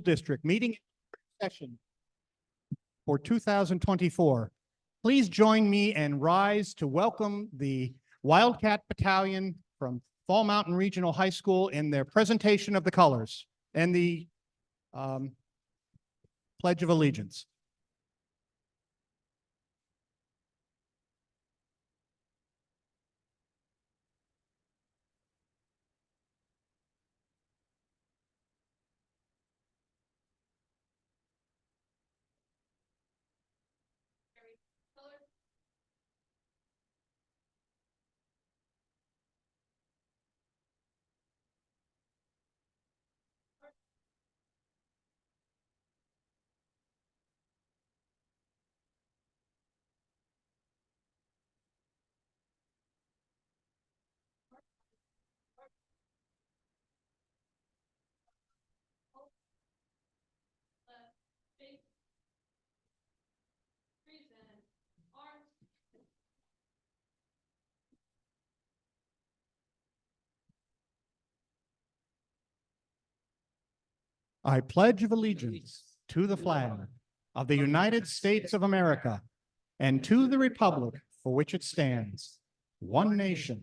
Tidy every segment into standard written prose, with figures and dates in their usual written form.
District meeting session for 2024. Please join me and rise to welcome the Wildcat Battalion from Fall Mountain Regional High School in their presentation of the colors and the Pledge of Allegiance. I pledge allegiance to the flag of the United States of America and to the republic for which it stands, one nation,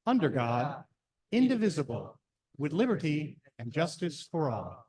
under God, indivisible, with liberty and justice for all.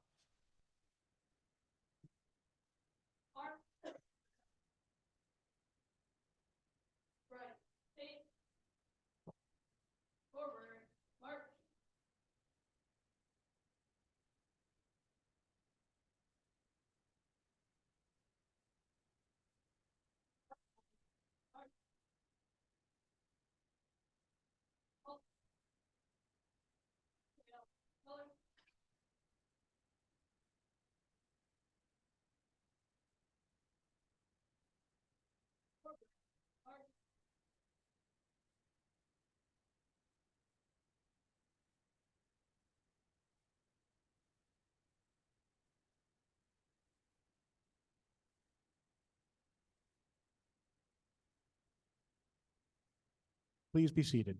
Please be seated.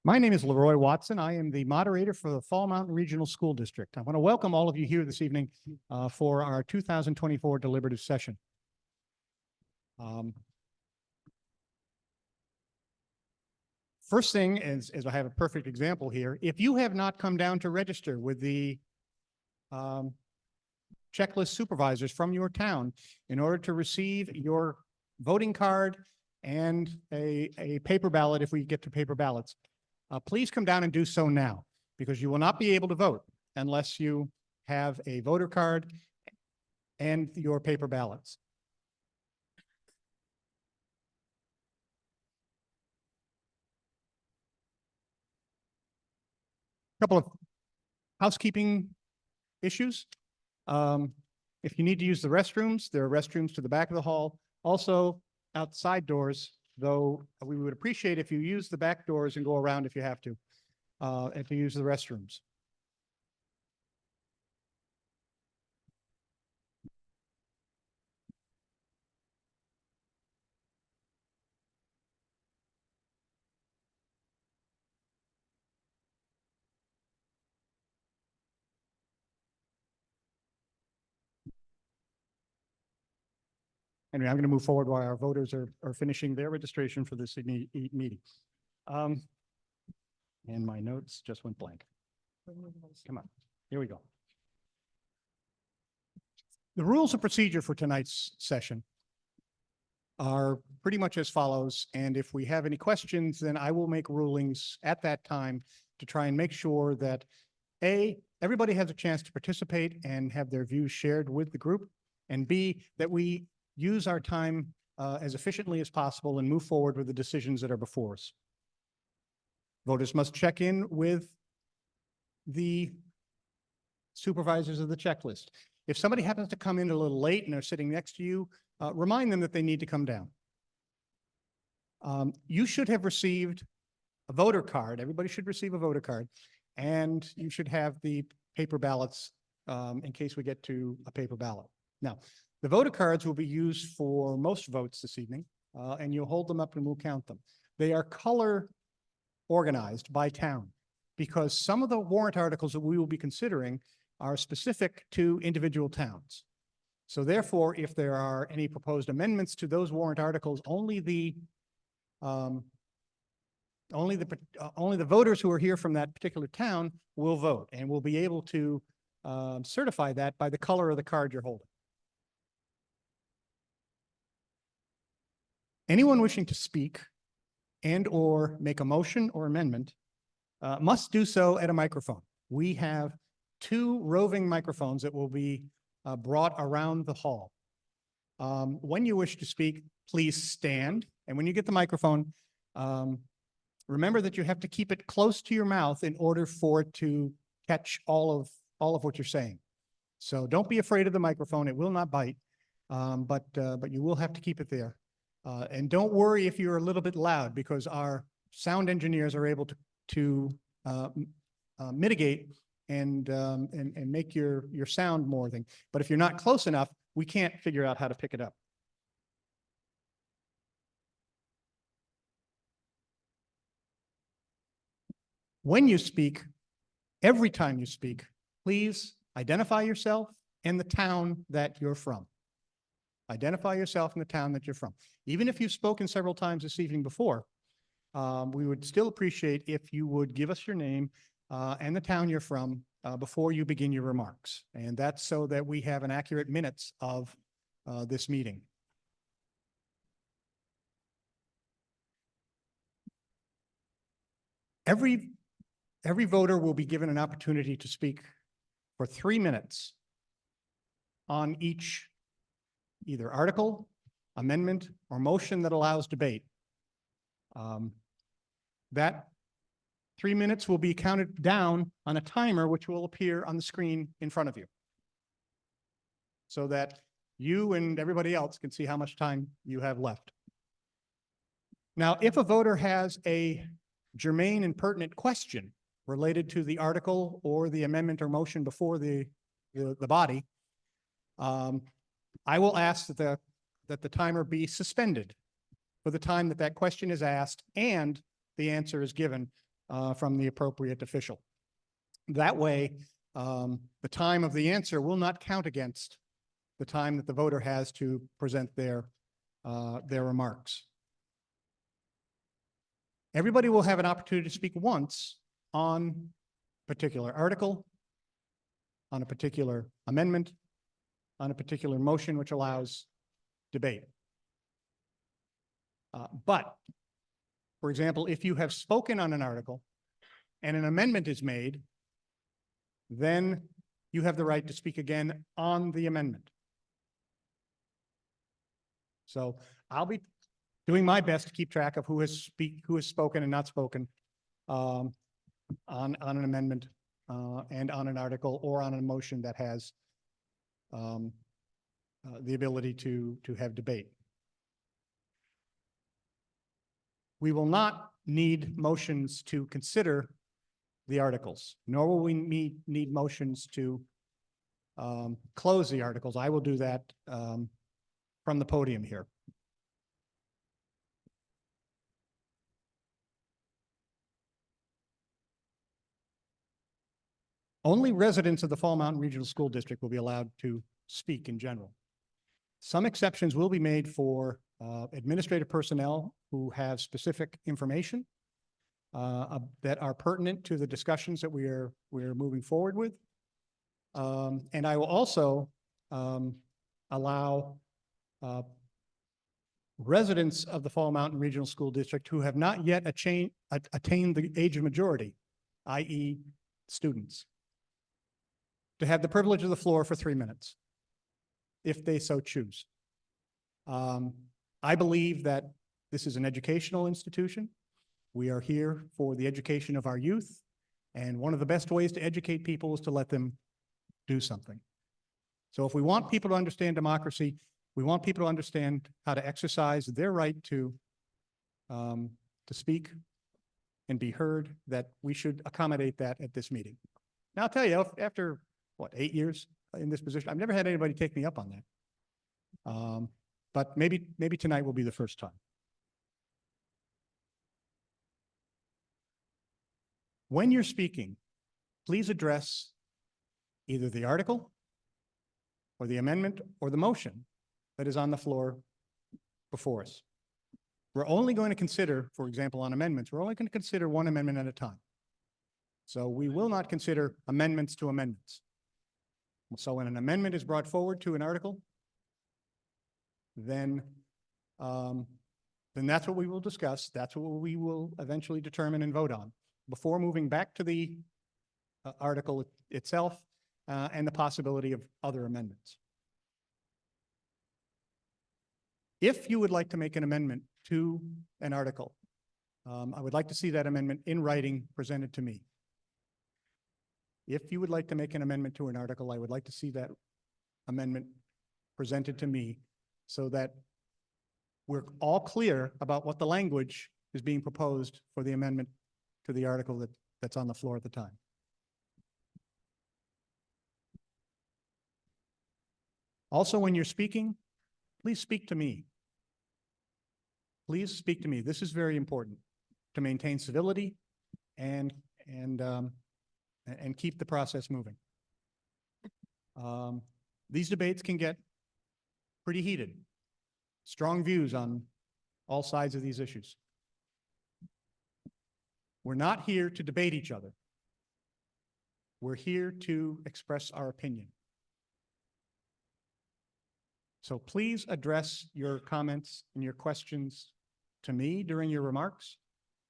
My name is Leroy Watson. I am the moderator for the Fall Mountain Regional School District. I want to welcome all of you here this evening for our 2024 deliberative session. First thing is I have a perfect example here. If you have not come down to register with the checklist supervisors from your town in order to receive your voting card and a paper ballot, if we get to paper ballots, please come down and do so now, because you will not be able to vote unless you have a voter card and your paper ballots. A couple of housekeeping issues. If you need to use the restrooms, there are restrooms to the back of the hall. Also, outside doors, though we would appreciate if you use the back doors and go around if you have to, if you use the restrooms. Anyway, I'm going to move forward while our voters are finishing their registration for this meeting. And my notes just went blank. Come on, here we go. The rules of procedure for tonight's session are pretty much as follows. And if we have any questions, then I will make rulings at that time to try and make sure that A, everybody has a chance to participate and have their views shared with the group, and B, that we use our time as efficiently as possible and move forward with the decisions that are before us. Voters must check in with the supervisors of the checklist. If somebody happens to come in a little late and they're sitting next to you, remind them that they need to come down. You should have received a voter card. Everybody should receive a voter card, and you should have the paper ballots in case we get to a paper ballot. Now, the voter cards will be used for most votes this evening. and you'll hold them up and we'll count them. They are color organized by town because some of the warrant articles that we will be considering are specific to individual towns. So therefore, if there are any proposed amendments to those warrant articles, only the voters who are here from that particular town will vote, and will be able to certify that by the color of the card you're holding. Anyone wishing to speak and or make a motion or amendment must do so at a microphone. We have 2 roving microphones that will be brought around the hall. When you wish to speak, please stand. And when you get the microphone, remember that you have to keep it close to your mouth in order for it to catch all of what you're saying. So don't be afraid of the microphone. It will not bite, but you will have to keep it there. And don't worry if you're a little bit loud, because our sound engineers are able to mitigate and make your sound more thing. But if you're not close enough, we can't figure out how to pick it up. When you speak, every time you speak, please identify yourself and the town that you're from. Identify yourself and the town that you're from. Even if you've spoken several times this evening before, we would still appreciate if you would give us your name and the town you're from before you begin your remarks. And that's so that we have an accurate minutes of this meeting. Every voter will be given an opportunity to speak for 3 minutes on each either article, amendment, or motion that allows debate. That 3 minutes will be counted down on a timer, which will appear on the screen in front of you, so that you and everybody else can see how much time you have left. Now, if a voter has a germane and pertinent question related to the article or the amendment or motion before the body, I will ask that the timer be suspended for the time that question is asked and the answer is given from the appropriate official. That way, the time of the answer will not count against the time that the voter has to present their remarks. Everybody will have an opportunity to speak once on a particular article, on a particular amendment, on a particular motion which allows debate. But, for example, if you have spoken on an article and an amendment is made, then you have the right to speak again on the amendment. So I'll be doing my best to keep track of who has spoken and not spoken on an amendment and on an article or on a motion that has the ability to have debate. We will not need motions to consider the articles, nor will we need motions to close the articles. I will do that from the podium here. Only residents of the Fall Mountain Regional School District will be allowed to speak in general. Some exceptions will be made for administrative personnel who have specific information that are pertinent to the discussions that we're moving forward with. And I will also allow residents of the Fall Mountain Regional School District who have not yet attained the age of majority, i.e. students, to have the privilege of the floor for 3 minutes, if they so choose. I believe that this is an educational institution. We are here for the education of our youth, and one of the best ways to educate people is to let them do something. So if we want people to understand democracy, we want people to understand how to exercise their right to speak and be heard, that we should accommodate that at this meeting. Now, I'll tell you, after, what, 8 years in this position, I've never had anybody take me up on that. but maybe tonight will be the first time. When you're speaking, please address either the article or the amendment or the motion that is on the floor before us. We're only going to consider, for example, on amendments, we're only going to consider one amendment at a time. So we will not consider amendments to amendments. So when an amendment is brought forward to an article, then that's what we will discuss. That's what we will eventually determine and vote on before moving back to the article itself and the possibility of other amendments. If you would like to make an amendment to an article, I would like to see that amendment in writing presented to me. If you would like to make an amendment to an article, I would like to see that amendment presented to me so that we're all clear about what the language is being proposed for the amendment to the article that's on the floor at the time. Also, when you're speaking, please speak to me. Please speak to me. This is very important to maintain civility and keep the process moving. These debates can get pretty heated. Strong views on all sides of these issues. We're not here to debate each other. We're here to express our opinion. So please address your comments and your questions to me during your remarks.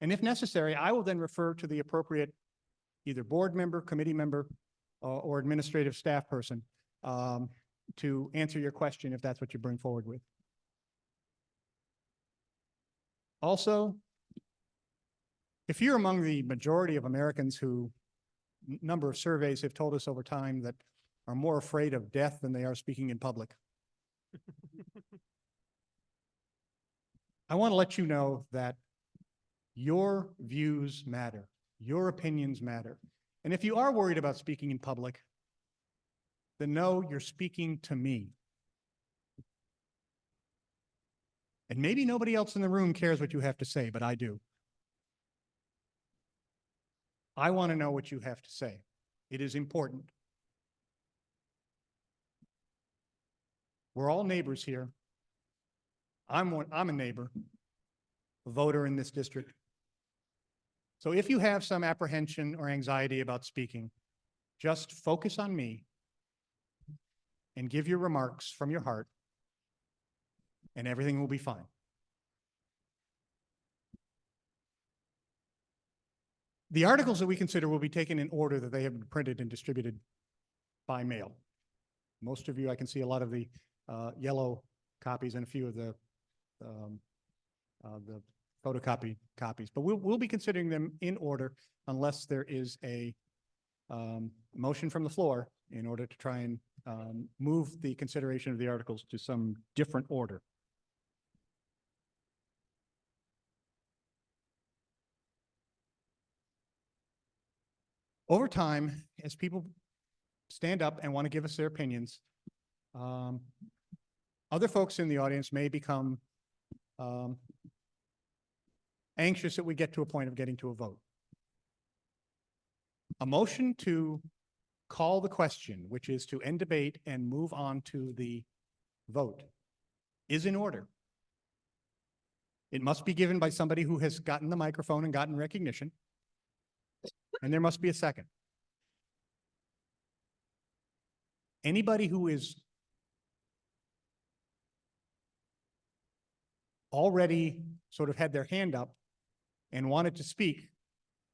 And if necessary, I will then refer to the appropriate either board member, committee member, or administrative staff person to answer your question if that's what you bring forward with. Also, if you're among the majority of Americans who, number of surveys have told us over time that are more afraid of death than they are speaking in public, I want to let you know that your views matter. Your opinions matter. And if you are worried about speaking in public, then know you're speaking to me. And maybe nobody else in the room cares what you have to say, but I do. I want to know what you have to say. It is important. We're all neighbors here. I'm a neighbor, a voter in this district. So if you have some apprehension or anxiety about speaking, just focus on me and give your remarks from your heart, and everything will be fine. The articles that we consider will be taken in order that they have been printed and distributed by mail. Most of you, I can see a lot of the yellow copies and a few of the photocopy copies, but we'll be considering them in order unless there is a motion from the floor in order to try and move the consideration of the articles to some different order. Over time, as people stand up and want to give us their opinions, other folks in the audience may become anxious that we get to a point of getting to a vote. A motion to call the question, which is to end debate and move on to the vote, is in order. It must be given by somebody who has gotten the microphone and gotten recognition, and there must be a second. Anybody who is already sort of had their hand up and wanted to speak,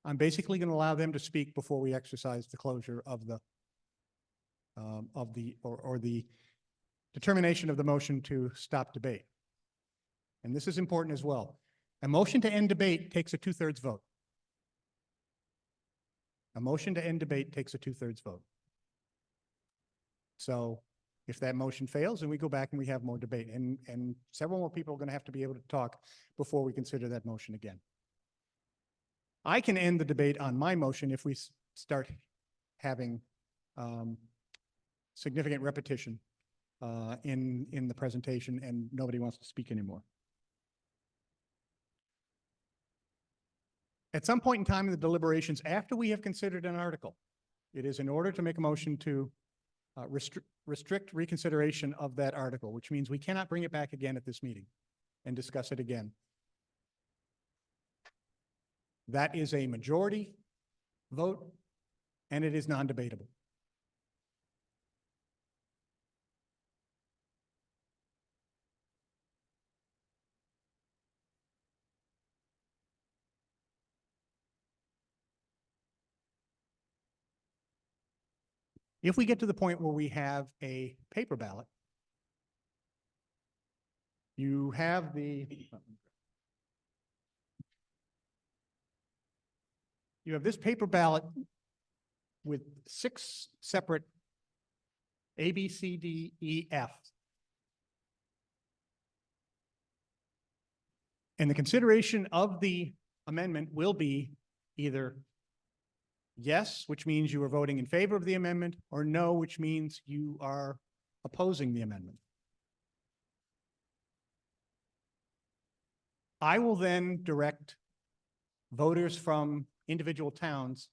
I'm basically going to allow them to speak before we exercise the closure of the determination of the motion to stop debate. And this is important as well. A motion to end debate takes a 2/3 vote. A motion to end debate takes a 2/3 vote. So if that motion fails, then we go back and we have more debate, and several more people are going to have to be able to talk before we consider that motion again. I can end the debate on my motion if we start having significant repetition in the presentation, and nobody wants to speak anymore. At some point in time in the deliberations, after we have considered an article, it is in order to make a motion to restrict reconsideration of that article, which means we cannot bring it back again at this meeting and discuss it again. That is a majority vote, and it is non-debatable. If we get to the point where we have a paper ballot, you have this paper ballot with 6 separate A, B, C, D, E, F. And the consideration of the amendment will be either yes, which means you are voting in favor of the amendment, or no, which means you are opposing the amendment. I will then direct voters from individual towns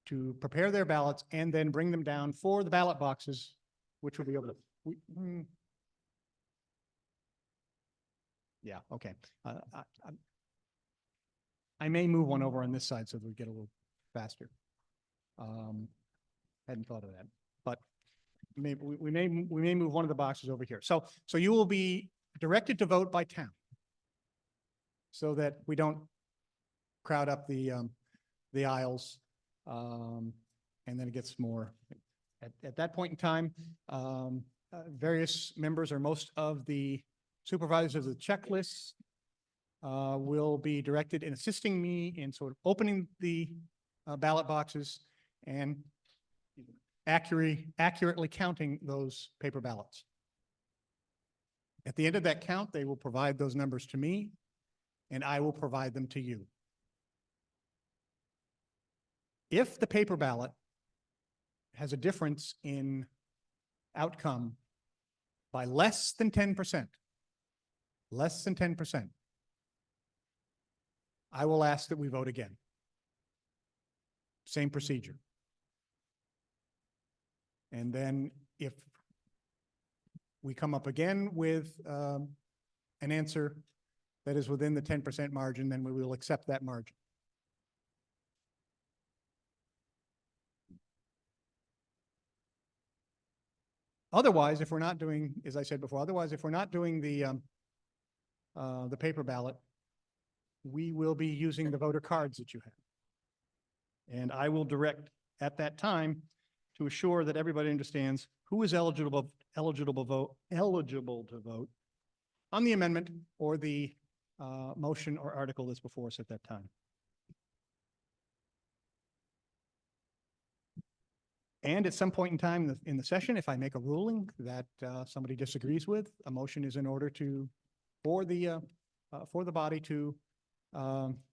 to prepare their ballots and then bring them down for the ballot boxes, which will be able to. Yeah, okay. I may move one over on this side so that we get a little faster. Hadn't thought of that, but maybe we may move one of the boxes over here. So you will be directed to vote by town, so that we don't crowd up the aisles, and then it gets more. At that point in time, various members or most of the supervisors of the checklists will be directed in assisting me in sort of opening the ballot boxes and accurately counting those paper ballots. At the end of that count, they will provide those numbers to me, and I will provide them to you. If the paper ballot has a difference in outcome by less than 10%, I will ask that we vote again. Same procedure. And then if we come up again with an answer that is within the 10% margin, then we will accept that margin. Otherwise, if we're not doing, as I said before, otherwise, if we're not doing the paper ballot, we will be using the voter cards that you have. And I will direct at that time to assure that everybody understands who is eligible to vote on the amendment or the motion or article that's before us at that time. And at some point in time in the session, if I make a ruling that somebody disagrees with, a motion is in order to, for the body to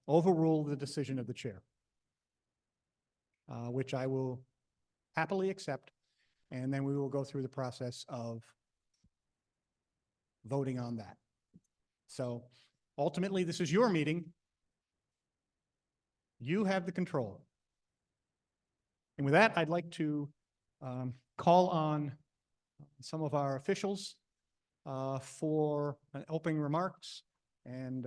overrule the decision of the chair, which I will happily accept, and then we will go through the process of voting on that. So ultimately, this is your meeting. You have the control. And with that, I'd like to call on some of our officials for opening remarks. And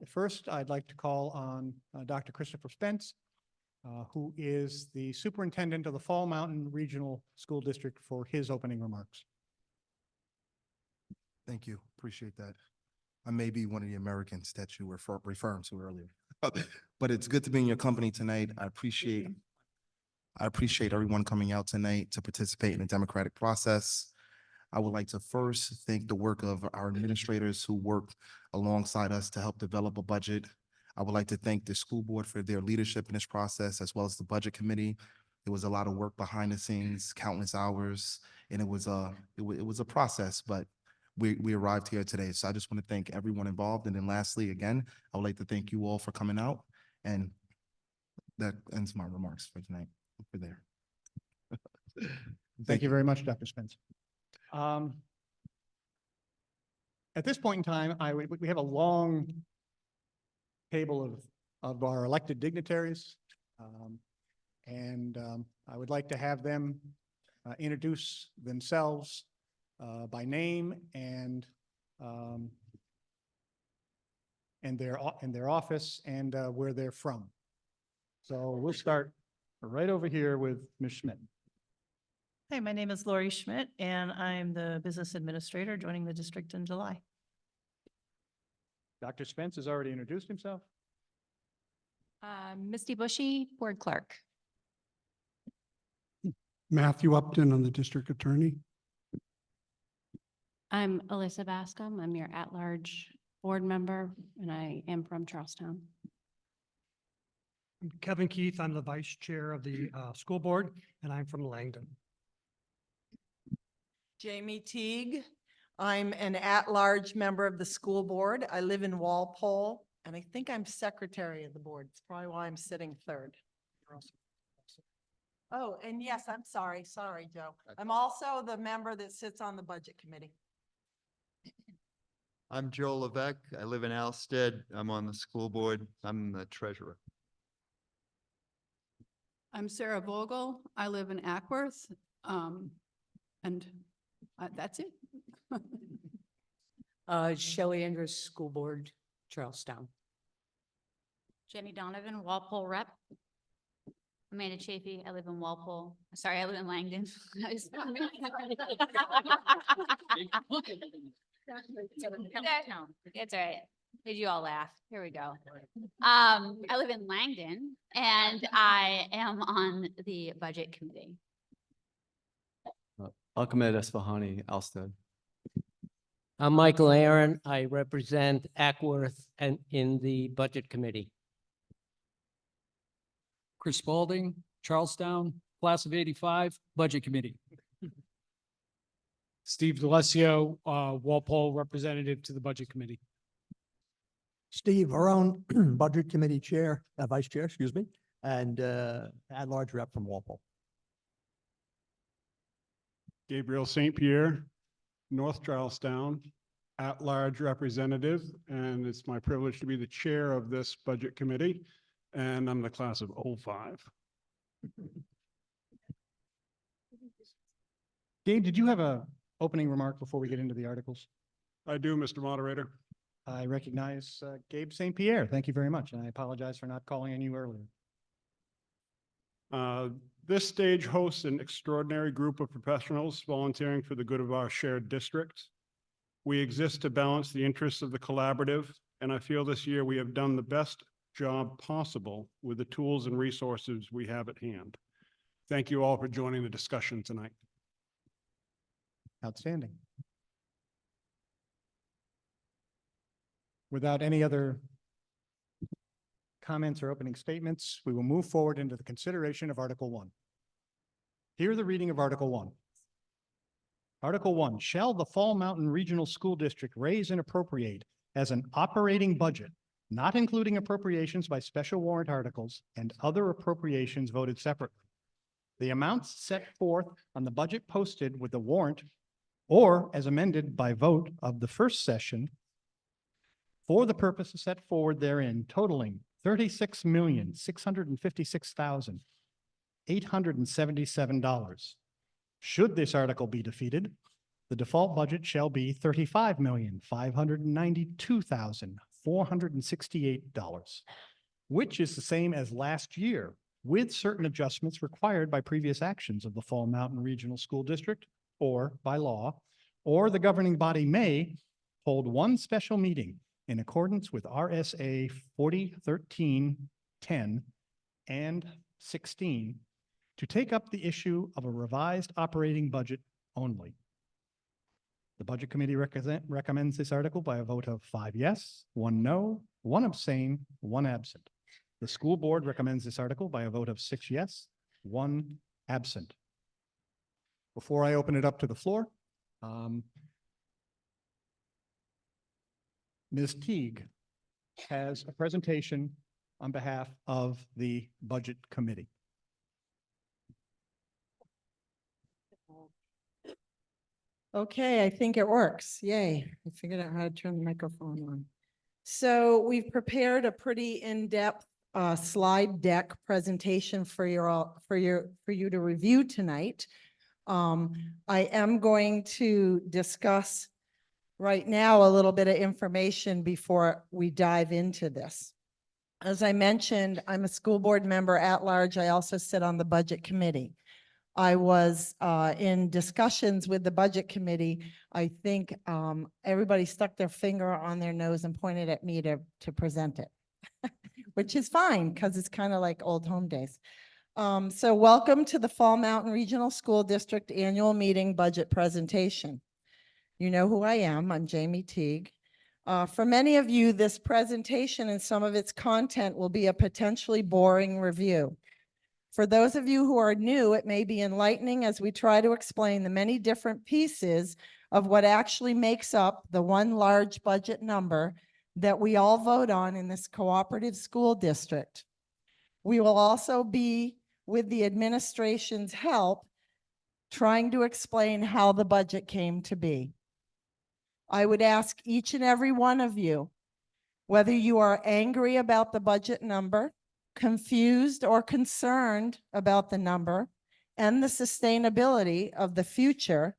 first, I'd like to call on Dr. Christopher Spence, who is the superintendent of the Fall Mountain Regional School District, for his opening remarks. Thank you. Appreciate that. I may be one of the Americans that you were referring to earlier, but it's good to be in your company tonight. I appreciate everyone coming out tonight to participate in the democratic process. I would like to first thank the work of our administrators who worked alongside us to help develop a budget. I would like to thank the school board for their leadership in this process, as well as the budget committee. There was a lot of work behind the scenes, countless hours, and it was a process, but we arrived here today. So I just want to thank everyone involved. And then lastly, again, I would like to thank you all for coming out. And that ends my remarks for tonight. Over there. Thank you very much, Dr. Spence. At this point in time, we have a long table of our elected dignitaries. I would like to have them introduce themselves by name and their office and where they're from. So we'll start right over here with Ms. Schmidt. Hi, my name is Lori Schmidt, and I'm the business administrator joining the district in July. Dr. Spence has already introduced himself. Misty Bushy, board clerk. Matthew Upton, I'm the district attorney. I'm Alyssa Bascom. I'm your at-large board member, and I am from Charlestown. I'm Kevin Keith, I'm the vice chair of the school board, and I'm from Langdon. Jamie Teague. I'm an at-large member of the school board. I live in Walpole, and I think I'm secretary of the board. It's probably why I'm sitting third. Oh, and yes, I'm sorry. Sorry, Joe. I'm also the member that sits on the budget committee. I'm Joe Levesque. I live in Alstead. I'm on the school board. I'm the treasurer. I'm Sarah Vogel. I live in Ackworth. And that's it. Shelley Andrews, School Board, Charlestown. Jenny Donovan, Walpole rep. Amanda Chafee, I live in Walpole. Sorry, I live in Langdon. It's all right. Made you all laugh. Here we go. I live in Langdon and I am on the budget committee. Ahmed Esfahani, Alstead. I'm Michael Aaron. I represent Ackworth and in the Budget Committee. Chris Spalding, Charlestown, class of '85, Budget Committee. Steve D'Alessio, Walpole representative to the budget committee. Steve Varone, Budget Committee Chair, Vice Chair, excuse me, and at-large rep from Walpole. Gabriel St. Pierre, North Charlestown, at-large representative, and it's my privilege to be the chair of this budget committee, and I'm the class of '05. Gabe, did you have a opening remark before we get into the articles? I do, Mr. Moderator. I recognize Gabe St. Pierre. Thank you very much, and I apologize for not calling on you earlier. This stage hosts an extraordinary group of professionals volunteering for the good of our shared district. We exist to balance the interests of the collaborative, and I feel this year we have done the best job possible with the tools and resources we have at hand. Thank you all for joining the discussion tonight. Outstanding. Without any other comments or opening statements, we will move forward into the consideration of Article 1. Hear the reading of Article 1. Article 1, shall the Fall Mountain Regional School District raise and appropriate as an operating budget, not including appropriations by special warrant articles and other appropriations voted separately, the amounts set forth on the budget posted with the warrant or as amended by vote of the first session for the purposes set forward therein, totaling $36,656,877. Should this article be defeated, the default budget shall be $35,592,468, which is the same as last year, with certain adjustments required by previous actions of the Fall Mountain Regional School District or by law, or the governing body may hold one special meeting in accordance with RSA 4013-10 and 16 to take up the issue of a revised operating budget only. The Budget Committee recommends this article by a vote of 5 yes, 1 no, 1 abstain, 1 absent. The school board recommends this article by a vote of 6 yes, 1 absent. Before I open it up to the floor, Ms. Teague has a presentation on behalf of the Budget Committee. Okay, I think it works. Yay. I figured out how to turn the microphone on. So we've prepared a pretty in-depth slide deck presentation for you to review tonight. I am going to discuss right now a little bit of information before we dive into this. As I mentioned, I'm a school board member at large. I also sit on the budget committee. I was in discussions with the budget committee. I think everybody stuck their finger on their nose and pointed at me to present it, which is fine because it's kind of like old home days. So welcome to the Fall Mountain Regional School District Annual Meeting Budget Presentation. You know who I am. I'm Jamie Teague. For many of you, this presentation and some of its content will be a potentially boring review. For those of you who are new, it may be enlightening as we try to explain the many different pieces of what actually makes up the one large budget number that we all vote on in this cooperative school district. We will also be, with the administration's help, trying to explain how the budget came to be. I would ask each and every one of you, whether you are angry about the budget number, confused or concerned about the number and the sustainability of the future,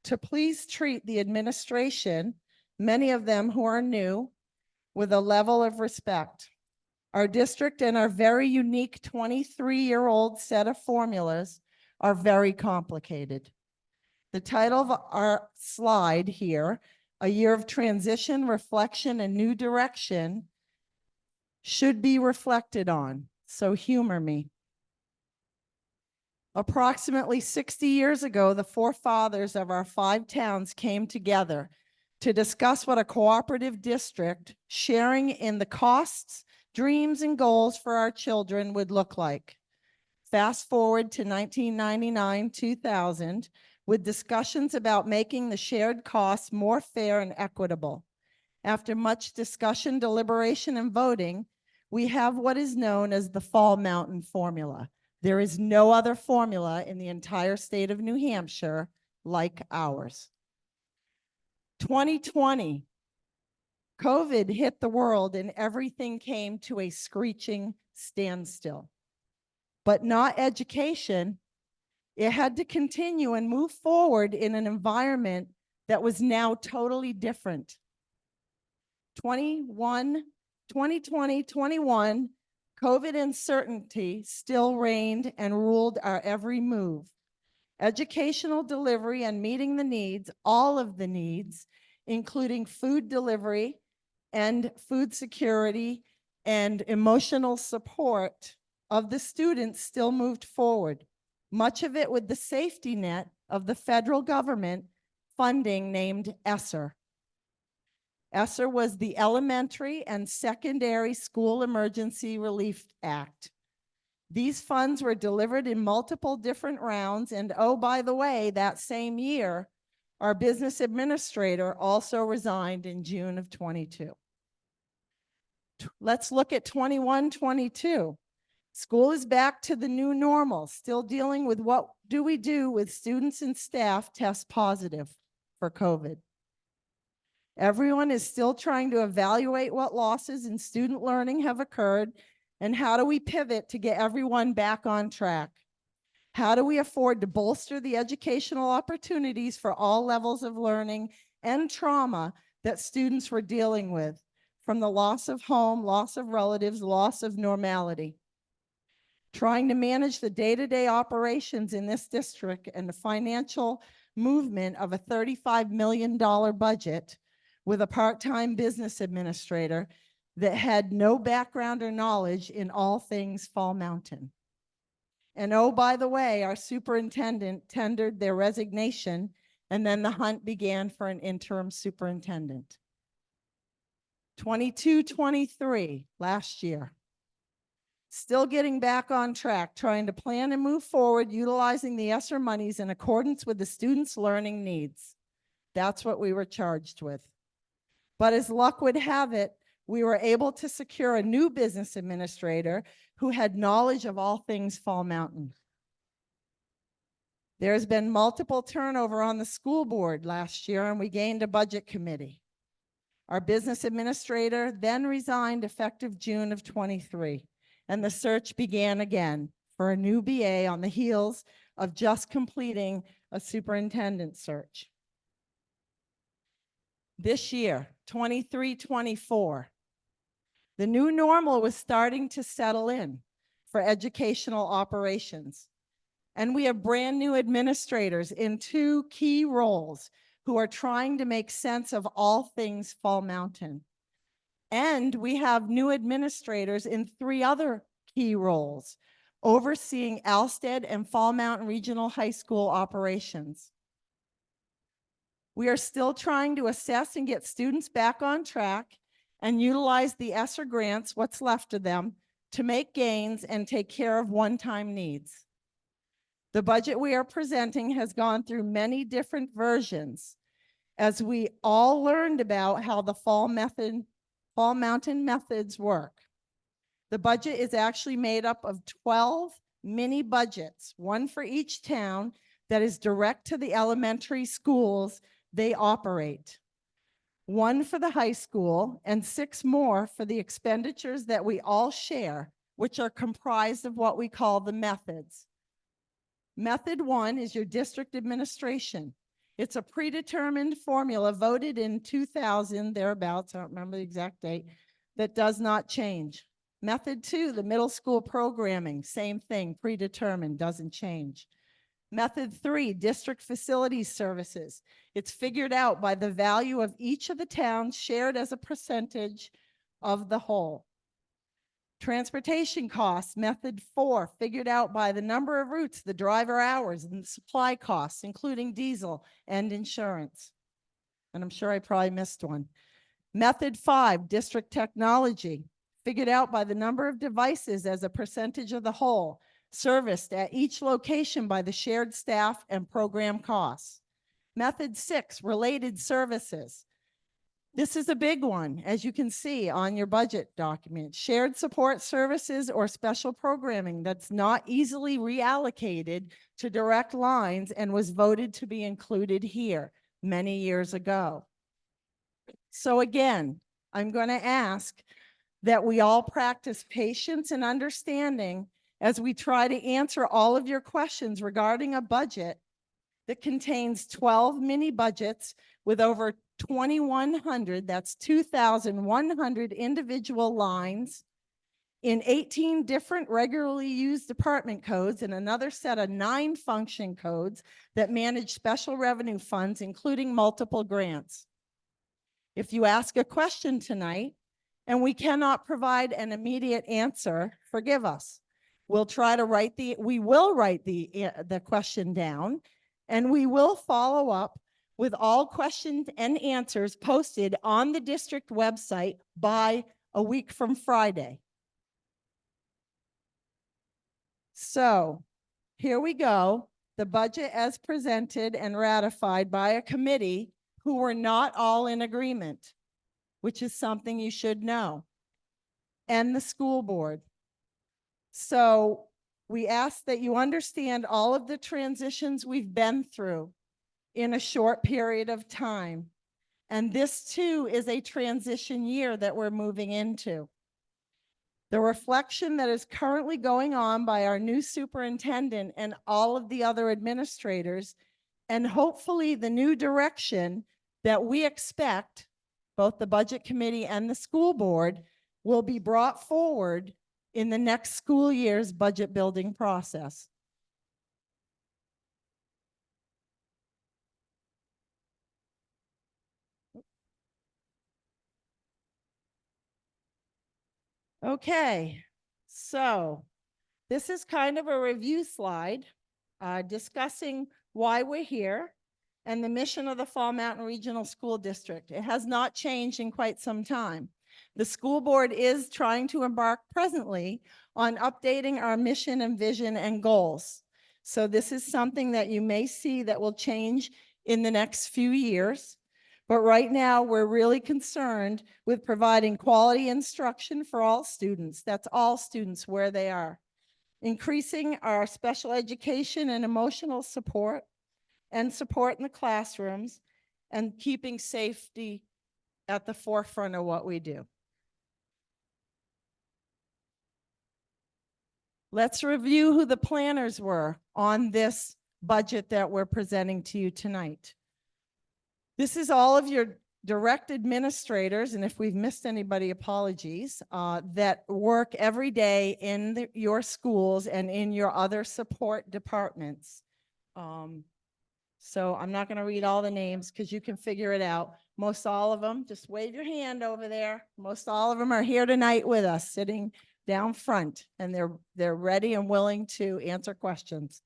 to please treat the administration, many of them who are new, with a level of respect. Our district and our very unique 23-year-old set of formulas are very complicated. The title of our slide here, A Year of Transition, Reflection, and New Direction, should be reflected on, so humor me. Approximately 60 years ago, the forefathers of our 5 towns came together to discuss what a cooperative district sharing in the costs, dreams, and goals for our children would look like. Fast forward to 1999-2000, with discussions about making the shared costs more fair and equitable. After much discussion, deliberation, and voting, we have what is known as the Fall Mountain formula. There is no other formula in the entire state of New Hampshire like ours. 2020, COVID hit the world and everything came to a screeching standstill. But not education. It had to continue and move forward in an environment that was now totally different. 2020-21, COVID uncertainty still reigned and ruled our every move. Educational delivery and meeting the needs, all of the needs, including food delivery and food security and emotional support of the students, still moved forward. Much of it with the safety net of the federal government funding named ESSER. ESSER was the Elementary and Secondary School Emergency Relief Act. These funds were delivered in multiple different rounds, and oh, by the way, that same year, our business administrator also resigned in June of 22. Let's look at 21-22. School is back to the new normal, still dealing with what do we do with students and staff test positive for COVID. Everyone is still trying to evaluate what losses in student learning have occurred and how do we pivot to get everyone back on track. How do we afford to bolster the educational opportunities for all levels of learning and trauma that students were dealing with, from the loss of home, loss of relatives, loss of normality. Trying to manage the day-to-day operations in this district and the financial movement of a $35 million budget with a part-time business administrator that had no background or knowledge in all things Fall Mountain. And oh, by the way, our superintendent tendered their resignation, and then the hunt began for an interim superintendent. 22-23, last year. Still getting back on track, trying to plan and move forward, utilizing the ESSER monies in accordance with the students' learning needs. That's what we were charged with. But as luck would have it, we were able to secure a new business administrator who had knowledge of all things Fall Mountain. There's been multiple turnover on the school board last year, and we gained a budget committee. Our business administrator then resigned effective June of '23, and the search began again for a new BA on the heels of just completing a superintendent search. This year, 23-24, the new normal was starting to settle in for educational operations. And we have brand new administrators in 2 key roles who are trying to make sense of all things Fall Mountain. And we have new administrators in 3 other key roles, overseeing Alstead and Fall Mountain Regional High School operations. We are still trying to assess and get students back on track and utilize the ESSER grants, what's left of them, to make gains and take care of one-time needs. The budget we are presenting has gone through many different versions as we all learned about how the Fall Mountain methods work. The budget is actually made up of 12 mini budgets, one for each town that is direct to the elementary schools they operate, one for the high school, and 6 more for the expenditures that we all share, which are comprised of what we call the methods. Method 1 is your district administration. It's a predetermined formula voted in 2000, thereabouts, I don't remember the exact date, that does not change. Method 2, the middle school programming, same thing, predetermined, doesn't change. Method 3, district facilities services. It's figured out by the value of each of the towns shared as a percentage of the whole. Transportation costs, method 4, figured out by the number of routes, the driver hours, and the supply costs, including diesel and insurance. And I'm sure I probably missed one. Method 5, district technology, figured out by the number of devices as a percentage of the whole, serviced at each location by the shared staff and program costs. Method 6, related services. This is a big one, as you can see on your budget document. Shared support services or special programming that's not easily reallocated to direct lines and was voted to be included here many years ago. So again, I'm going to ask that we all practice patience and understanding as we try to answer all of your questions regarding a budget that contains 12 mini budgets with over 2,100, that's 2,100 individual lines in 18 different regularly used department codes and another set of 9 function codes that manage special revenue funds, including multiple grants. If you ask a question tonight and we cannot provide an immediate answer, forgive us. We will write the question down, and we will follow up with all questions and answers posted on the district website by a week from Friday. So here we go. The budget as presented and ratified by a committee who were not all in agreement, which is something you should know, and the school board. So we ask that you understand all of the transitions we've been through in a short period of time. And this too is a transition year that we're moving into. The reflection that is currently going on by our new superintendent and all of the other administrators, and hopefully the new direction that we expect, both the budget committee and the school board, will be brought forward in the next school year's budget building process. Okay, so this is kind of a review slide discussing why we're here and the mission of the Fall Mountain Regional School District. It has not changed in quite some time. The school board is trying to embark presently on updating our mission and vision and goals. So this is something that you may see that will change in the next few years. But right now, we're really concerned with providing quality instruction for all students. That's all students where they are. increasing our special education and emotional support and support in the classrooms, and keeping safety at the forefront of what we do. Let's review who the planners were on this budget that we're presenting to you tonight. This is all of your direct administrators, and if we've missed anybody, apologies, that work every day in your schools and in your other support departments. So I'm not going to read all the names because you can figure it out. Most all of them, just wave your hand over there. Most all of them are here tonight with us, sitting down front, and they're ready and willing to answer questions.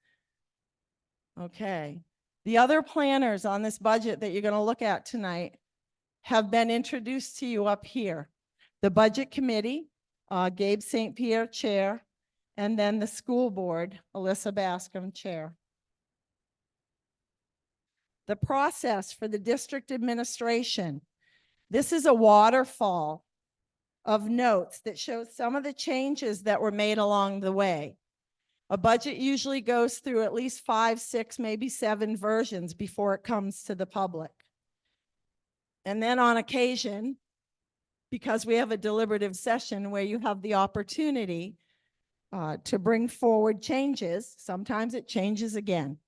Okay. The other planners on this budget that you're going to look at tonight have been introduced to you up here. The Budget Committee, Gabe St. Pierre, Chair, and then the School Board, Alyssa Bascom, Chair. The process for the district administration. This is a waterfall of notes that shows some of the changes that were made along the way. A budget usually goes through at least 5, 6, maybe 7 versions before it comes to the public. And then on occasion, because we have a deliberative session where you have the opportunity to bring forward changes, sometimes it changes again.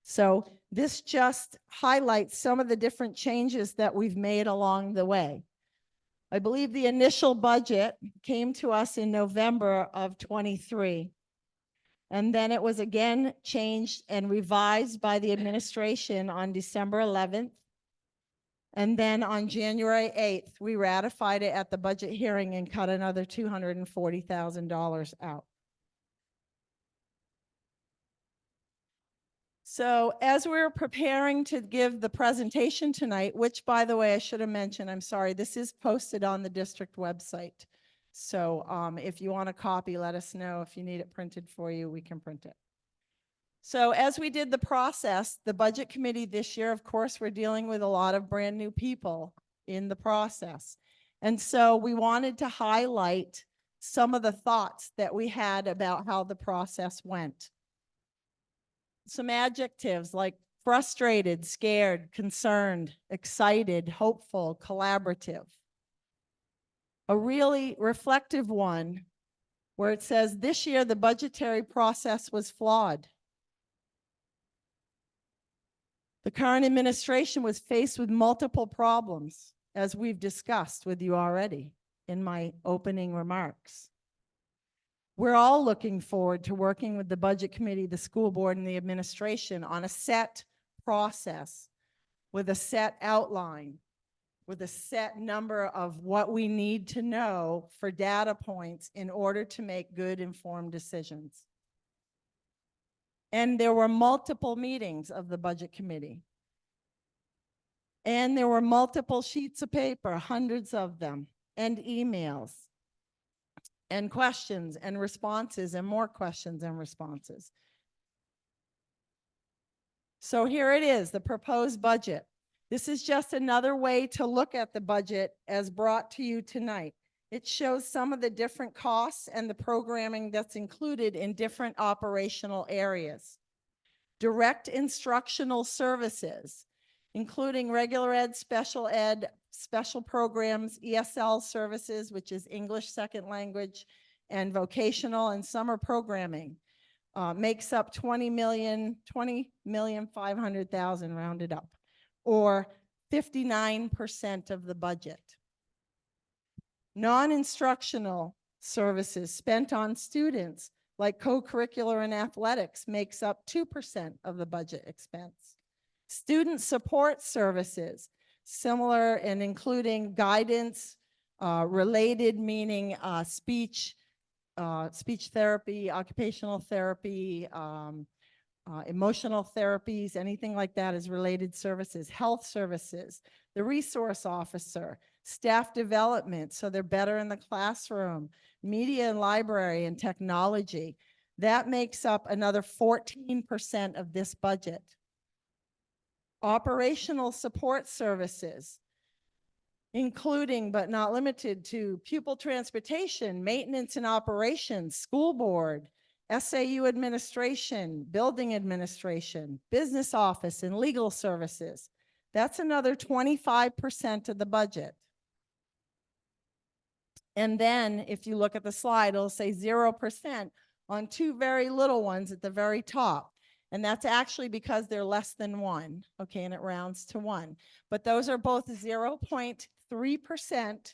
So this just highlights some of the different changes that we've made along the way. I believe the initial budget came to us in November of 23. And then it was again changed and revised by the administration on December 11th. And then on January 8th, we ratified it at the budget hearing and cut another $240,000 out. So as we're preparing to give the presentation tonight, which by the way, I should have mentioned, I'm sorry, this is posted on the district website. So if you want a copy, let us know. If you need it printed for you, we can print it. So as we did the process, the budget committee this year, of course, we're dealing with a lot of brand new people in the process. And so we wanted to highlight some of the thoughts that we had about how the process went. Some adjectives like frustrated, scared, concerned, excited, hopeful, collaborative. A really reflective one where it says this year the budgetary process was flawed. The current administration was faced with multiple problems, as we've discussed with you already in my opening remarks. We're all looking forward to working with the budget committee, the school board, and the administration on a set process with a set outline, with a set number of what we need to know for data points in order to make good informed decisions. And there were multiple meetings of the budget committee. And there were multiple sheets of paper, hundreds of them, and emails, and questions and responses, and more questions and responses. So here it is, the proposed budget. This is just another way to look at the budget as brought to you tonight. It shows some of the different costs and the programming that's included in different operational areas. Direct instructional services, including regular ed, special programs, ESL services, which is English second language, and vocational and summer programming, makes up $20,500,000 rounded up, or 59% of the budget. Non-instructional services spent on students like co-curricular and athletics makes up 2% of the budget expense. Student support services, similar and including guidance, related, meaning speech therapy, occupational therapy, emotional therapies, anything like that is related services. Health services, the resource officer, staff development, so they're better in the classroom, media and library and technology. That makes up another 14% of this budget. Operational support services, including but not limited to pupil transportation, maintenance and operations, school board, SAU administration, building administration, business office, and legal services. That's another 25% of the budget. And then if you look at the slide, it'll say 0% on two very little ones at the very top. And that's actually because they're less than one, okay, and it rounds to one. But those are both 0.3%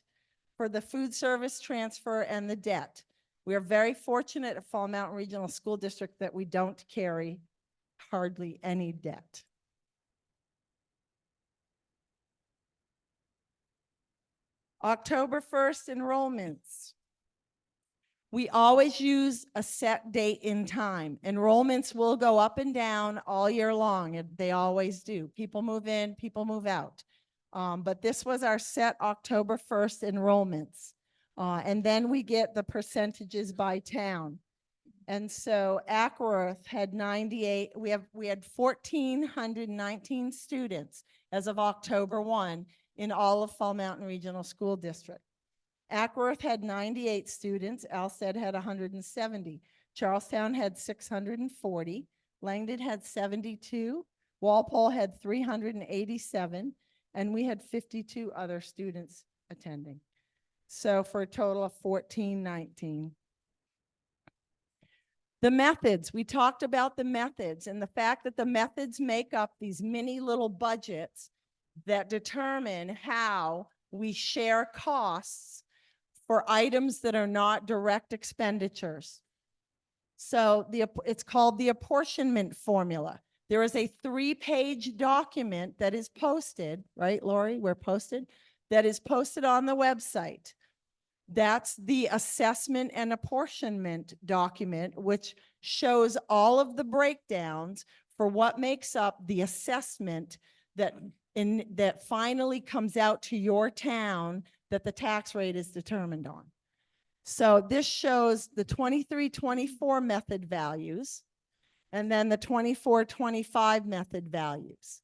for the food service transfer and the debt. We are very fortunate at Fall Mountain Regional School District that we don't carry hardly any debt. October 1st enrollments. We always use a set date in time. Enrollments will go up and down all year long. They always do. People move in, people move out. But this was our set October 1st enrollments. And then we get the percentages by town. And so Ackworth had 98, we had 1,419 students as of October 1 in all of Fall Mountain Regional School District. Ackworth had 98 students, Alstead had 170, Charlestown had 640, Langdon had 72, Walpole had 387, and we had 52 other students attending. So for a total of 1,419. The methods, we talked about the methods and the fact that the methods make up these mini little budgets that determine how we share costs for items that are not direct expenditures. So it's called the apportionment formula. There is a 3-page document that is posted, right, Lori? We're posted, that is posted on the website. That's the assessment and apportionment document, which shows all of the breakdowns for what makes up the assessment that finally comes out to your town that the tax rate is determined on. So this shows the 23-24 method values and then the 24-25 method values.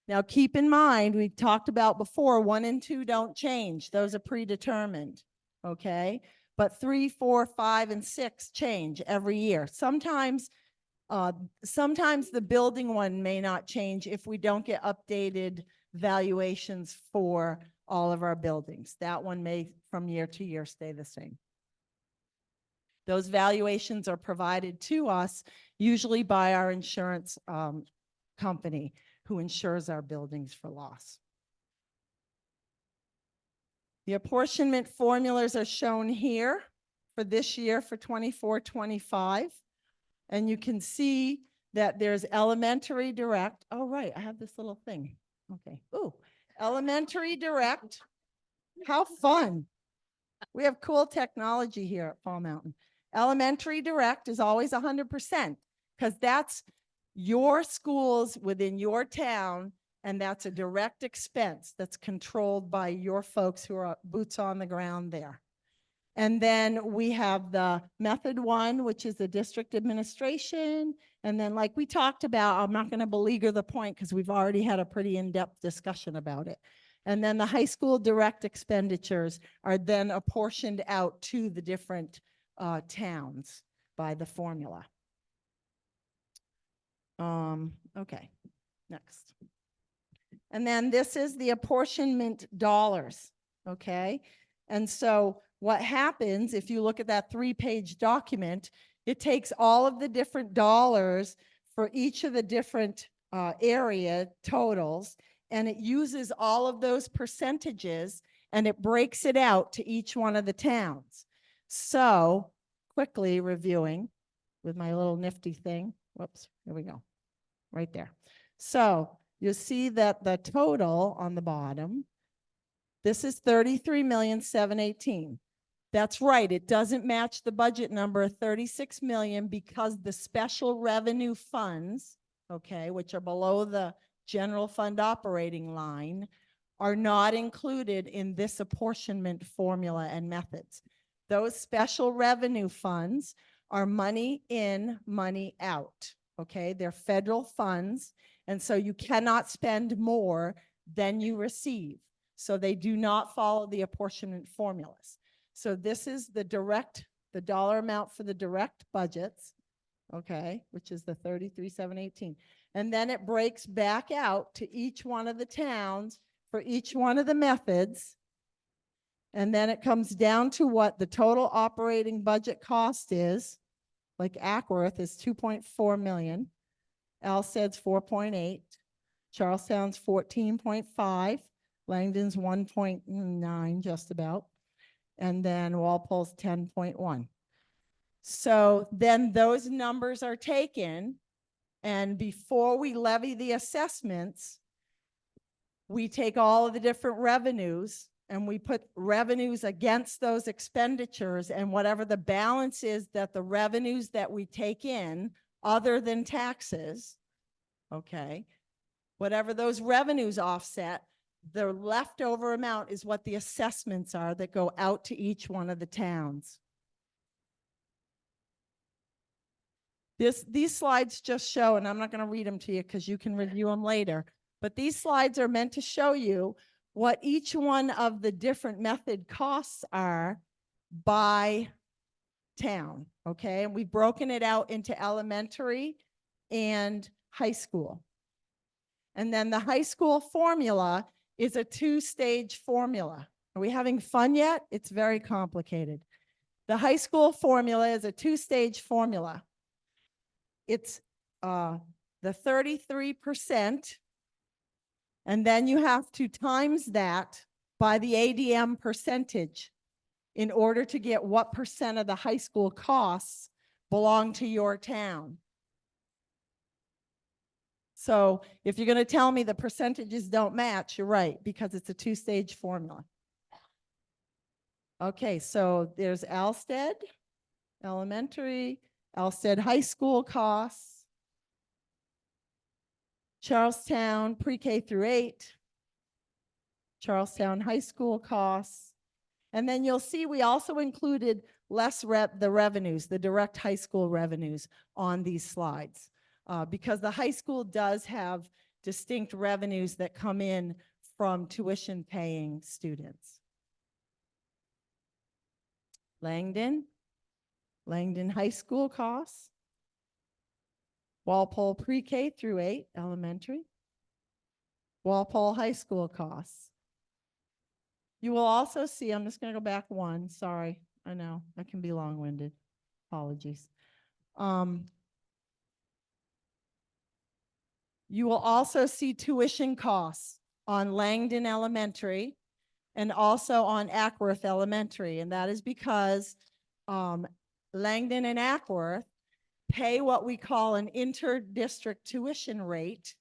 Now keep in mind, we talked about before, 1 and 2 don't change. Those are predetermined, okay? But 3, 4, 5, and 6 change every year. Sometimes the building one may not change if we don't get updated valuations for all of our buildings. That one may from year to year stay the same. Those valuations are provided to us usually by our insurance company who insures our buildings for loss. The apportionment formulas are shown here for this year for 24-25. And you can see that there's elementary direct. Oh, right, I have this little thing. Okay. Ooh, elementary direct. How fun. We have cool technology here at Fall Mountain. Elementary direct is always 100% because that's your schools within your town, and that's a direct expense that's controlled by your folks who are boots on the ground there. And then we have the method 1, which is the district administration. And then like we talked about, I'm not going to beleaguer the point because we've already had a pretty in-depth discussion about it. And then the high school direct expenditures are then apportioned out to the different towns by the formula. Okay, next. And then this is the apportionment dollars, okay? And so what happens if you look at that 3-page document, it takes all of the different dollars for each of the different area totals, and it uses all of those percentages and it breaks it out to each one of the towns. So quickly reviewing with my little nifty thing. Whoops, here we go. Right there. So you'll see that the total on the bottom, this is 33,718,000. That's right. It doesn't match the budget number of 36 million because the special revenue funds, okay, which are below the general fund operating line, are not included in this apportionment formula and methods. Those special revenue funds are money in, money out, okay? They're federal funds, and so you cannot spend more than you receive. So they do not follow the apportionment formulas. So this is the direct the dollar amount for the direct budgets, okay, which is the 33,718. And then it breaks back out to each one of the towns for each one of the methods. And then it comes down to what the total operating budget cost is. Like Ackworth is 2.4 million. Alsted's 4.8. Charlestown's 14.5. Langdon's 1.9 just about. And then Walpole's 10.1. So then those numbers are taken, and before we levy the assessments, we take all of the different revenues and we put revenues against those expenditures, and whatever the balance is that the revenues that we take in other than taxes, okay, whatever those revenues offset, the leftover amount is what the assessments are that go out to each one of the towns. These slides just show, and I'm not going to read them to you because you can review them later, but these slides are meant to show you what each one of the different method costs are by town, okay? And we've broken it out into elementary and high school. And then the high school formula is a two-stage formula. Are we having fun yet? It's very complicated. The high school formula is a two-stage formula. It's the 33%, and then you have to times that by the ADM percentage in order to get what percent of the high school costs belong to your town. So if you're going to tell me the percentages don't match, you're right, because it's a two-stage formula. Okay, so there's Alsted Elementary, Alsted High School costs, Charlestown pre-K through 8, Charlestown High School costs, and then you'll see we also included the revenues, the direct high school revenues on these slides, because the high school does have distinct revenues that come in from tuition paying students. Langdon High School costs, Walpole pre-K through 8 elementary, Walpole High School costs. You will also see, I'm just going to go back one, sorry, I know, I can be long-winded, apologies. You will also see tuition costs on Langdon Elementary and also on Ackworth Elementary, and that is because Langdon and Ackworth pay what we call an inter-district tuition rate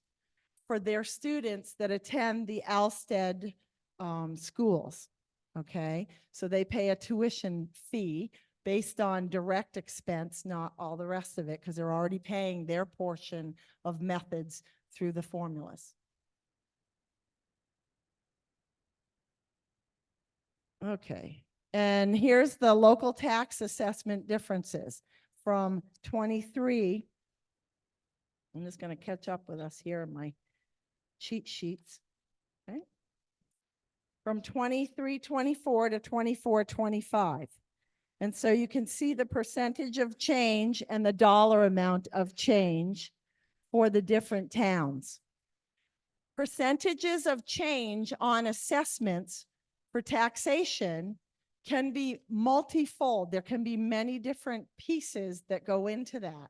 for their students that attend the Alsted schools, okay? So they pay a tuition fee based on direct expense, not all the rest of it, because they're already paying their portion of methods through the formulas. Okay, and here's the local tax assessment differences from 23. I'm just going to catch up with us here in my cheat sheets. Okay. From 23-24 to 24-25. And so you can see the percentage of change and the dollar amount of change for the different towns. Percentages of change on assessments for taxation can be multifold. There can be many different pieces that go into that.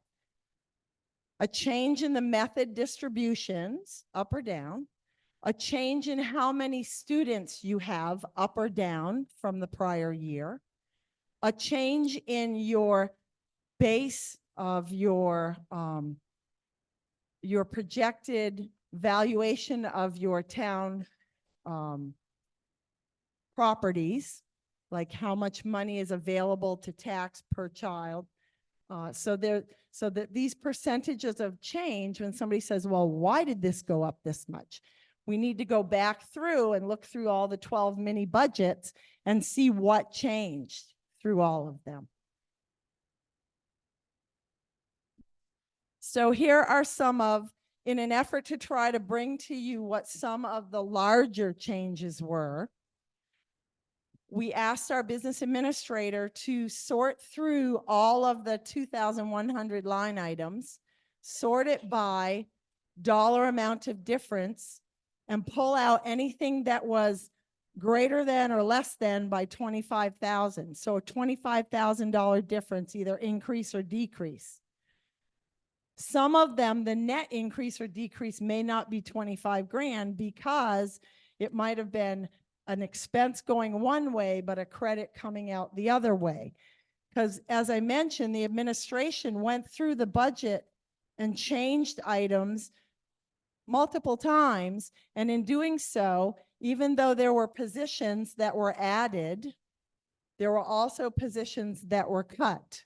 A change in the method distributions, up or down, a change in how many students you have, up or down from the prior year, a change in your base of your projected valuation of your town properties, like how much money is available to tax per child. So that these percentages of change, when somebody says, well, why did this go up this much? We need to go back through and look through all the 12 mini budgets and see what changed through all of them. So here are some of, in an effort to try to bring to you what some of the larger changes were. we asked our business administrator to sort through all of the 2,100 line items, sort it by dollar amount of difference, and pull out anything that was greater than or less than by 25,000. So a $25,000 difference, either increase or decrease. Some of them, the net increase or decrease may not be 25 grand because it might have been an expense going one way, but a credit coming out the other way. Because as I mentioned, the administration went through the budget and changed items multiple times. And in doing so, even though there were positions that were added, there were also positions that were cut.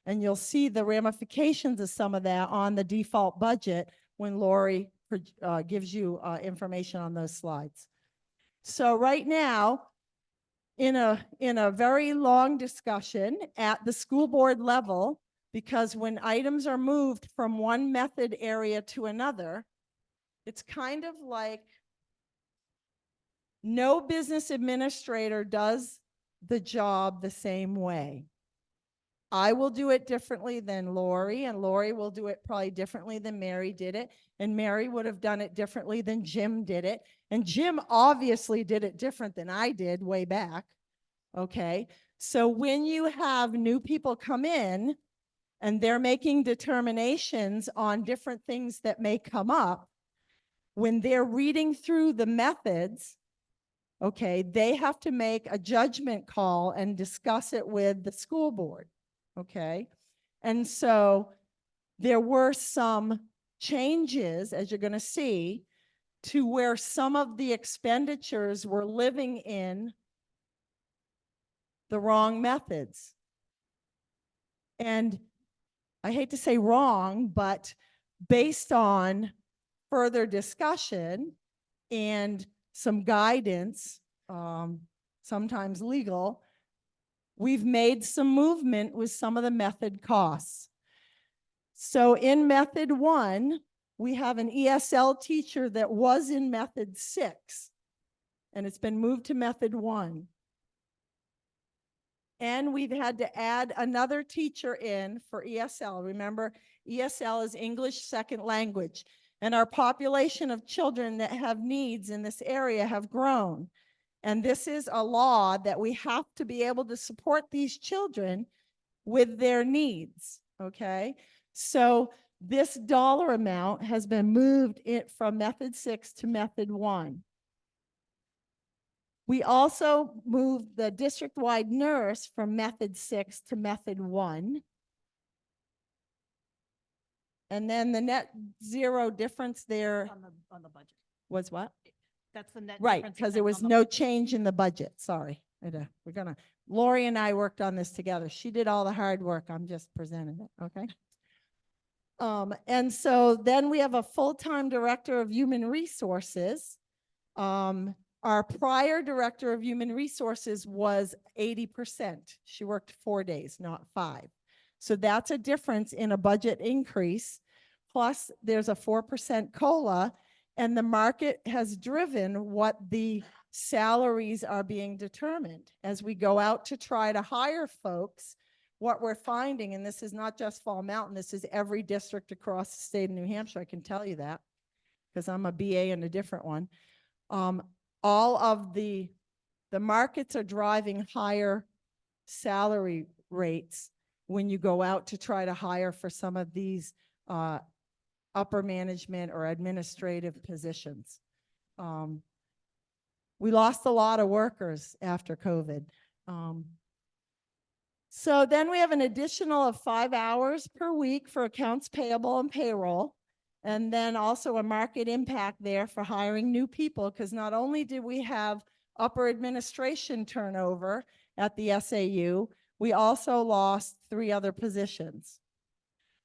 And you'll see the ramifications of some of that on the default budget when Lori gives you information on those slides. So right now, in a very long discussion at the school board level, because when items are moved from one method area to another, it's kind of like no business administrator does the job the same way. I will do it differently than Lori, and Lori will do it probably differently than Mary did it, and Mary would have done it differently than Jim did it, and Jim obviously did it different than I did way back, okay? So when you have new people come in and they're making determinations on different things that may come up, when they're reading through the methods, okay, they have to make a judgment call and discuss it with the school board. Okay, and so there were some changes, as you're going to see, to where some of the expenditures were living in the wrong methods. And I hate to say wrong, but based on further discussion and some guidance, sometimes legal, we've made some movement with some of the method costs. So in method 1, we have an ESL teacher that was in method 6, and it's been moved to method 1. And we've had to add another teacher in for ESL. Remember, ESL is English second language, and our population of children that have needs in this area have grown. And this is a law that we have to be able to support these children with their needs, okay? So this dollar amount has been moved from method 6 to method 1. We also moved the district-wide nurse from method 6 to method 1. And then the net zero difference there On the budget. was what? That's the net. Right, difference because there except was on the no budget. change in the budget. Sorry. Lori and I worked on this together. She did all the hard work. I'm just presenting it, okay? And so then we have a full-time director of human resources. Our prior director of human resources was 80%. She worked 4 days, not 5. So that's a difference in a budget increase. Plus, there's a 4% COLA, and the market has driven what the salaries are being determined. As we go out to try to hire folks, what we're finding, and this is not just Fall Mountain, this is every district across the state of New Hampshire, I can tell you that, because I'm a BA in a different one. All of the markets are driving higher salary rates when you go out to try to hire for some of these upper management or administrative positions. We lost a lot of workers after COVID. So then we have an additional of 5 hours per week for accounts payable and payroll. And then also a market impact there for hiring new people, because not only did we have upper administration turnover at the SAU, we also lost 3 other positions.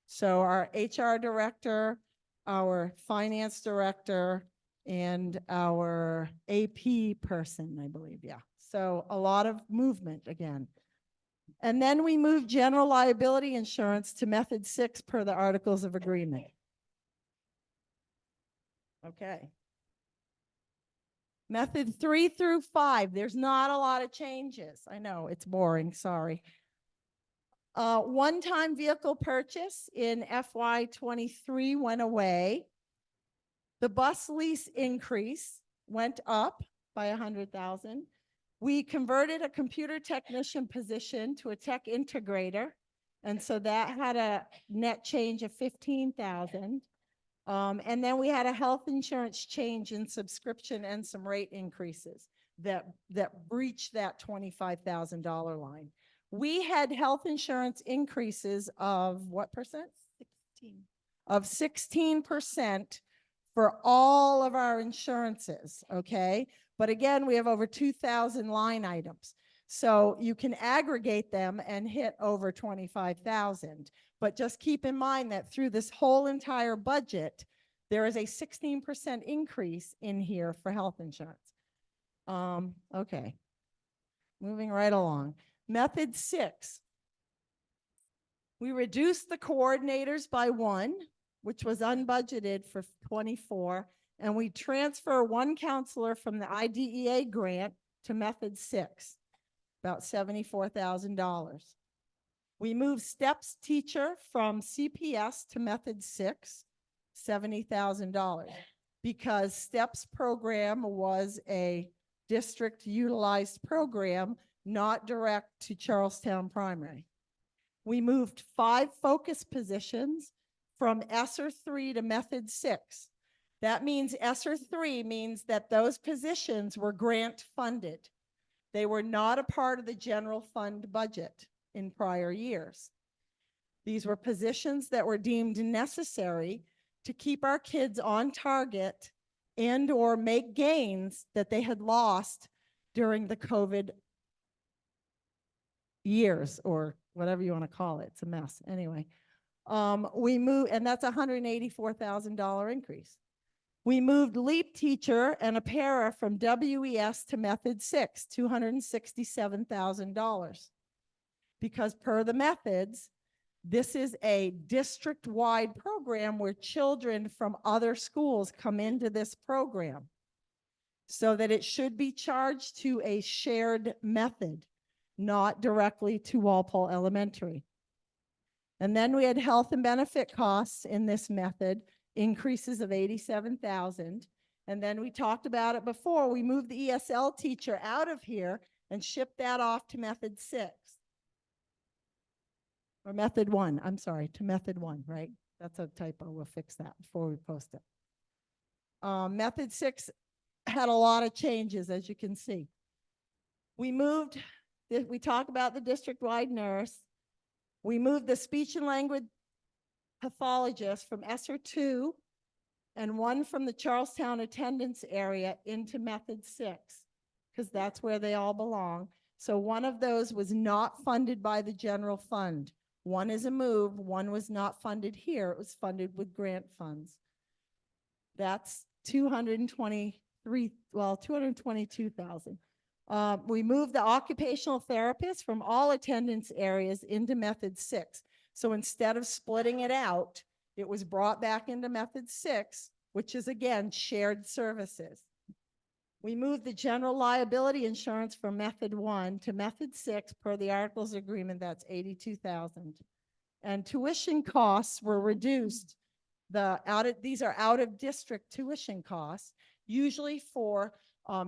So our HR director, our finance director, and our AP person, I believe, yeah. So a lot of movement again. And then we moved general liability insurance to method 6 per the Articles of Agreement. Okay. Method 3 through 5, there's not a lot of changes. I know, it's boring, sorry. One-time vehicle purchase in FY '23 went away. The bus lease increase went up by 100,000. We converted a computer technician position to a tech integrator. And so that had a net change of 15,000. And then we had a health insurance change in subscription and some rate increases that breached that $25,000 line. We had health insurance increases of what percent? 16. Of 16% for all of our insurances, okay? But again, we have over 2,000 line items. So you can aggregate them and hit over 25,000. But just keep in mind that through this whole entire budget, there is a 16% increase in here for health insurance. Okay. Moving right along. Method 6. We reduced the coordinators by 1, which was unbudgeted for '24, and we transfer 1 counselor from the IDEA grant to method 6, about $74,000. We moved STEPS teacher from CPS to method 6, $70,000, because STEPS program was a district utilized program, not direct to Charlestown Primary. We moved 5 focus positions from ESSER 3 to method 6. That means ESSER 3 means that those positions were grant funded. They were not a part of the general fund budget in prior years. These were positions that were deemed necessary to keep our kids on target and or make gains that they had lost during the COVID years, or whatever you want to call it. It's a mess. Anyway, we moved, and that's a $184,000 increase. We moved LEAP teacher and a para from WES to method 6, $267,000. Because per the methods, this is a district-wide program where children from other schools come into this program, so that it should be charged to a shared method, not directly to Walpole Elementary. And then we had health and benefit costs in this method, increases of 87,000. And then we talked about it before, we moved the ESL teacher out of here and shipped that off to method 6. Or method 1, I'm sorry, to method 1, right? That's a typo, we'll fix that before we post it. Method 6 had a lot of changes, as you can see. We talked about the district-wide nurse. We moved the speech and language pathologist from ESSER 2 and 1 from the Charlestown attendance area into method 6, because that's where they all belong. So one of those was not funded by the general fund. One is a move, one was not funded here. It was funded with grant funds. That's 222,000. We moved the occupational therapist from all attendance areas into method 6. So instead of splitting it out, it was brought back into method 6, which is again, shared services. We moved the general liability insurance from method 1 to method 6 per the articles of agreement. That's 82,000. And tuition costs were reduced. These are out of district tuition costs, usually for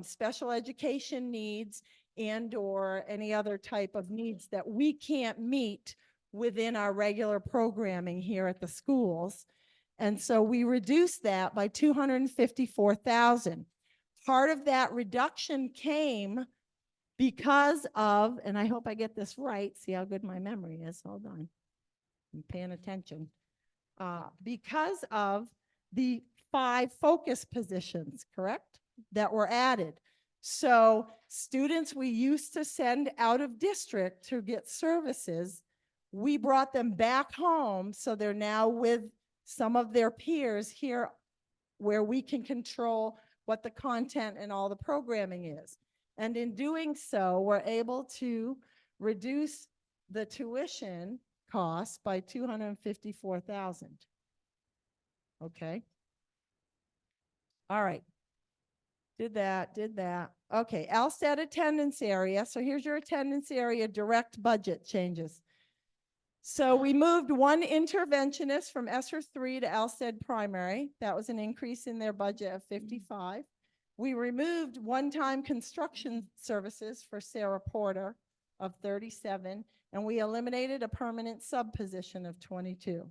special education needs and or any other type of needs that we can't meet within our regular programming here at the schools. And so we reduced that by 254,000. Part of that reduction came because of, and I hope I get this right, see how good my memory is, hold on, I'm paying attention. Because of the 5 focus positions, correct, that were added. So students we used to send out of district to get services, we brought them back home, so they're now with some of their peers here where we can control what the content and all the programming is. And in doing so, we're able to reduce the tuition costs by 254,000. Okay. All right. Did that. Okay, Alsted attendance area. So here's your attendance area direct budget changes. So we moved one interventionist from ESSER 3 to Alsted primary. That was an increase in their budget of 55. We removed one-time construction services for Sarah Porter of 37, and we eliminated a permanent sub position of 22.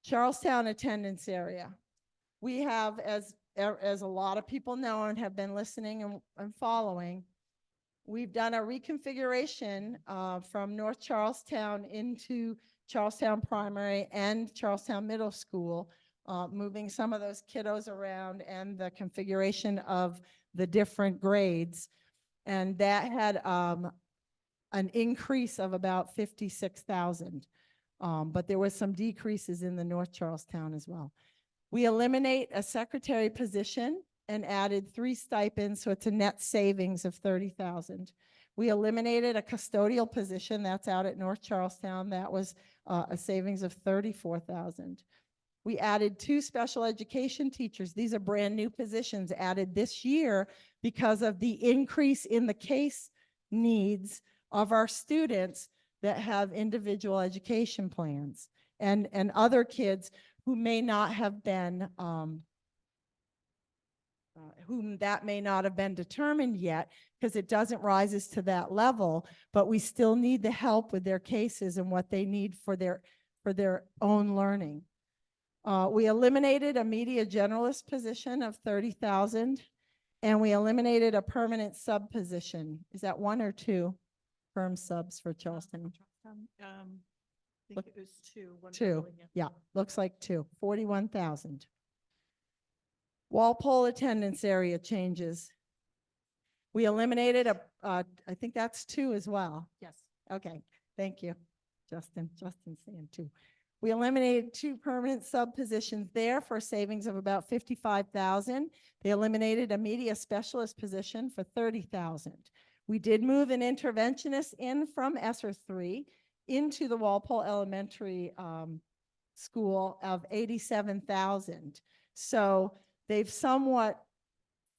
Charlestown attendance area. We have, as a lot of people know and have been listening and following, we've done a reconfiguration from North Charlestown into Charlestown Primary and Charlestown Middle School, moving some of those kiddos around and the configuration of the different grades. And that had an increase of about 56,000. But there was some decreases in the North Charlestown as well. We eliminate a secretary position and added 3 stipends, so it's a net savings of 30,000. We eliminated a custodial position that's out at North Charlestown. That was a savings of 34,000. We added 2 special education teachers. These are brand new positions added this year because of the increase in the case needs of our students that have individual education plans and other kids who may not have been, whom that may not have been determined yet because it doesn't rise us to that level, but we still need the help with their cases and what they need for their own learning. We eliminated a media generalist position of 30,000, and we eliminated a permanent sub position. Is that 1 or 2 firm subs for Charlestown? I think it was 2. one 2, building, yeah. yeah, looks like 2, 41,000. Walpole attendance area changes. We eliminated I think that's 2 as well. Yes. Okay, thank you, Justin. Justin's saying 2. We eliminated 2 permanent sub positions there for a savings of about 55,000. They eliminated a media specialist position for 30,000. We did move an interventionist in from ESSER 3 into the Walpole Elementary School of 87,000. So they've somewhat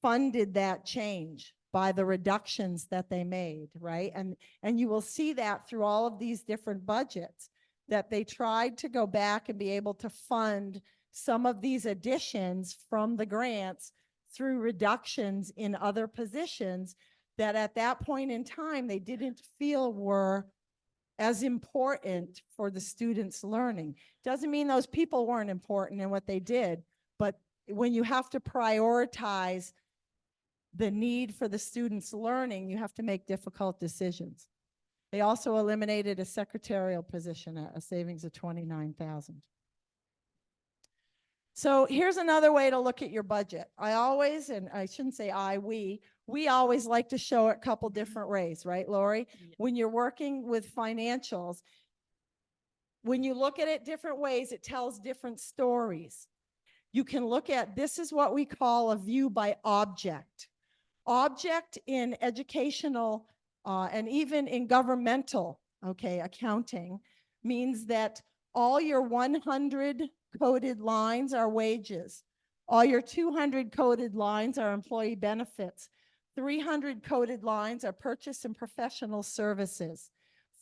funded that change by the reductions that they made, right? And you will see that through all of these different budgets, that they tried to go back and be able to fund some of these additions from the grants through reductions in other positions that at that point in time they didn't feel were as important for the students' learning. Doesn't mean those people weren't important in what they did, but when you have to prioritize the need for the students' learning, you have to make difficult decisions. They also eliminated a secretarial position, a savings of 29,000. So here's another way to look at your budget. I always, and I shouldn't say we always like to show it a couple different ways, right, Lori? Yeah. When you're working with financials, when you look at it different ways, it tells different stories. You can look at, this is what we call a view by object. Object in educational and even in governmental, accounting means that all your 100 coded lines are wages. All your 200 coded lines are employee benefits. 300 coded lines are purchase and professional services.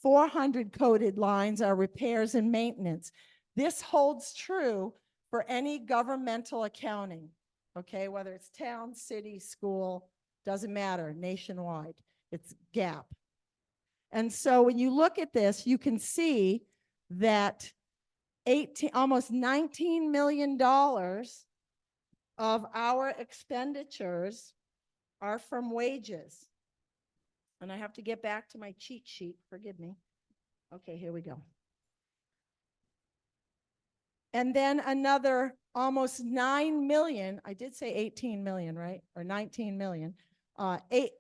400 coded lines are repairs and maintenance. This holds true for any governmental accounting, whether it's town, city, school, doesn't matter, nationwide. It's GAAP. And so when you look at this, you can see that almost $19 million of our expenditures are from wages. And I have to get back to my cheat sheet, forgive me. Okay, here we go. And then another almost 9 million, I did say 18 million, right? Or 19 million.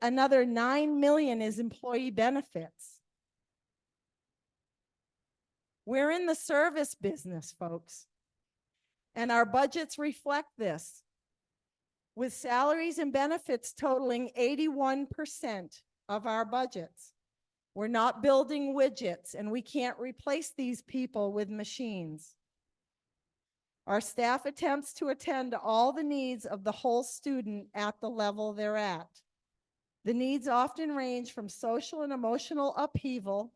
Another 9 million is employee benefits. We're in the service business, folks. And our budgets reflect this. With salaries and benefits totaling 81% of our budgets. We're not building widgets, and we can't replace these people with machines. Our staff attempts to attend to all the needs of the whole student at the level they're at. The needs often range from social and emotional upheaval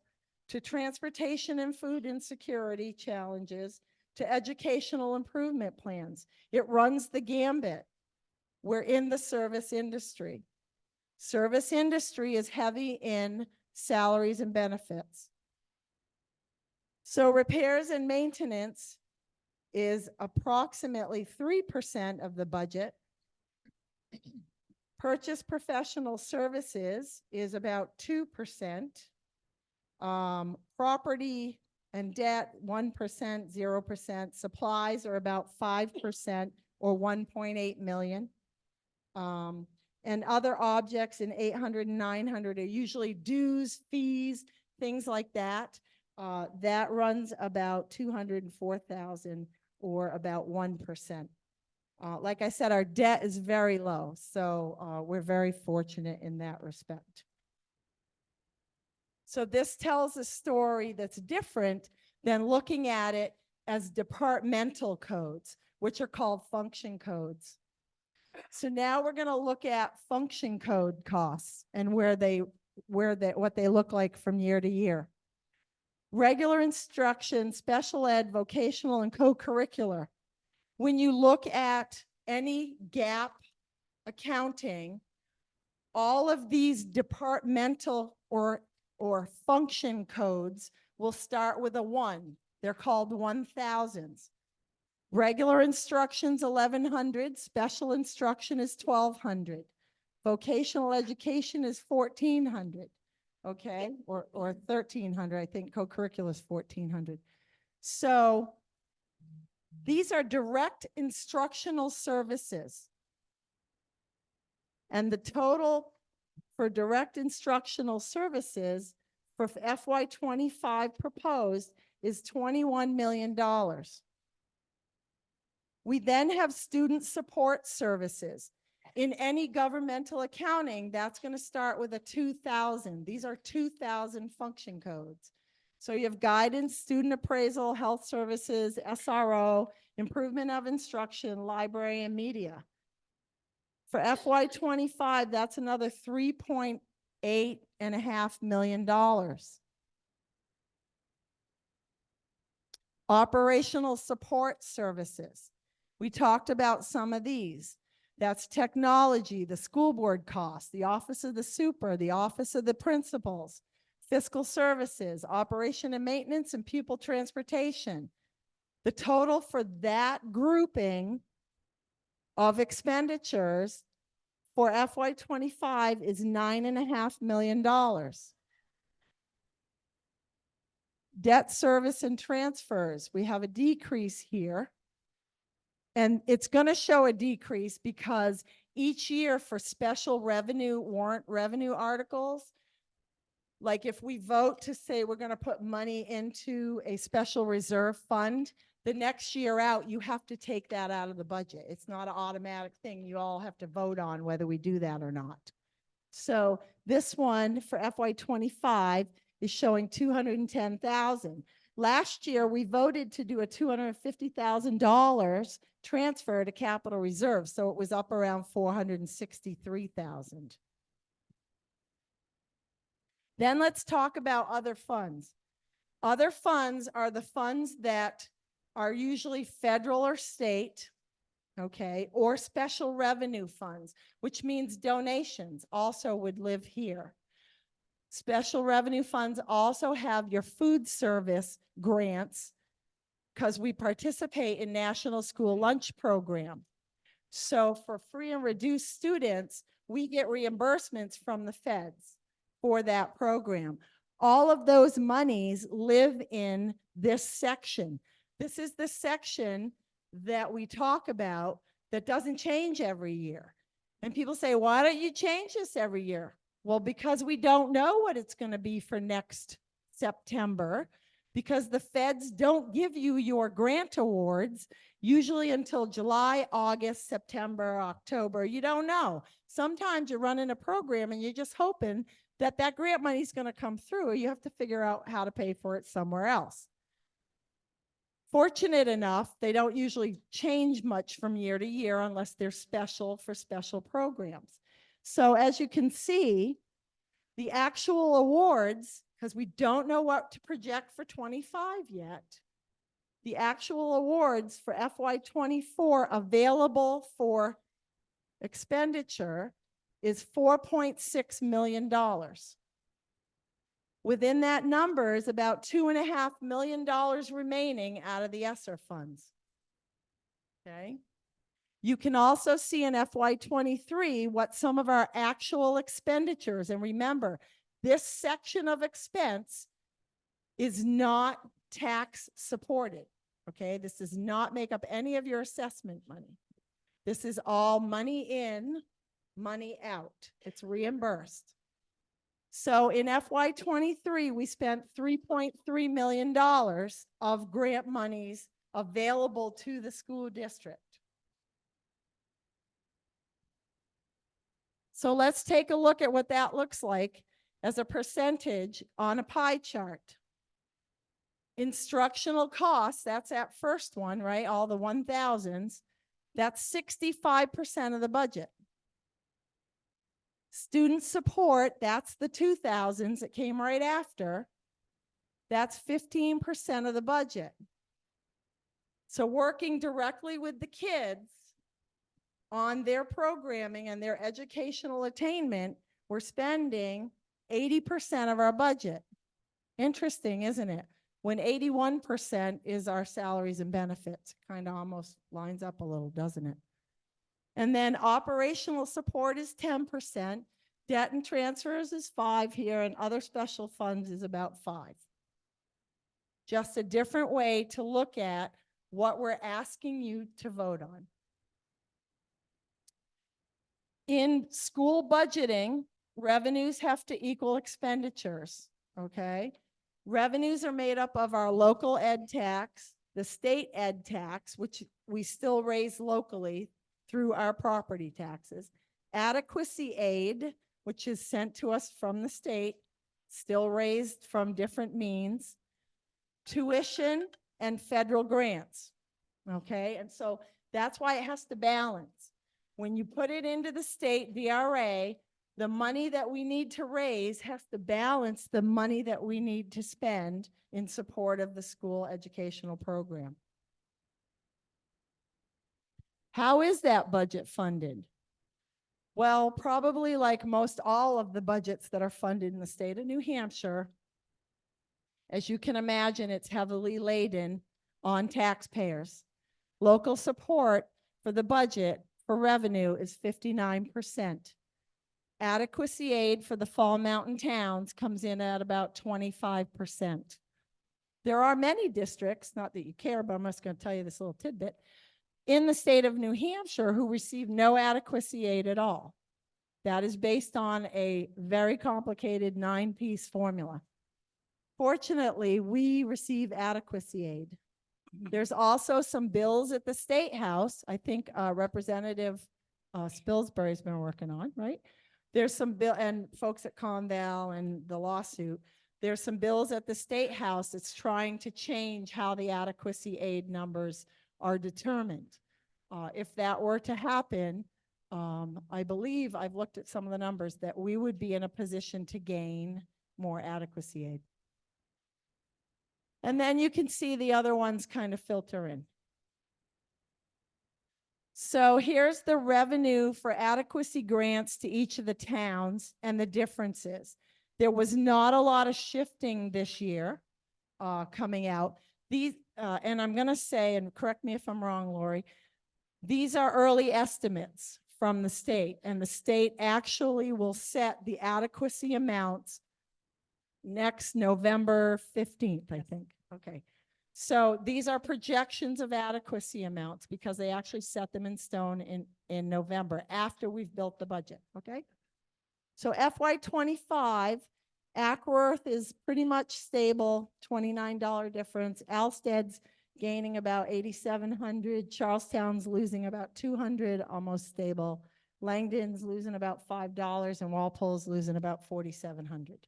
to transportation and food insecurity challenges to educational improvement plans. It runs the gambit. We're in the service industry. Service industry is heavy in salaries and benefits. So repairs and maintenance is approximately 3% of the budget. Purchase professional services is about 2%. Property and debt, 1%, 0%. Supplies are about 5% or 1.8 million. And other objects in 800 and 900 are usually dues, fees, things like that. That runs about 204,000 or about 1%. Like I said, our debt is very low, so we're very fortunate in that respect. So this tells a story that's different than looking at it as departmental codes, which are called function codes. So now we're going to look at function code costs and what they look like from year to year. Regular instruction, special ed, vocational, and co-curricular. When you look at any gap accounting, all of these departmental or function codes will start with a 1. They're called 1000s. Regular instruction's 1100, special instruction is 1200. Vocational education is 1400, okay? Or 1300, I think co-curricular is 1400. So these are direct instructional services. And the total for direct instructional services for FY25 proposed is $21 million. We then have student support services. In any governmental accounting, that's going to start with a 2000. These are 2000 function codes. So you have guidance, student appraisal, health services, SRO, improvement of instruction, library, and media. For FY25, that's another $3.8 million. Operational support services. We talked about some of these. That's technology, the school board costs, the office of the super, the office of the principals, fiscal services, operation and maintenance, and pupil transportation. The total for that grouping of expenditures for FY25 is $9.5 million. Debt service and transfers, we have a decrease here. And it's going to show a decrease because each year for special revenue, warrant revenue articles, like if we vote to say we're going to put money into a special reserve fund, the next year out, you have to take that out of the budget. It's not an automatic thing. You all have to vote on whether we do that or not. So this one for FY25 is showing $210,000. Last year, we voted to do a $250,000 transfer to capital reserve, so it was up around $463,000. Then let's talk about other funds. Other funds are the funds that are usually federal or state, okay, or special revenue funds, which means donations also would live here. Special revenue funds also have your food service grants because we participate in National School Lunch Program. So for free and reduced students, we get reimbursements from the feds for that program. All of those monies live in this section. This is the section that we talk about that doesn't change every year. And people say, why don't you change this every year? Well, because we don't know what it's going to be for next September, because the feds don't give you your grant awards usually until July, August, September, October. You don't know. Sometimes you're running a program and you're just hoping that that grant money is going to come through, or you have to figure out how to pay for it somewhere else. Fortunate enough, they don't usually change much from year to year unless they're special for special programs. So as you can see, the actual awards, because we don't know what to project for 25 yet, the actual awards for FY24 available for expenditure is $4.6 million. Within that number is about $2.5 million remaining out of the ESSER funds. Okay. You can also see in FY23 what some of our actual expenditures, and remember, this section of expense is not tax supported. Okay, this does not make up any of your assessment money. This is all money in, money out. It's reimbursed. So in FY23, we spent $3.3 million of grant monies available to the school district. So let's take a look at what that looks like as a percentage on a pie chart. Instructional costs, that's that first one, right? All the 1,000s, that's 65% of the budget. Student support, that's the 2,000s that came right after. That's 15% of the budget. So working directly with the kids on their programming and their educational attainment, we're spending 80% of our budget. Interesting, isn't it? When 81% is our salaries and benefits. Kind of almost lines up a little, doesn't it? And then operational support is 10%. Debt and transfers is 5% here, and other special funds is about 5%. Just a different way to look at what we're asking you to vote on. In school budgeting, revenues have to equal expenditures, okay? Revenues are made up of our local ed tax, the state ed tax, which we still raise locally through our property taxes, adequacy aid, which is sent to us from the state, still raised from different means, tuition, and federal grants, okay? And so that's why it has to balance. When you put it into the state DRA, the money that we need to raise has to balance the money that we need to spend in support of the school educational program. How is that budget funded? Well, probably like most all of the budgets that are funded in the state of New Hampshire, as you can imagine, it's heavily laden on taxpayers. Local support for the budget for revenue is 59%. Adequacy aid for the Fall Mountain towns comes in at about 25%. There are many districts, not that you care, but I'm just going to tell you this little tidbit, in the state of New Hampshire who receive no adequacy aid at all. That is based on a very complicated 9-piece formula. Fortunately, we receive adequacy aid. There's also some bills at the State House, I think Representative Spilsbury's been working on, right? There's some bill, and folks at Conval and the lawsuit, there's some bills at the State House that's trying to change how the adequacy aid numbers are determined. If that were to happen, I believe I've looked at some of the numbers that we would be in a position to gain more adequacy aid. And then you can see the other ones kind of filter in. So here's the revenue for adequacy grants to each of the towns and the differences. There was not a lot of shifting this year coming out. These, and I'm going to say, and correct me if I'm wrong, Lori, these are early estimates from the state, and the state actually will set the adequacy amounts next November 15th, I think. Okay. So these are projections of adequacy amounts because they actually set them in stone in November after we've built the budget. Okay. So FY25, Ackworth is pretty much stable, $29 difference. Alsted's gaining about 8,700. Charlestown's losing about 200, almost stable. Langdon's losing about $5 and Walpole's losing about 4,700.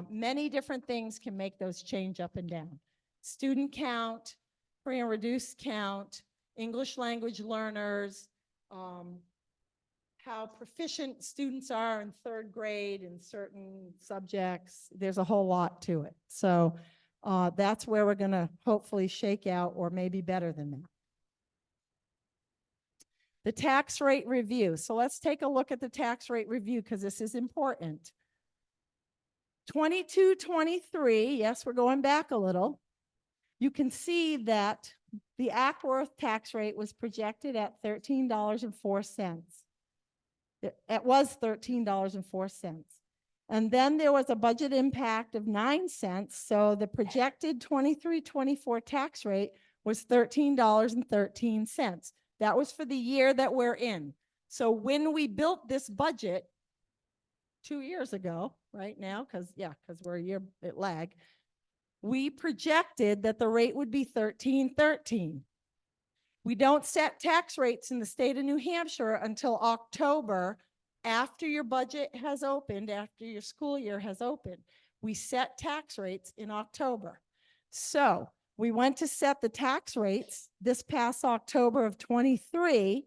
Many different things can make those change up and down. Student count, free and reduced count, English language learners, how proficient students are in third grade in certain subjects. There's a whole lot to it. So that's where we're going to hopefully shake out, or maybe better than that. The tax rate review. So let's take a look at the tax rate review because this is important. 22-23, yes, we're going back a little. You can see that the Ackworth tax rate was projected at $13.04. It was $13.04. And then there was a budget impact of 9 cents. So the projected 23-24 tax rate was $13.13. That was for the year that we're in. So when we built this budget 2 years ago, right now, because we're a year it lagged, we projected that the rate would be $13.13. We don't set tax rates in the state of New Hampshire until October, after your budget has opened, after your school year has opened. We set tax rates in October. So we went to set the tax rates this past October of 23.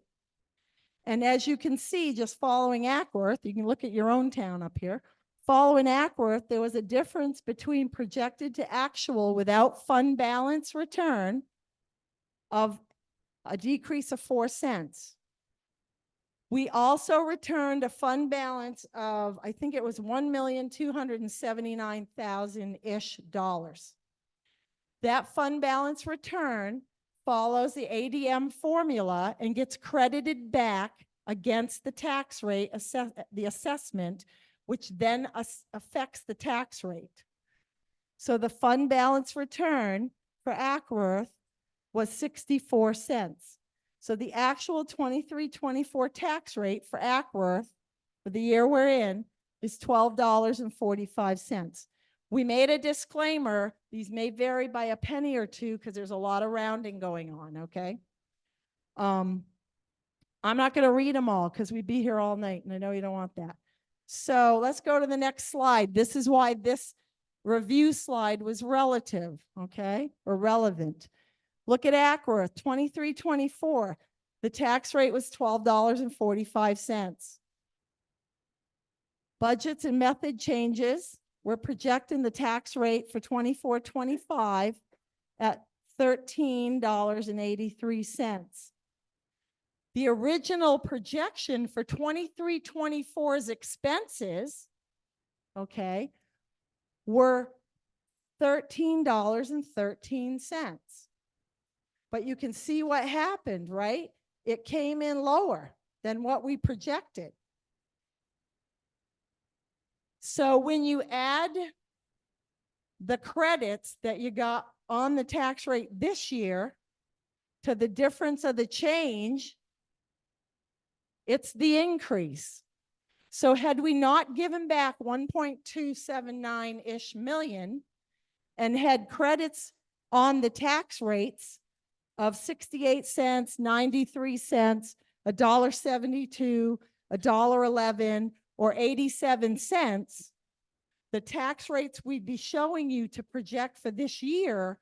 And as you can see, just following Ackworth, you can look at your own town up here. Following Ackworth, there was a difference between projected to actual without fund balance return of a decrease of 4 cents. We also returned a fund balance of, I think it was $1,279,000-ish. That fund balance return follows the ADM formula and gets credited back against the tax rate, the assessment, which then affects the tax rate. So the fund balance return for Ackworth was 64 cents. So the actual 23-24 tax rate for Ackworth for the year we're in is $12.45. We made a disclaimer. These may vary by a penny or two because there's a lot of rounding going on, okay? I'm not going to read them all because we'd be here all night, and I know you don't want that. So let's go to the next slide. This is why this review slide was relative, okay, or relevant. Look at Ackworth, 23-24. The tax rate was $12.45. Budgets and method changes. We're projecting the tax rate for 24-25 at $13.83. The original projection for 23-24's expenses, okay, were $13.13. But you can see what happened, right? It came in lower than what we projected. So when you add the credits that you got on the tax rate this year to the difference of the change, it's the increase. So had we not given back 1.279-ish million and had credits on the tax rates of 68 cents, 93 cents, $1.72, $1.11, or 87 cents, the tax rates we'd be showing you to project for this year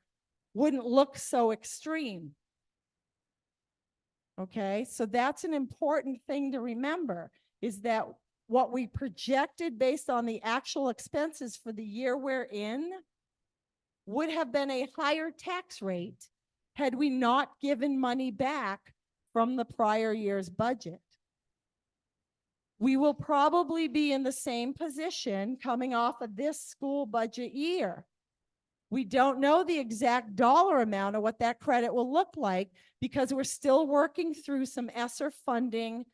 wouldn't look so extreme. Okay, so that's an important thing to remember, is that what we projected based on the actual expenses for the year we're in would have been a higher tax rate had we not given money back from the prior year's budget. We will probably be in the same position coming off of this school budget year. We don't know the exact dollar amount of what that credit will look like because we're still working through some ESSER funding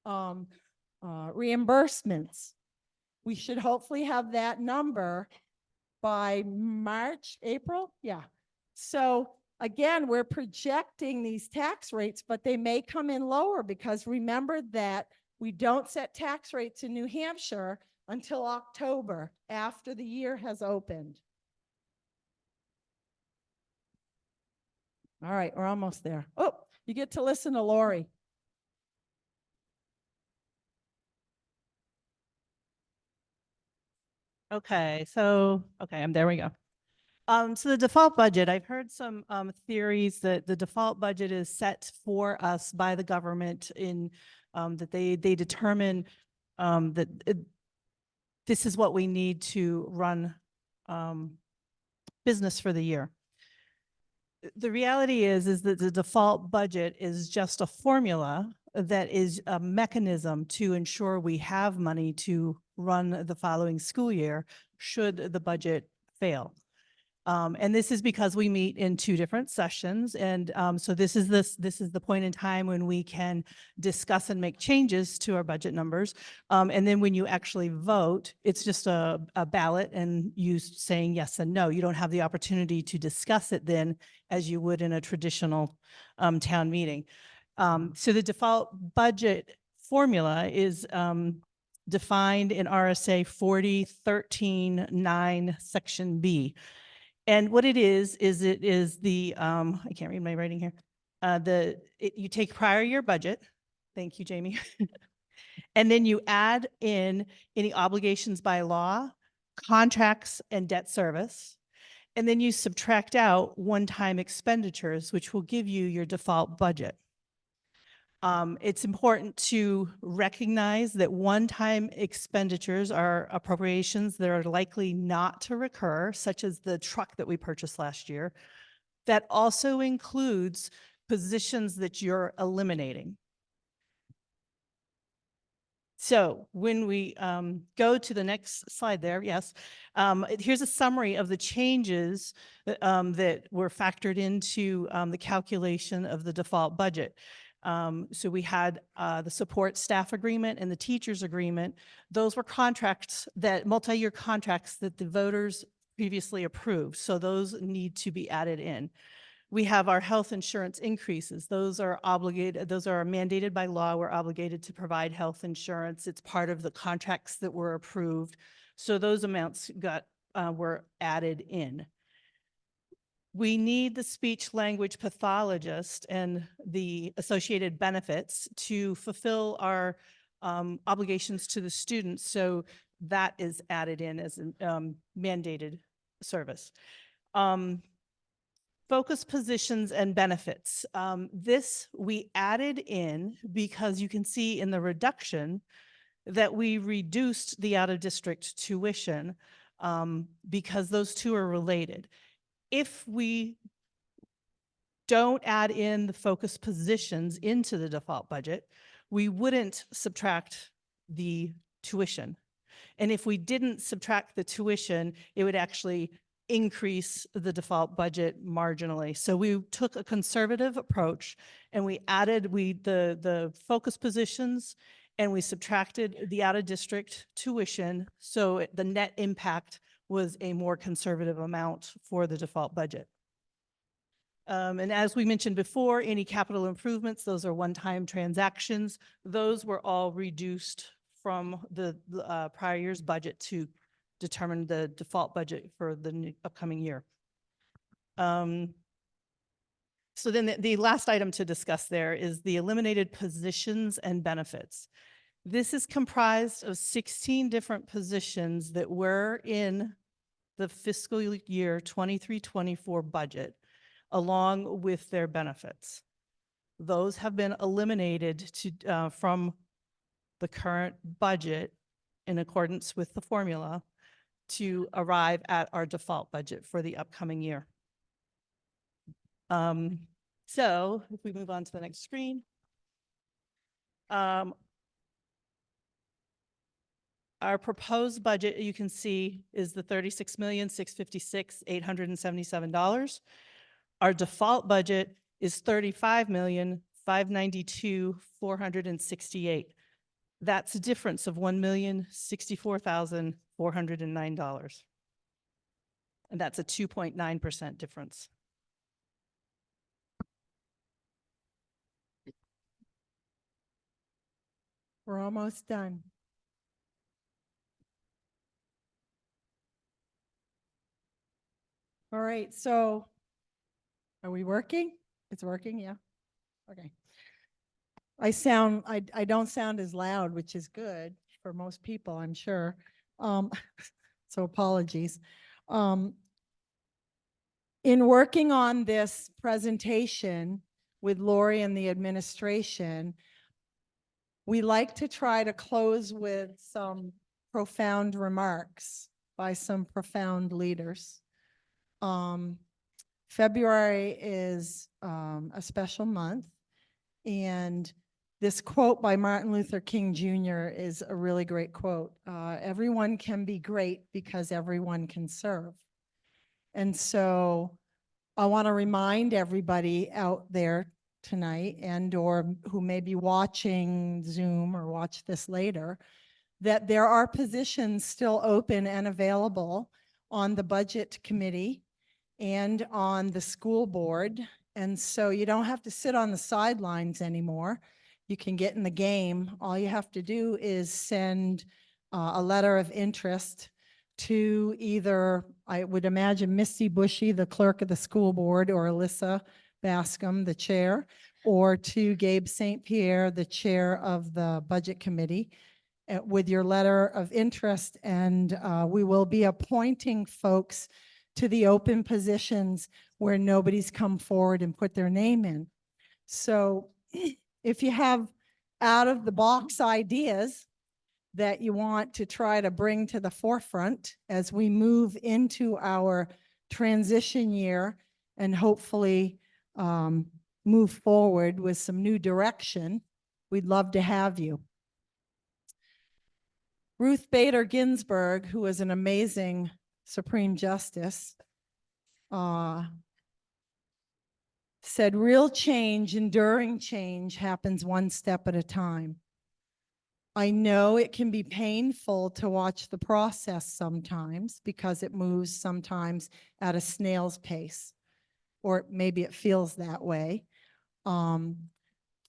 reimbursements. We should hopefully have that number by March, April. Yeah. So again, we're projecting these tax rates, but they may come in lower because remember that we don't set tax rates in New Hampshire until October, after the year has opened. All right, we're almost there. Oh, you get to listen to Lori. Okay, there we go. So the default budget, I've heard some theories that the default budget is set for us by the government in that they determine that this is what we need to run business for the year. The reality is that the default budget is just a formula that is a mechanism to ensure we have money to run the following school year should the budget fail. And this is because we meet in 2 different sessions. And so this is the point in time when we can discuss and make changes to our budget numbers. And then when you actually vote, it's just a ballot and you saying yes and no. You don't have the opportunity to discuss it then as you would in a traditional town meeting. So the default budget formula is defined in RSA 40.13.9 Section B. And what it is it is the, I can't read my writing here. You take prior year budget. Thank you, Jamie. And then you add in any obligations by law, contracts, and debt service. And then you subtract out one-time expenditures, which will give you your default budget. It's important to recognize that one-time expenditures are appropriations that are likely not to recur, such as the truck that we purchased last year. That also includes positions that you're eliminating. So when we go to the next slide there, yes, here's a summary of the changes that were factored into the calculation of the default budget. So we had the support staff agreement and the teachers agreement. Those were contracts that multi-year contracts that the voters previously approved. So those need to be added in. We have our health insurance increases. Those are obligated, those are mandated by law. We're obligated to provide health insurance. It's part of the contracts that were approved. So those amounts were added in. We need the speech language pathologist and the associated benefits to fulfill our obligations to the students. So that is added in as a mandated service. Focus positions and benefits. This we added in because you can see in the reduction that we reduced the out-of-district tuition because those two are related. If we don't add in the focus positions into the default budget, we wouldn't subtract the tuition. And if we didn't subtract the tuition, it would actually increase the default budget marginally. So we took a conservative approach and we added the focus positions and we subtracted the out-of-district tuition. So the net impact was a more conservative amount for the default budget. And as we mentioned before, any capital improvements, those are one-time transactions. Those were all reduced from the prior year's budget to determine the default budget for the upcoming year. So then the last item to discuss there is the eliminated positions and benefits. This is comprised of 16 different positions that were in the fiscal year 23-24 budget, along with their benefits. Those have been eliminated from the current budget in accordance with the formula to arrive at our default budget for the upcoming year. So if we move on to the next screen. Our proposed budget, you can see, is the $36,656,877. Our default budget is $35,592,468. That's a difference of $1,064,409. And that's a 2.9% difference. We're almost done. All right, so are we working? It's working, yeah. Okay. I don't sound as loud, which is good for most people, I'm sure. So apologies. In working on this presentation with Lori and the administration, we like to try to close with some profound remarks by some profound leaders. February is a special month, and this quote by Martin Luther King Jr. is a really great quote. Everyone can be great because everyone can serve. And so I want to remind everybody out there tonight and or who may be watching Zoom or watch this later, that there are positions still open and available on the budget committee and on the school board. And so you don't have to sit on the sidelines anymore. You can get in the game. All you have to do is send a letter of interest to either, I would imagine, Misty Bushy, the clerk of the school board, or Alyssa Bascom, the chair, or to Gabe St. Pierre, the chair of the budget committee, with your letter of interest. And we will be appointing folks to the open positions where nobody's come forward and put their name in. So if you have out of the box ideas that you want to try to bring to the forefront as we move into our transition year and hopefully move forward with some new direction, we'd love to have you. Ruth Bader Ginsburg, who was an amazing Supreme Justice, said, real change, enduring change happens one step at a time. I know it can be painful to watch the process sometimes because it moves sometimes at a snail's pace, or maybe it feels that way.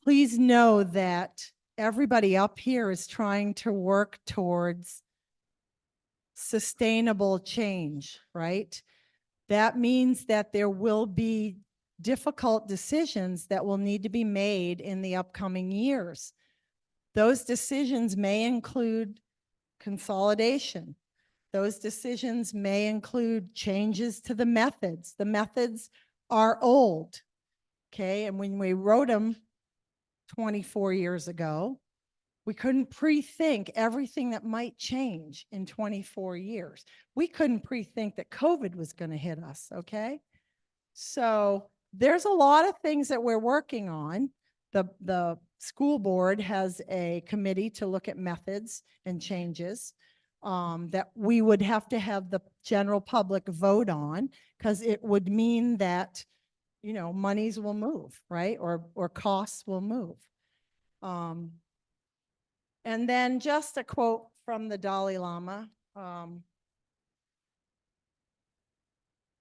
Please know that everybody up here is trying to work towards sustainable change, right? That means that there will be difficult decisions that will need to be made in the upcoming years. Those decisions may include consolidation. Those decisions may include changes to the methods. The methods are old, okay? And when we wrote them 24 years ago, we couldn't pre-think everything that might change in 24 years. We couldn't pre-think that COVID was going to hit us, okay? So there's a lot of things that we're working on. The school board has a committee to look at methods and changes that we would have to have the general public vote on, because it would mean that, you know, monies will move, right? Or costs will move. And then just a quote from the Dalai Lama.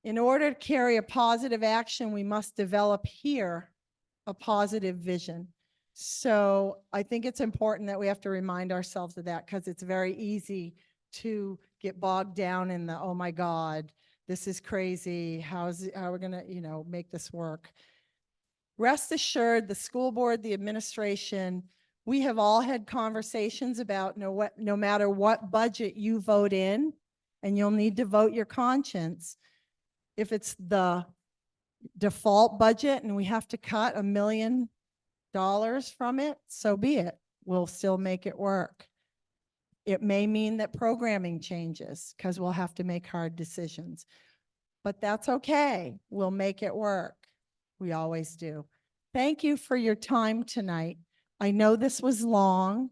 In order to carry a positive action, we must develop here a positive vision. So I think it's important that we have to remind ourselves of that, because it's very easy to get bogged down in the, oh my God, this is crazy. How are we gonna, you know, make this work? Rest assured, the school board, the administration, we have all had conversations about no matter what budget you vote in, and you'll need to vote your conscience. If it's the default budget and we have to cut $1 million from it, so be it. We'll still make it work. It may mean that programming changes because we'll have to make hard decisions, but that's okay. We'll make it work. We always do. Thank you for your time tonight. I know this was long.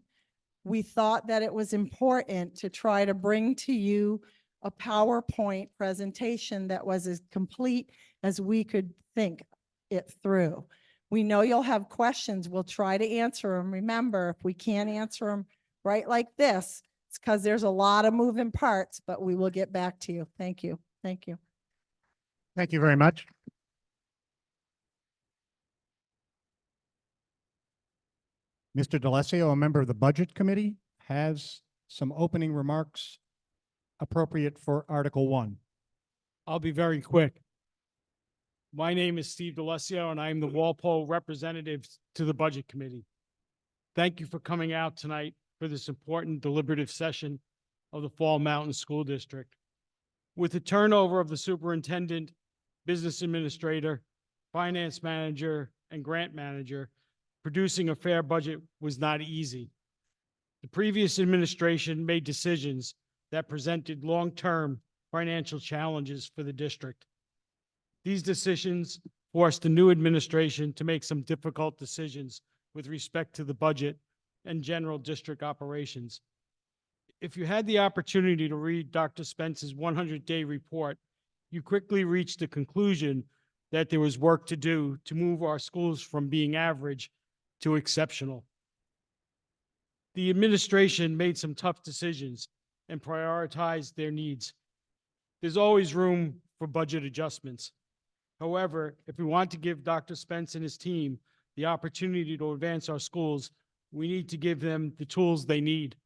We thought that it was important to try to bring to you a PowerPoint presentation that was as complete as we could think it through. We know you'll have questions. We'll try to answer them. Remember, if we can't answer them right like this, it's because there's a lot of moving parts, but we will get back to you. Thank you. Thank you. Thank you very much. Mr. DeLassio, a member of the Budget Committee, has some opening remarks appropriate for Article 1. I'll be very quick. My name is Steve DeLassio, and I am the Walpole representative to the Budget Committee. Thank you for coming out tonight for this important deliberative session of the Fall Mountain School District. With the turnover of the superintendent business administrator, finance manager, and grant manager, producing a fair budget was not easy. The previous administration made decisions that presented long-term financial challenges for the district. These decisions forced the new administration to make some difficult decisions with respect to the budget and general district operations. If you had the opportunity to read Dr. Spence's 100-day report, you quickly reached the conclusion that there was work to do to move our schools from being average to exceptional. The administration made some tough decisions and prioritized their needs. There's always room for budget adjustments. However, if we want to give Dr. Spence and his team the opportunity to advance our schools, we need to give them the tools they need.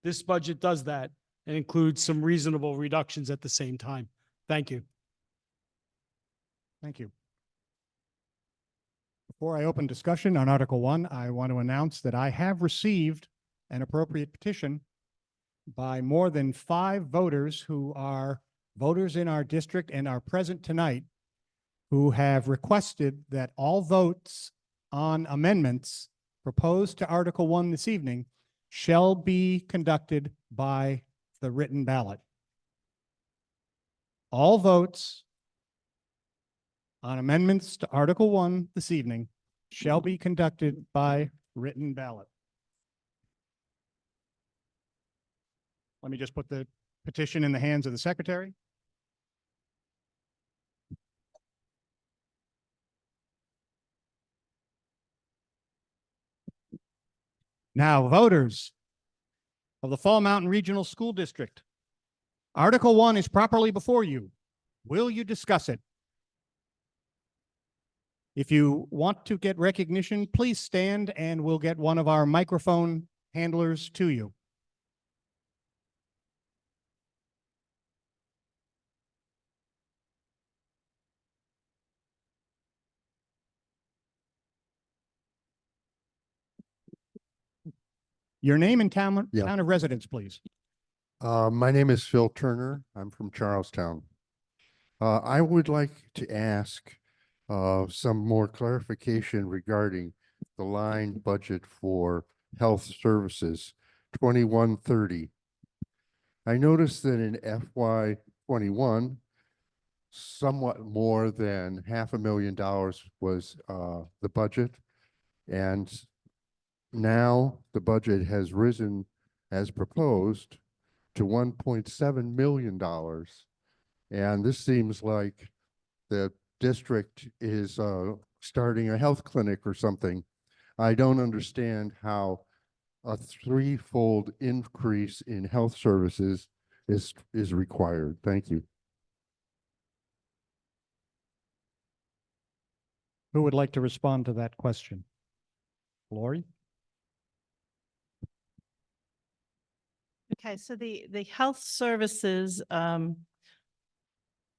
This budget does that and includes some reasonable reductions at the same time. Thank you. Thank you. Before I open discussion on Article 1, I want to announce that I have received an appropriate petition by more than 5 voters who are voters in our district and are present tonight, who have requested that all votes on amendments proposed to Article 1 this evening shall be conducted by the written ballot. All votes on amendments to Article 1 this evening shall be conducted by written ballot. Let me just put the petition in the hands of the secretary. Now, voters of the Fall Mountain Regional School District, Article 1 is properly before you. Will you discuss it? If you want to get recognition, please stand and we'll get one of our microphone handlers to you. Your name and town of residence, please. My name is Phil Turner. I'm from Charlestown. I would like to ask some more clarification regarding the line budget for health services, 2130. I noticed that in FY 21, somewhat more than $500,000 was the budget, and now the budget has risen as proposed to $1.7 million. And this seems like the district is starting a health clinic or something. I don't understand how a 3-fold increase in health services is required. Thank you. Who would like to respond to that question? Lori? Okay, so the health services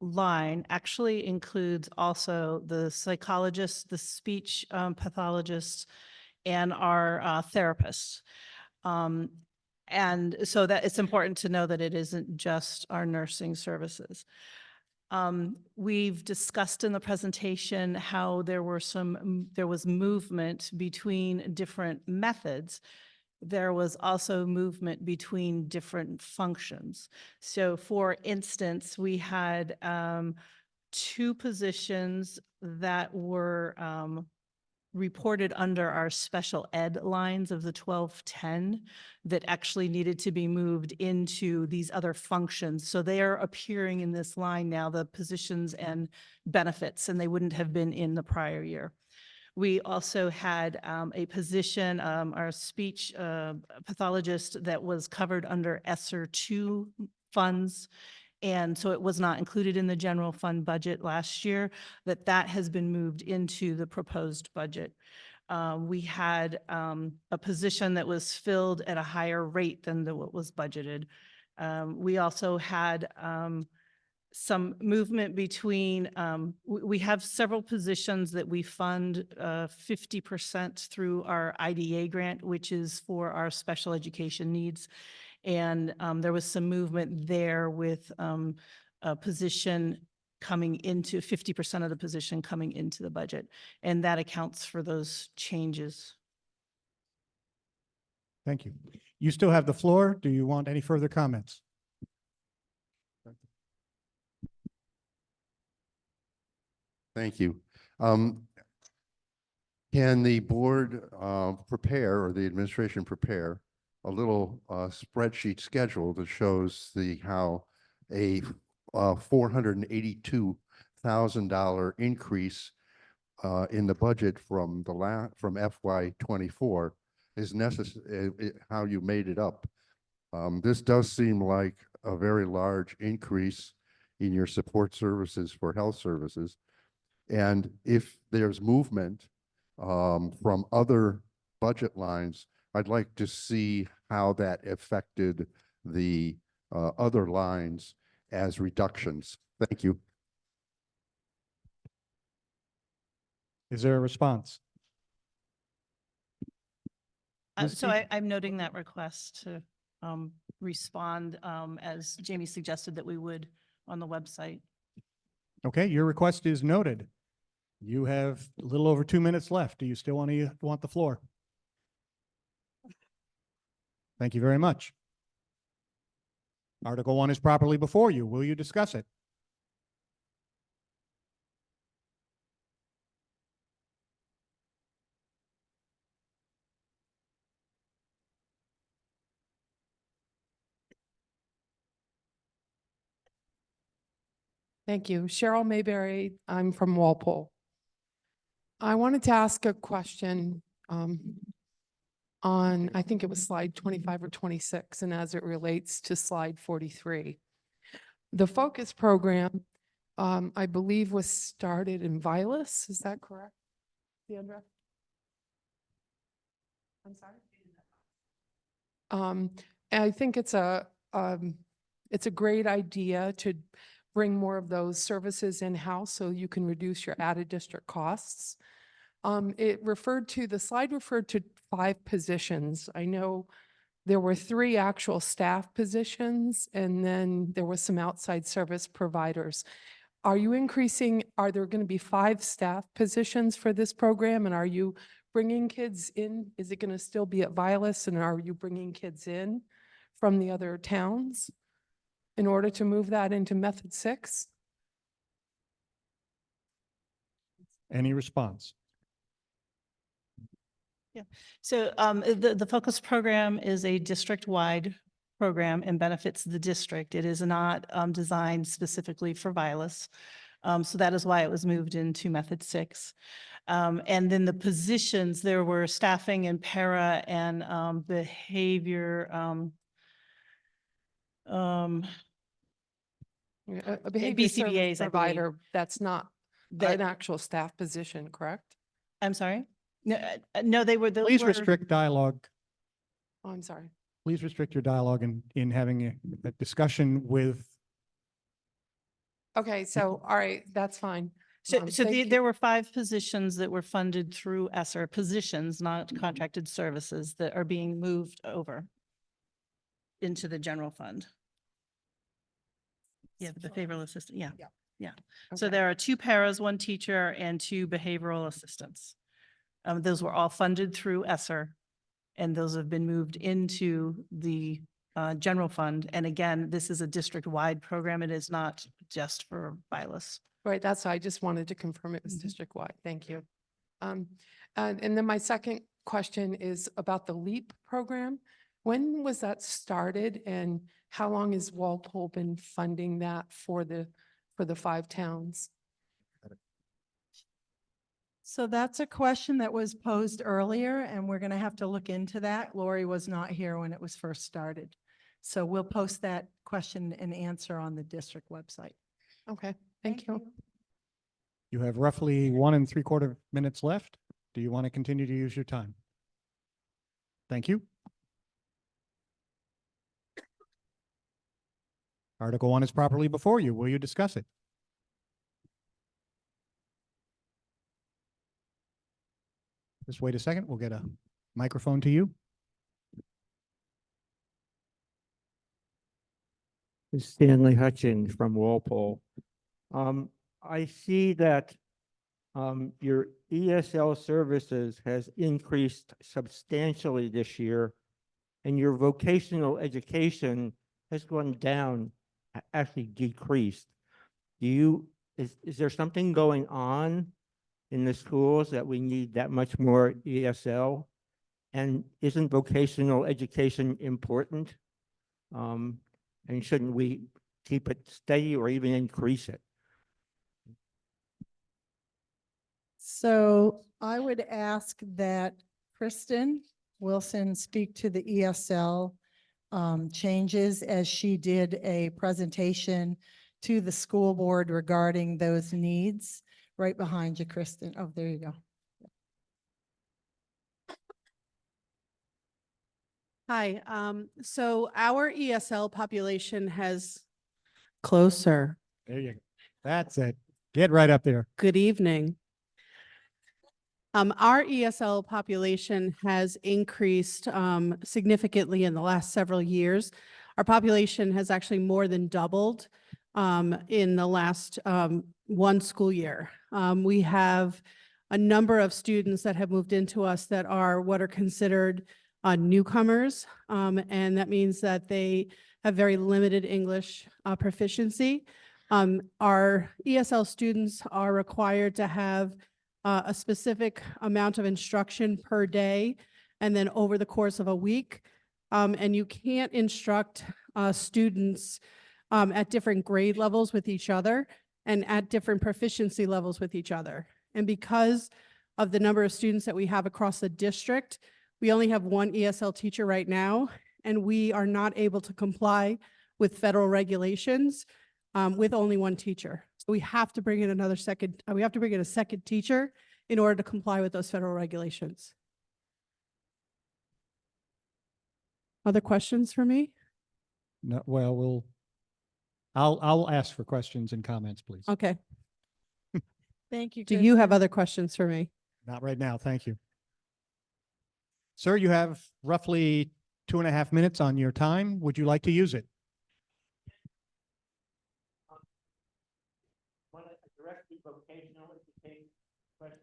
line actually includes also the psychologists, the speech pathologists, and our therapists. And so that it's important to know that it isn't just our nursing services. We've discussed in the presentation how there was movement between different methods. There was also movement between different functions. So for instance, we had 2 positions that were reported under our special ed lines of the 1210 that actually needed to be moved into these other functions. So they are appearing in this line now, the positions and benefits, and they wouldn't have been in the prior year. We also had a position, our speech pathologist, that was covered under ESSER 2 funds. And so it was not included in the general fund budget last year, that has been moved into the proposed budget. We had a position that was filled at a higher rate than what was budgeted. We also had some movement between, we have several positions that we fund 50% through our IDA grant, which is for our special education needs. And there was some movement there with a position coming into 50% of the position coming into the budget. And that accounts for those changes. Thank you. You still have the floor. Do you want any further comments? Thank you. Can the board prepare, or the administration prepare, a little spreadsheet schedule that shows how a $482,000 increase in the budget from from FY '24 is necessary, how you made it up? This does seem like a very large increase in your support services for health services. And if there's movement from other budget lines, I'd like to see how that affected the other lines as reductions. Thank you. Is there a response? Ms. So Teague? I'm noting that request to respond as Jamie suggested that we would on the website. Okay, your request is noted. You have a little over 2 minutes left. Do you still want the floor? Thank you very much. Article 1 is properly before you. Will you discuss it? Thank you. Cheryl Mayberry. I'm from Walpole. I wanted to ask a question on, I think it was slide 25 or 26, and as it relates to slide 43. The focus program, I believe, was started in Vilas. Is that correct, Deandra? I'm sorry. I think it's a great idea to bring more of those services in-house so you can reduce your added district costs. The slide referred to 5 positions. I know there were 3 actual staff positions, and then there were some outside service providers. Are there going to be 5 staff positions for this program? And are you bringing kids in? Is it going to still be at Vilas? And are you bringing kids in from the other towns in order to move that into method 6? Any response? Yeah. So the focus program is a district-wide program and benefits the district. It is not designed specifically for Vilas. So that is why it was moved into method 6. And then the positions, there were staffing and para and behavior. A behavior service BCBAs, I believe. provider, that's not an actual staff position, correct? I'm sorry? No, they were. Please restrict dialogue. Oh, I'm sorry. Please restrict your dialogue in having a discussion with. Okay, so, all right, that's fine. So Thank you. there were 5 positions that were funded through ESSER, positions, not contracted services, that are being moved over into the general fund. Yeah, the behavioral assistant, yeah. So Okay. there are 2 paras, 1 teacher, and 2 behavioral assistants. Those were all funded through ESSER, and those have been moved into the general fund. And again, this is a district-wide program. It is not just for Vilas. Right, that's, I just wanted to confirm it was district-wide. Thank you. And then my second question is about the LEAP program. When was that started, and how long has Walpole been funding that for the 5 towns? So that's a question that was posed earlier, and we're going to have to look into that. Lori was not here when it was first started. So we'll post that question and answer on the district website. Okay, thank you. You have roughly 1 3/4 minutes left. Do you want to continue to use your time? Thank you. Article 1 is properly before you. Will you discuss it? Just wait a second. We'll get a microphone to you. Stanley Hutchings from Walpole. I see that your ESL services has increased substantially this year, and your vocational education has gone down, actually decreased. Is there something going on in the schools that we need that much more ESL? And isn't vocational education important? And shouldn't we keep it steady or even increase it? So I would ask that Kristen Wilson speak to the ESL changes, as she did a presentation to the school board regarding those needs. Right behind you, Kristen. Oh, there you go. Hi, so our ESL population has closer. There you go. That's it. Get right up there. Good evening. Our ESL population has increased significantly in the last several years. Our population has actually more than doubled in the last one school year. We have a number of students that have moved into us that are what are considered newcomers, and that means that they have very limited English proficiency. Our ESL students are required to have a specific amount of instruction per day and then over the course of a week. And you can't instruct students at different grade levels with each other and at different proficiency levels with each other. And because of the number of students that we have across the district, we only have one ESL teacher right now, and we are not able to comply with federal regulations with only one teacher. So we have to bring in a second teacher in order to comply with those federal regulations. Other questions for me? No, well, I'll ask for questions and comments, please. Okay. Thank you. Do you have Kristen. other questions for me? Not right now. Thank you. Sir, you have roughly 2.5 minutes on your time. Would you like to use it?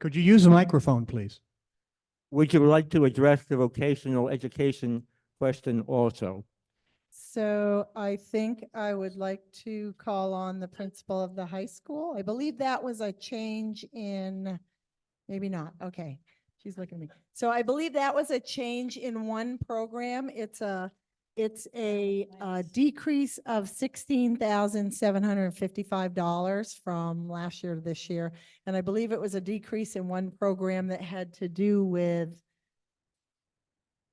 Could you use the microphone, please? Would you like to address the vocational education question also? So I think I would like to call on the principal of the high school. I believe that was a change in, maybe not. Okay. She's looking at me. So I believe that was a change in one program. It's a decrease of $16,755 from last year to this year. And I believe it was a decrease in one program that had to do with,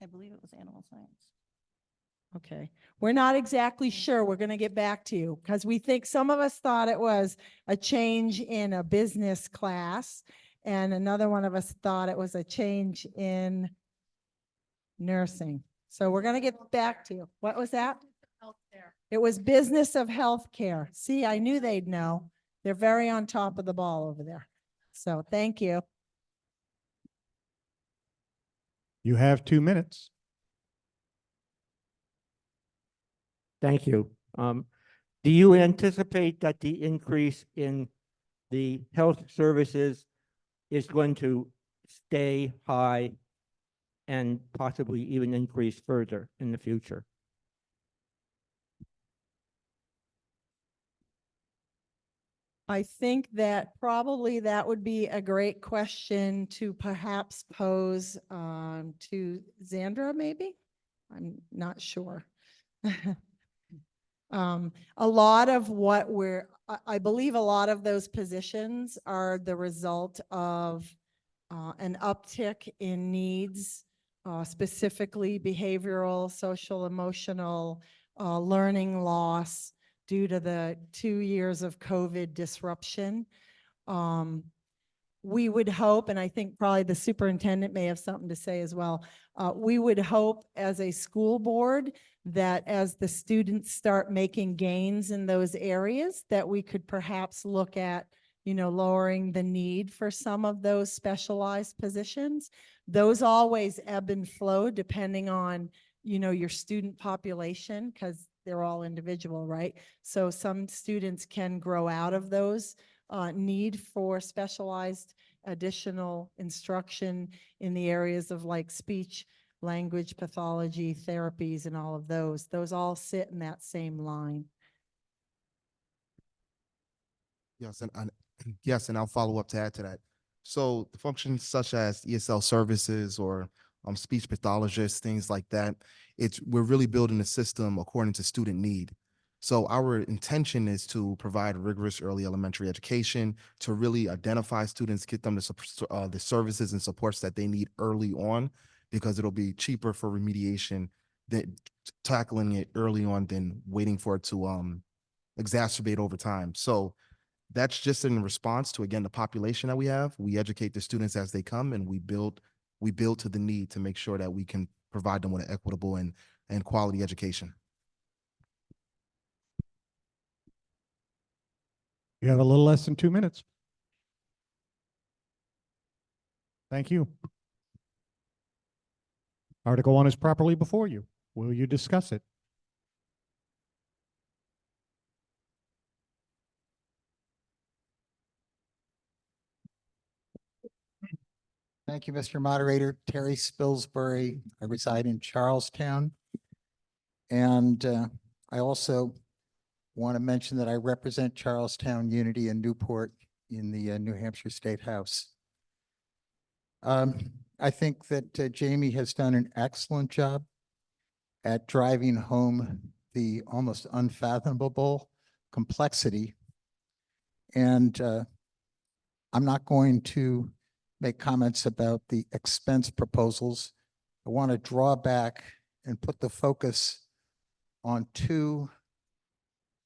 I believe it was animal science. okay, we're not exactly sure. We're going to get back to you because we think some of us thought it was a change in a business class, and another one of us thought it was a change in nursing. So we're going to get back to you. What was that? Healthcare. It was business of healthcare. See, I knew they'd know. They're very on top of the ball over there. So thank you. You have 2 minutes. Thank you. Do you anticipate that the increase in the health services is going to stay high and possibly even increase further in the future? I think that probably that would be a great question to perhaps pose to Zandra, maybe? I'm not sure. A lot of what I believe a lot of those positions are the result of an uptick in needs, specifically behavioral, social, emotional, learning loss due to the 2 years of COVID disruption. We would hope, and I think probably the superintendent may have something to say as well, we would hope as a school board that as the students start making gains in those areas, that we could perhaps look at, lowering the need for some of those specialized positions. Those always ebb and flow depending on, your student population, because they're all individual, right? So some students can grow out of those need for specialized additional instruction in the areas of like speech, language, pathology, therapies, and all of those. Those all sit in that same line. Yes, yes, and I'll follow up to add to that. So the functions such as ESL services or speech pathologists, things like that, we're really building a system according to student need. So our intention is to provide rigorous early elementary education, to really identify students, get them the services and supports that they need early on, because it'll be cheaper for remediation than tackling it early on than waiting for it to exacerbate over time. So that's just in response to, again, the population that we have. We educate the students as they come, and we build to the need to make sure that we can provide them with an equitable and quality education. You have a little less than 2 minutes. Thank you. Article 1 is properly before you. Will you discuss it? Thank you, Mr. Moderator. Terry Spilsbury. I reside in Charlestown. And I also want to mention that I represent Charlestown Unity and Newport in the New Hampshire State House. I think that Jamie has done an excellent job at driving home the almost unfathomable complexity. And I'm not going to make comments about the expense proposals. I want to draw back and put the focus on two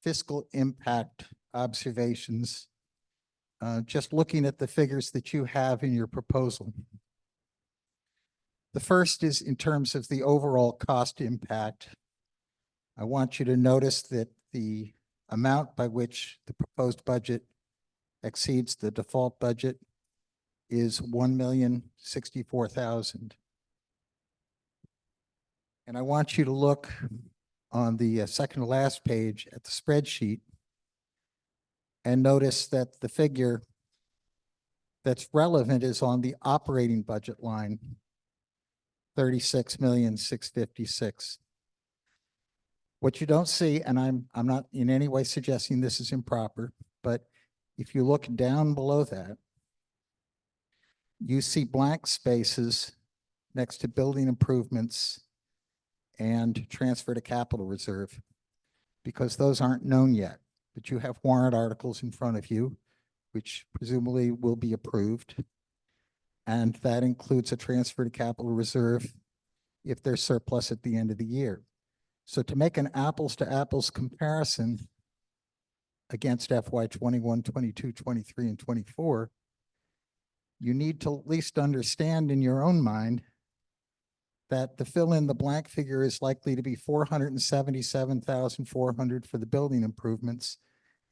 fiscal impact observations, just looking at the figures that you have in your proposal. The first is in terms of the overall cost impact. I want you to notice that the amount by which the proposed budget exceeds the default budget is $1,064,000. And I want you to look on the second to last page at the spreadsheet and notice that the figure that's relevant is on the operating budget line, $36,656,000. What you don't see, and I'm not in any way suggesting this is improper, but if you look down below that, you see blank spaces next to building improvements and transfer to capital reserve, because those aren't known yet, but you have warrant articles in front of you, which presumably will be approved. And that includes a transfer to capital reserve if there's surplus at the end of the year. So to make an apples to apples comparison against FY 21, 22, 23, and 24, you need to at least understand in your own mind that the fill in the blank figure is likely to be $477,400 for the building improvements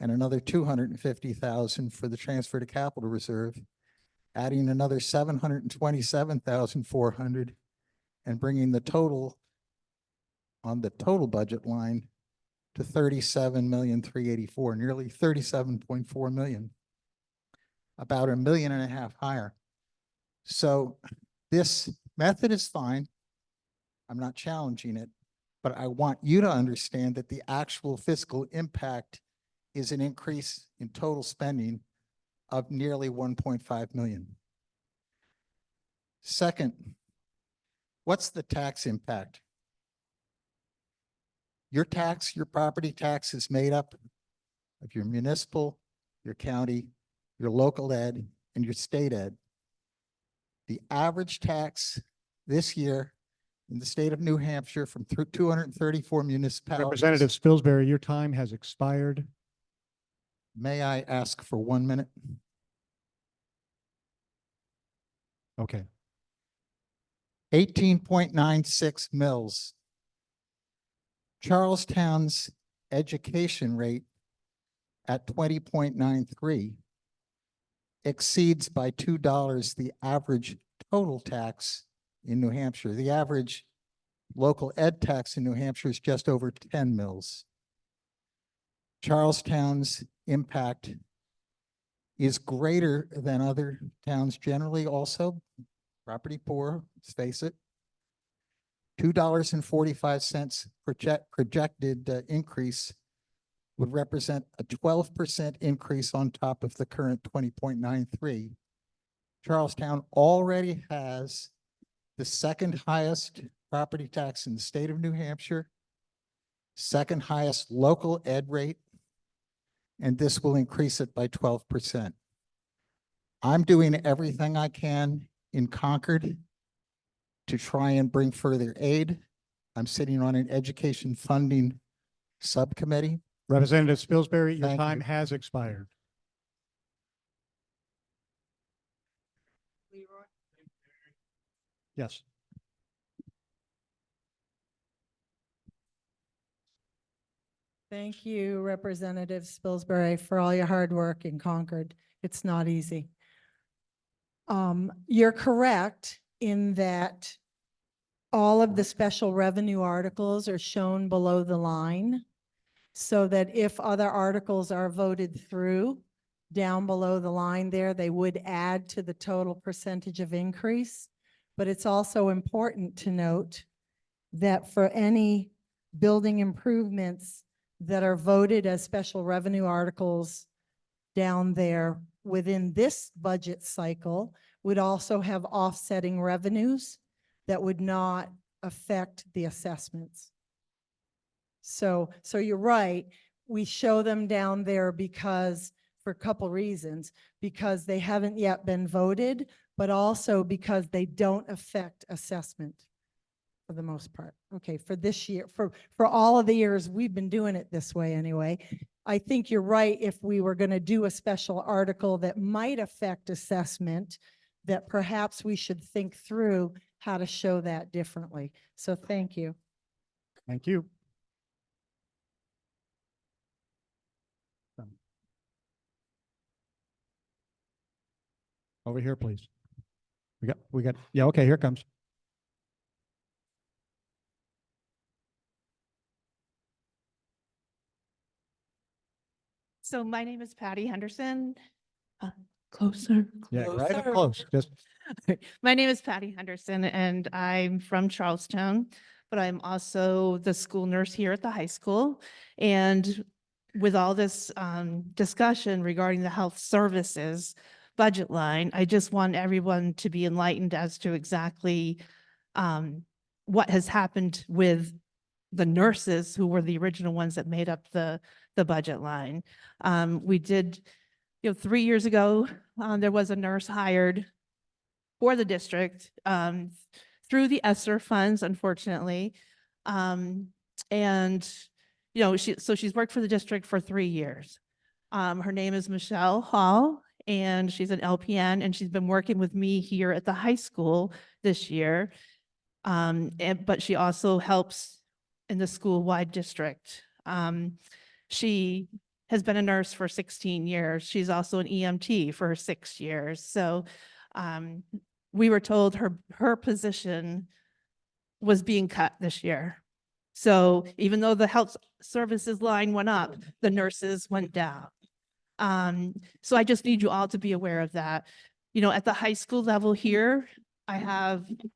and another $250,000 for the transfer to capital reserve, adding another $727,400 and bringing the total on the total budget line to $37,384,000, nearly $37.4 million, about $1.5 million higher. So this method is fine. I'm not challenging it, but I want you to understand that the actual fiscal impact is an increase in total spending of nearly 1.5 million. Second, what's the tax impact? Your property tax is made up of your municipal, your county, your local ed, and your state ed. The average tax this year in the state of New Hampshire from 234 municipalities. Representative Spilsbury, your time has expired. May I ask for 1 minute? Okay. 18.96 mils. Charlestown's education rate at 20.93 exceeds by $2 the average total tax in New Hampshire. The average Local ed tax in New Hampshire is just over 10 mils. Charlestown's impact is greater than other towns generally also. Property poor, let's face it. $2.45 projected increase would represent a 12% increase on top of the current 20.93. Charlestown already has the second highest property tax in the state of New Hampshire, second highest local ed rate, and this will increase it by 12%. I'm doing everything I can in Concord to try and bring further aid. I'm sitting on an education funding subcommittee. Representative Spilsbury, your Thank time you. has expired. Yes. Thank you, Representative Spilsbury, for all your hard work in Concord. It's not easy. You're correct in that all of the special revenue articles are shown below the line, so that if other articles are voted through down below the line there, they would add to the total percentage of increase. But it's also important to note that for any building improvements that are voted as special revenue articles down there within this budget cycle would also have offsetting revenues that would not affect the assessments. So you're right. We show them down there because, for a couple reasons, because they haven't yet been voted, but also because they don't affect assessment for the most part. Okay, for this year, for all of the years we've been doing it this way anyway. I think you're right. If we were going to do a special article that might affect assessment, that perhaps we should think through how to show that differently. So thank you. Thank you. Over here, please. Yeah, okay, here it comes. So my name is Patty Henderson. Closer. Yeah, right up close. Just My name is Patty Henderson and I'm from Charlestown, but I'm also the school nurse here at the high school. And with all this discussion regarding the health services budget line, I just want everyone to be enlightened as to exactly what has happened with the nurses who were the original ones that made up the budget line. We did, 3 years ago, there was a nurse hired for the district through the ESSER funds, unfortunately. She's worked for the district for 3 years. Her name is Michelle Hall, and she's an LPN, and she's been working with me here at the high school this year. But she also helps in the school-wide district. She has been a nurse for 16 years. She's also an EMT for 6 years. So we were told her position was being cut this year. So even though the health services line went up, the nurses went down. So I just need you all to be aware of that. At the high school level here,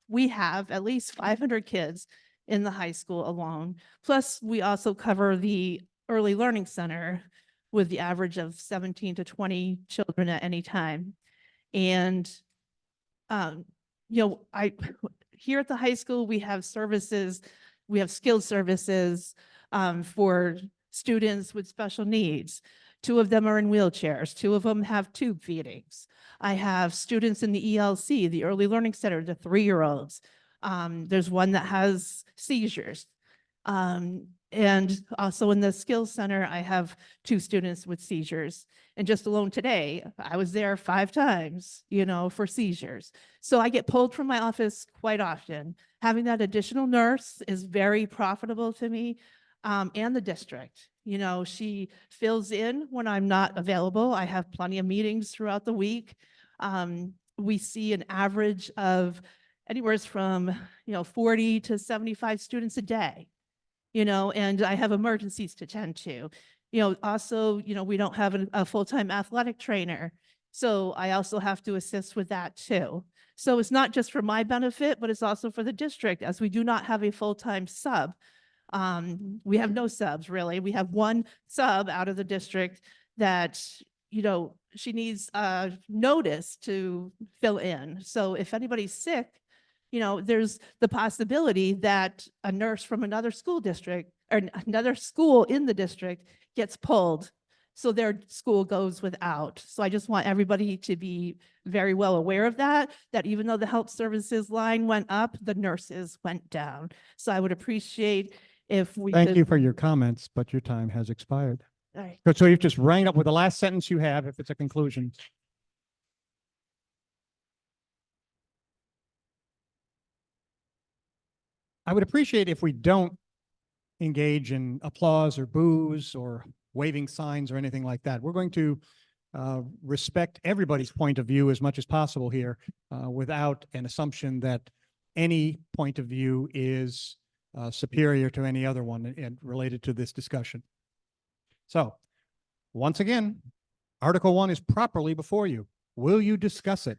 we have at least 500 kids in the high school alone. Plus, we also cover the early learning center with the average of 17 to 20 children at any time. And, here at the high school, we have services, we have skilled services for students with special needs. 2 of them are in wheelchairs. 2 of them have tube feedings. I have students in the ELC, the early learning center, the 3-year-olds. There's one that has seizures. And also in the skills center, I have 2 students with seizures. And just alone today, I was there 5 times, for seizures. So I get pulled from my office quite often. Having that additional nurse is very profitable to me and the district. She fills in when I'm not available. I have plenty of meetings throughout the week. We see an average of anywhere from, 40 to 75 students a day, and I have emergencies to tend to. Also, we don't have a full-time athletic trainer. So I also have to assist with that too. So it's not just for my benefit, but it's also for the district, as we do not have a full-time sub. We have no subs really. We have one sub out of the district that, she needs notice to fill in. So if anybody's sick, there's the possibility that a nurse from another school district or another school in the district gets pulled. So their school goes without. So I just want everybody to be very well aware of that even though the health services line went up, the nurses went down. So I would appreciate if we Thank could- you for your comments, but your time has expired. All right. So you've just rang up with the last sentence you have, if it's a conclusion. I would appreciate if we don't engage in applause or boos or waving signs or anything like that. We're going to respect everybody's point of view as much as possible here without an assumption that any point of view is superior to any other one and related to this discussion. So, once again, Article 1 is properly before you. Will you discuss it?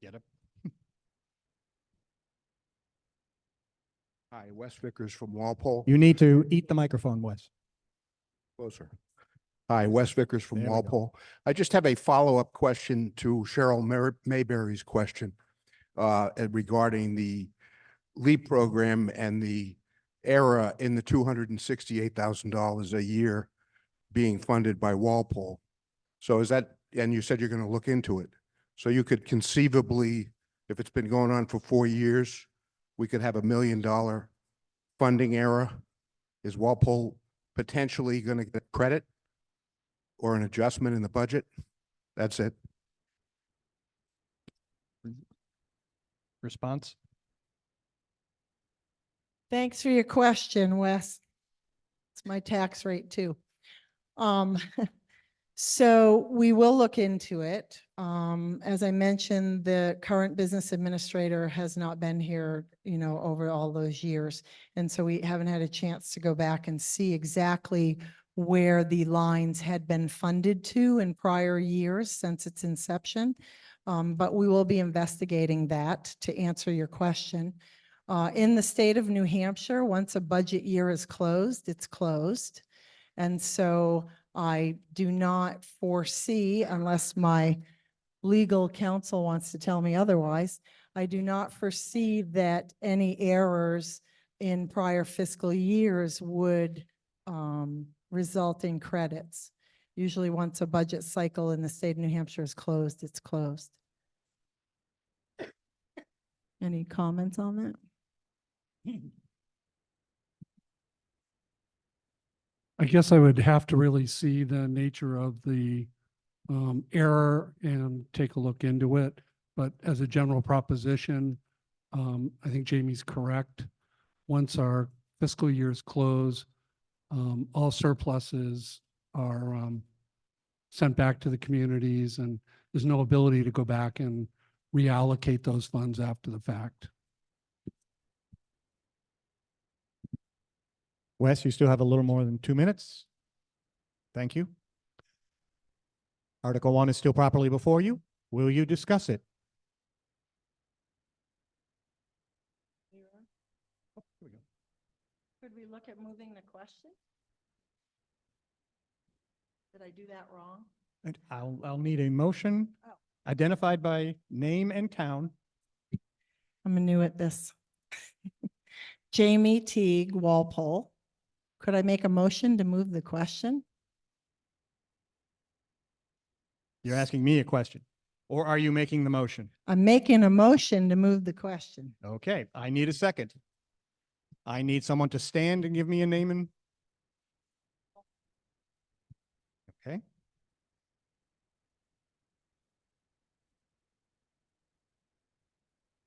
Get up. Hi, Wes Vickers from Walpole. You need to eat the microphone, Wes. Closer. Hi, Wes Vickers from There we go. Walpole. I just have a follow-up question to Cheryl Mayberry's question regarding the LEAP program and the error in the $268,000 a year being funded by Walpole. So is that, and you said you're going to look into it. So you could conceivably, if it's been going on for 4 years, we could have $1 million funding error. Is Walpole potentially going to get credit or an adjustment in the budget? That's it. Response? Thanks for your question, Wes. It's my tax rate too. So we will look into it. As I mentioned, the current business administrator has not been here, over all those years. And so we haven't had a chance to go back and see exactly where the lines had been funded to in prior years since its inception. But we will be investigating that to answer your question. In the state of New Hampshire, once a budget year is closed, it's closed. And so I do not foresee, unless my legal counsel wants to tell me otherwise, I do not foresee that any errors in prior fiscal years would result in credits. Usually once a budget cycle in the state of New Hampshire is closed, it's closed. Any comments on that? I guess I would have to really see the nature of the error and take a look into it. But as a general proposition, I think Jamie's correct. Once our fiscal years close, all surpluses are sent back to the communities, and there's no ability to go back and reallocate those funds after the fact. Wes, you still have a little more than 2 minutes. Thank you. Article 1 is still properly before you. Will you discuss it? Could we look at moving the question? Did I do that wrong? And I'll need a motion identified by name and town. I'm new at this. Jamie Teague, Walpole. Could I make a motion to move the question? You're asking me a question, or are you making the motion? I'm making a motion to move the question. Okay, I need a second. I need someone to stand and give me a name and. Okay.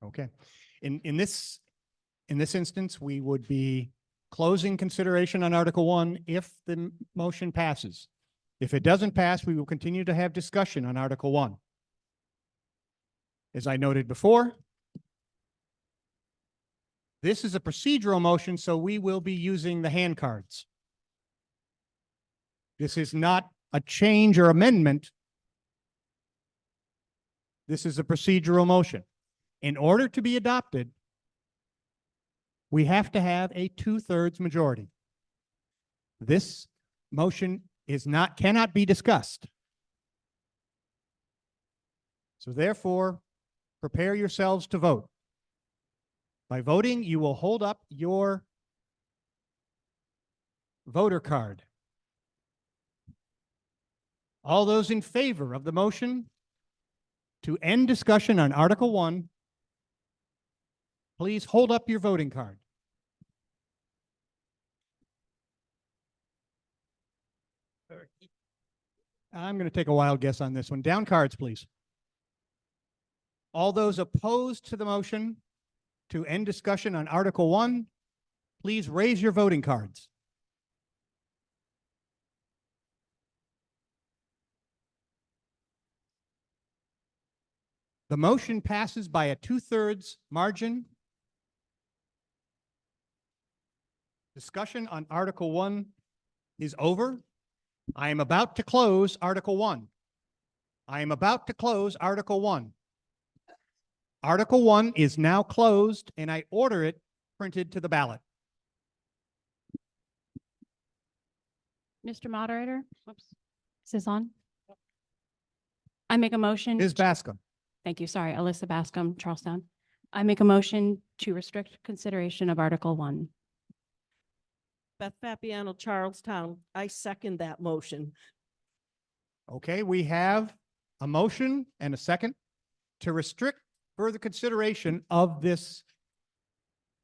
Okay. In this instance, we would be closing consideration on Article 1 if the motion passes. If it doesn't pass, we will continue to have discussion on Article 1. As I noted before, this is a procedural motion, so we will be using the hand cards. This is not a change or amendment. This is a procedural motion. In order to be adopted, we have to have a 2/3 majority. This motion cannot be discussed. So therefore, prepare yourselves to vote. By voting, you will hold up your voter card. All those in favor of the motion to end discussion on Article 1, please hold up your voting card. I'm going to take a wild guess on this one. Down cards, please. All those opposed to the motion to end discussion on Article 1, please raise your voting cards. The motion passes by a 2/3 margin. Discussion on Article 1 is over. I am about to close Article 1. I am about to close Article 1. Article 1 is now closed, and I order it printed to the ballot. Mr. Moderator, whoops, is this on? I make a motion. Ms. Bascom. Thank you. Sorry, Alyssa Bascom, Charlestown. I make a motion to restrict consideration of Article 1. Beth Fabiano, Charlestown. I second that motion. Okay, we have a motion and a second to restrict further consideration of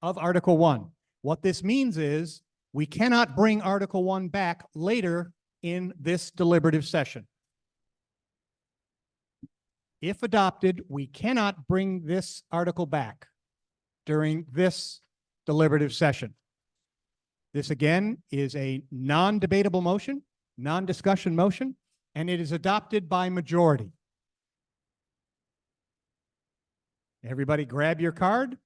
Article 1. What this means is we cannot bring Article 1 back later in this deliberative session. If adopted, we cannot bring this article back during this deliberative session. This again is a non-debatable motion, non-discussion motion, and it is adopted by majority. Everybody grab your card.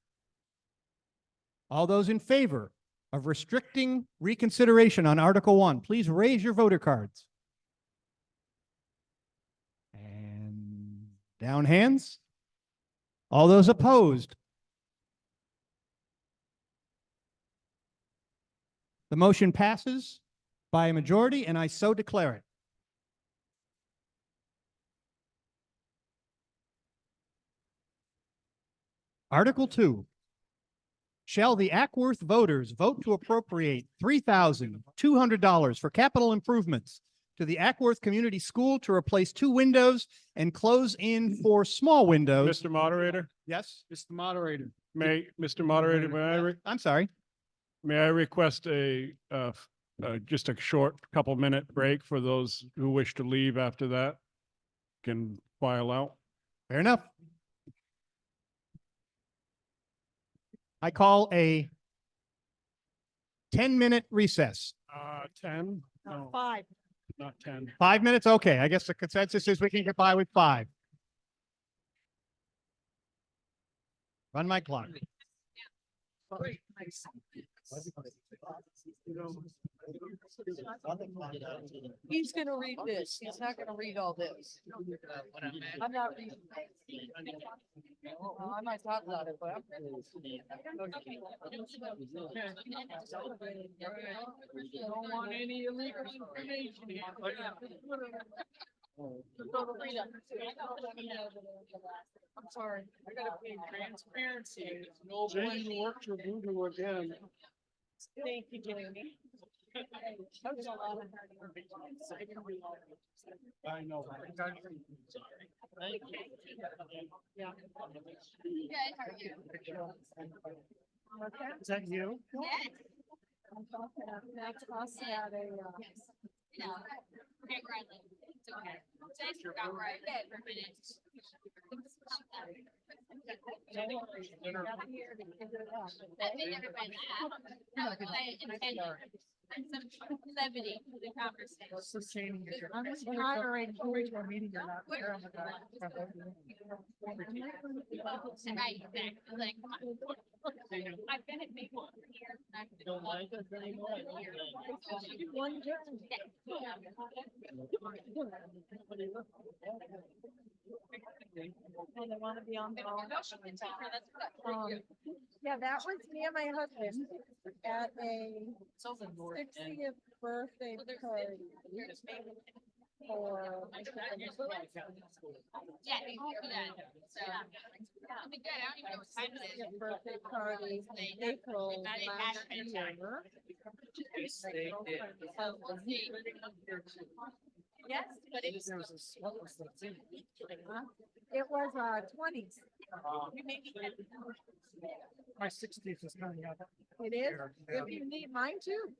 All those in favor of restricting reconsideration on Article 1, please raise your voter cards. And down hands. All those opposed. The motion passes by a majority, and I so declare it. Article 2. Shall the Ackworth voters vote to appropriate $3,200 for capital improvements to the Ackworth Community School to replace 2 windows and close in 4 small windows? Mr. Moderator? Yes? Mr. Moderator. Mr. Moderator, I'm sorry. May I request just a short couple minute break for those who wish to leave after that? Can file out. Fair enough. I call a 10-minute recess. 10? No, 5. not 10. 5 minutes? Okay, I guess the consensus is we can get by with 5. Run my clock. He's gonna read this. He's not gonna read all this. I'm not reading. Well, I might talk about it, but I'm. Don't want any illegal information. I'm sorry, I gotta pay transparency. No James worked for Voodoo again. Thank you, Jamie. That was a lot of hard work. I know. Yeah. Is that you? That's us at a, No. Okay, Bradley. It's okay. So I just forgot where I was for a minute. I think everybody laughed. No, I intended. some levity to the conversation. Tonight, like, I've been at Maple for years. And I want to be on the. Yeah, that was me and my husband at a 60th birthday party. For. Yeah, we can do that. So, it'll be good. I don't even know what time it is. Birthday party in April last year. Yes, but it's. It was 20s. My 60th is coming up. It is, if you need mine too.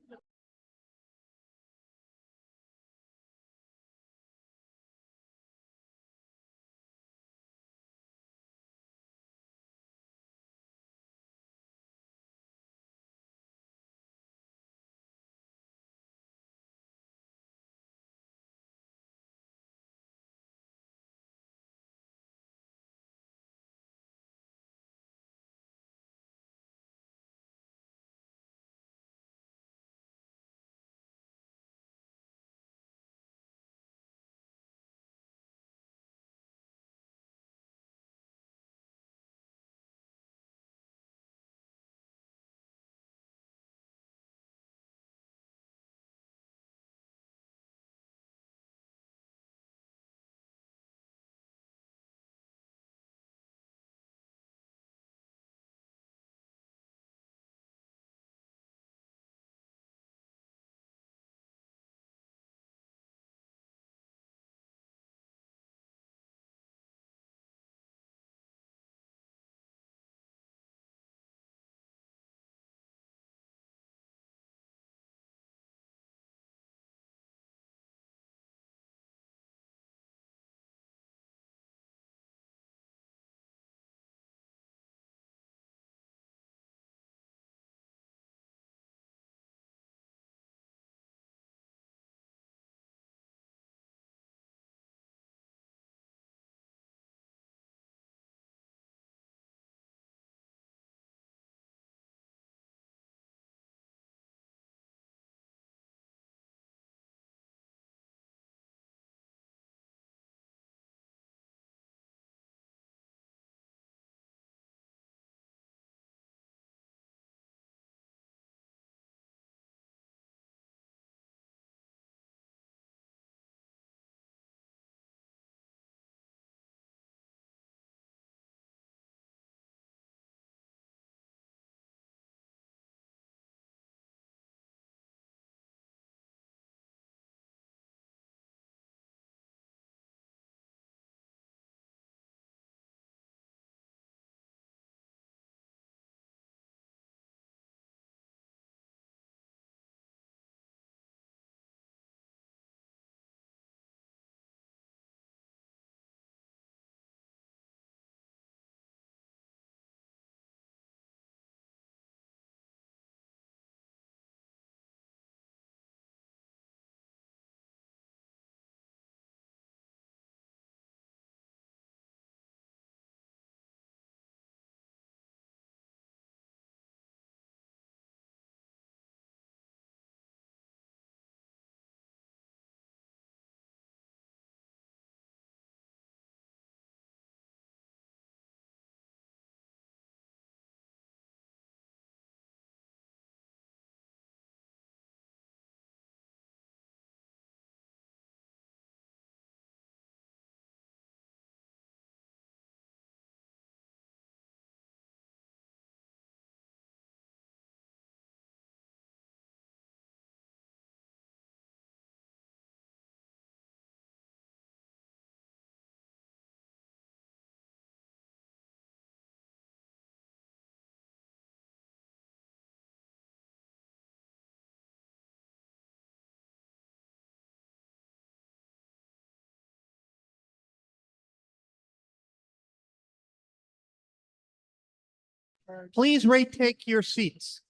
Please retake your seats.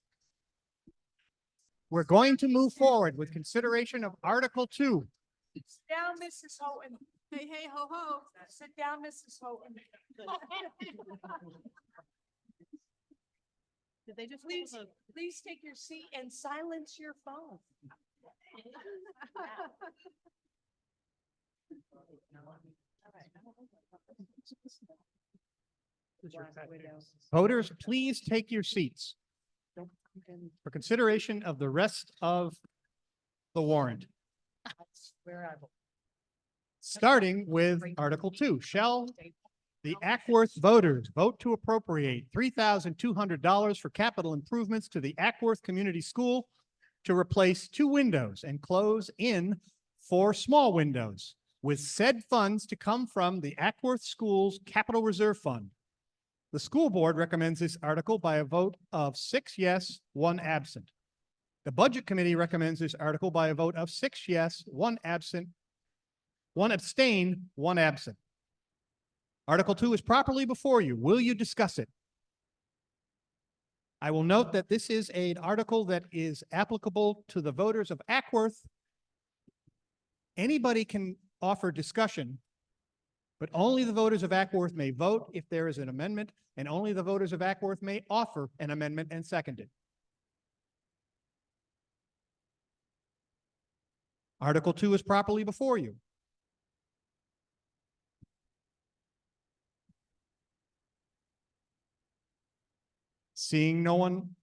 we're going to move forward with consideration of Article 2. Sit down, Mrs. Houghton. Hey, hey, ho, ho. Sit down, Mrs. Houghton. Did they just? Please take your seat and silence your phone. Voters, please take your seats for consideration of the rest of the warrant. Starting with Article 2, shall the Ackworth voters vote to appropriate $3,200 for capital improvements to the Ackworth Community School to replace 2 windows and close in 4 small windows, with said funds to come from the Ackworth Schools Capital Reserve Fund. The school board recommends this article by a vote of 6 yes, 1 absent. The Budget Committee recommends this article by a vote of 6 yes, 1 absent, 1 abstain, 1 absent. Article 2 is properly before you. Will you discuss it? I will note that this is an article that is applicable to the voters of Ackworth. Anybody can offer discussion, but only the voters of Ackworth may vote if there is an amendment, and only the voters of Ackworth may offer an amendment and second it. Article 2 is properly before you. Seeing no one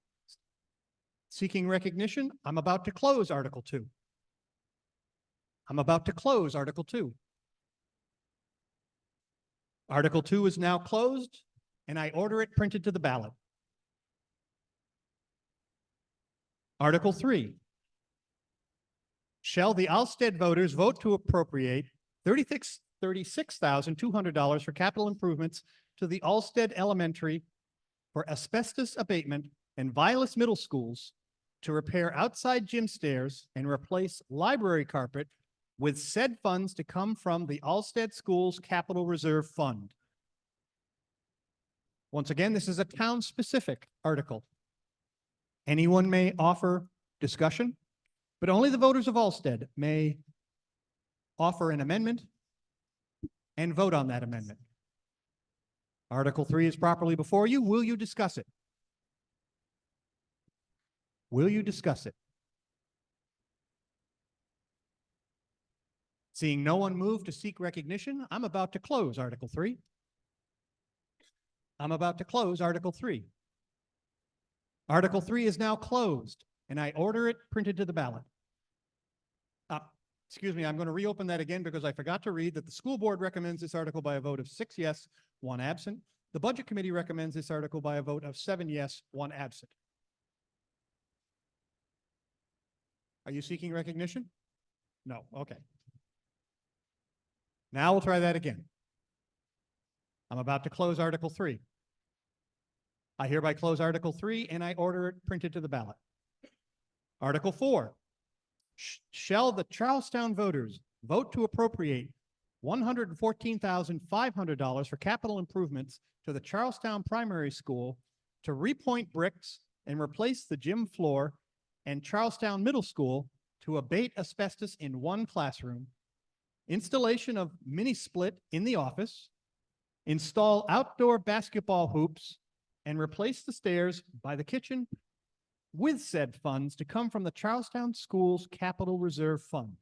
seeking recognition, I'm about to close Article 2. I'm about to close Article 2. Article 2 is now closed, and I order it printed to the ballot. Article 3. Shall the Alstead voters vote to appropriate $36,200 for capital improvements to the Alstead Elementary for asbestos abatement and Vilas Middle Schools to repair outside gym stairs and replace library carpet, with said funds to come from the Alstead Schools Capital Reserve Fund. Once again, this is a town-specific article. Anyone may offer discussion, but only the voters of Alstead may offer an amendment and vote on that amendment. Article 3 is properly before you. Will you discuss it? Will you discuss it? Seeing no one move to seek recognition, I'm about to close Article 3. I'm about to close Article 3. Article 3 is now closed, and I order it printed to the ballot. Excuse me, I'm going to reopen that again because I forgot to read that the school board recommends this article by a vote of 6 yes, 1 absent. The Budget Committee recommends this article by a vote of 7 yes, 1 absent. Are you seeking recognition? No, okay. Now we'll try that again. I'm about to close Article 3. I hereby close Article 3 and I order it printed to the ballot. Article 4. Shall the Charlestown voters vote to appropriate $114,500 for capital improvements to the Charlestown Primary School to repoint bricks and replace the gym floor, and Charlestown Middle School to abate asbestos in 1 classroom, installation of mini split in the office, install outdoor basketball hoops, and replace the stairs by the kitchen, with said funds to come from the Charlestown Schools Capital Reserve Fund.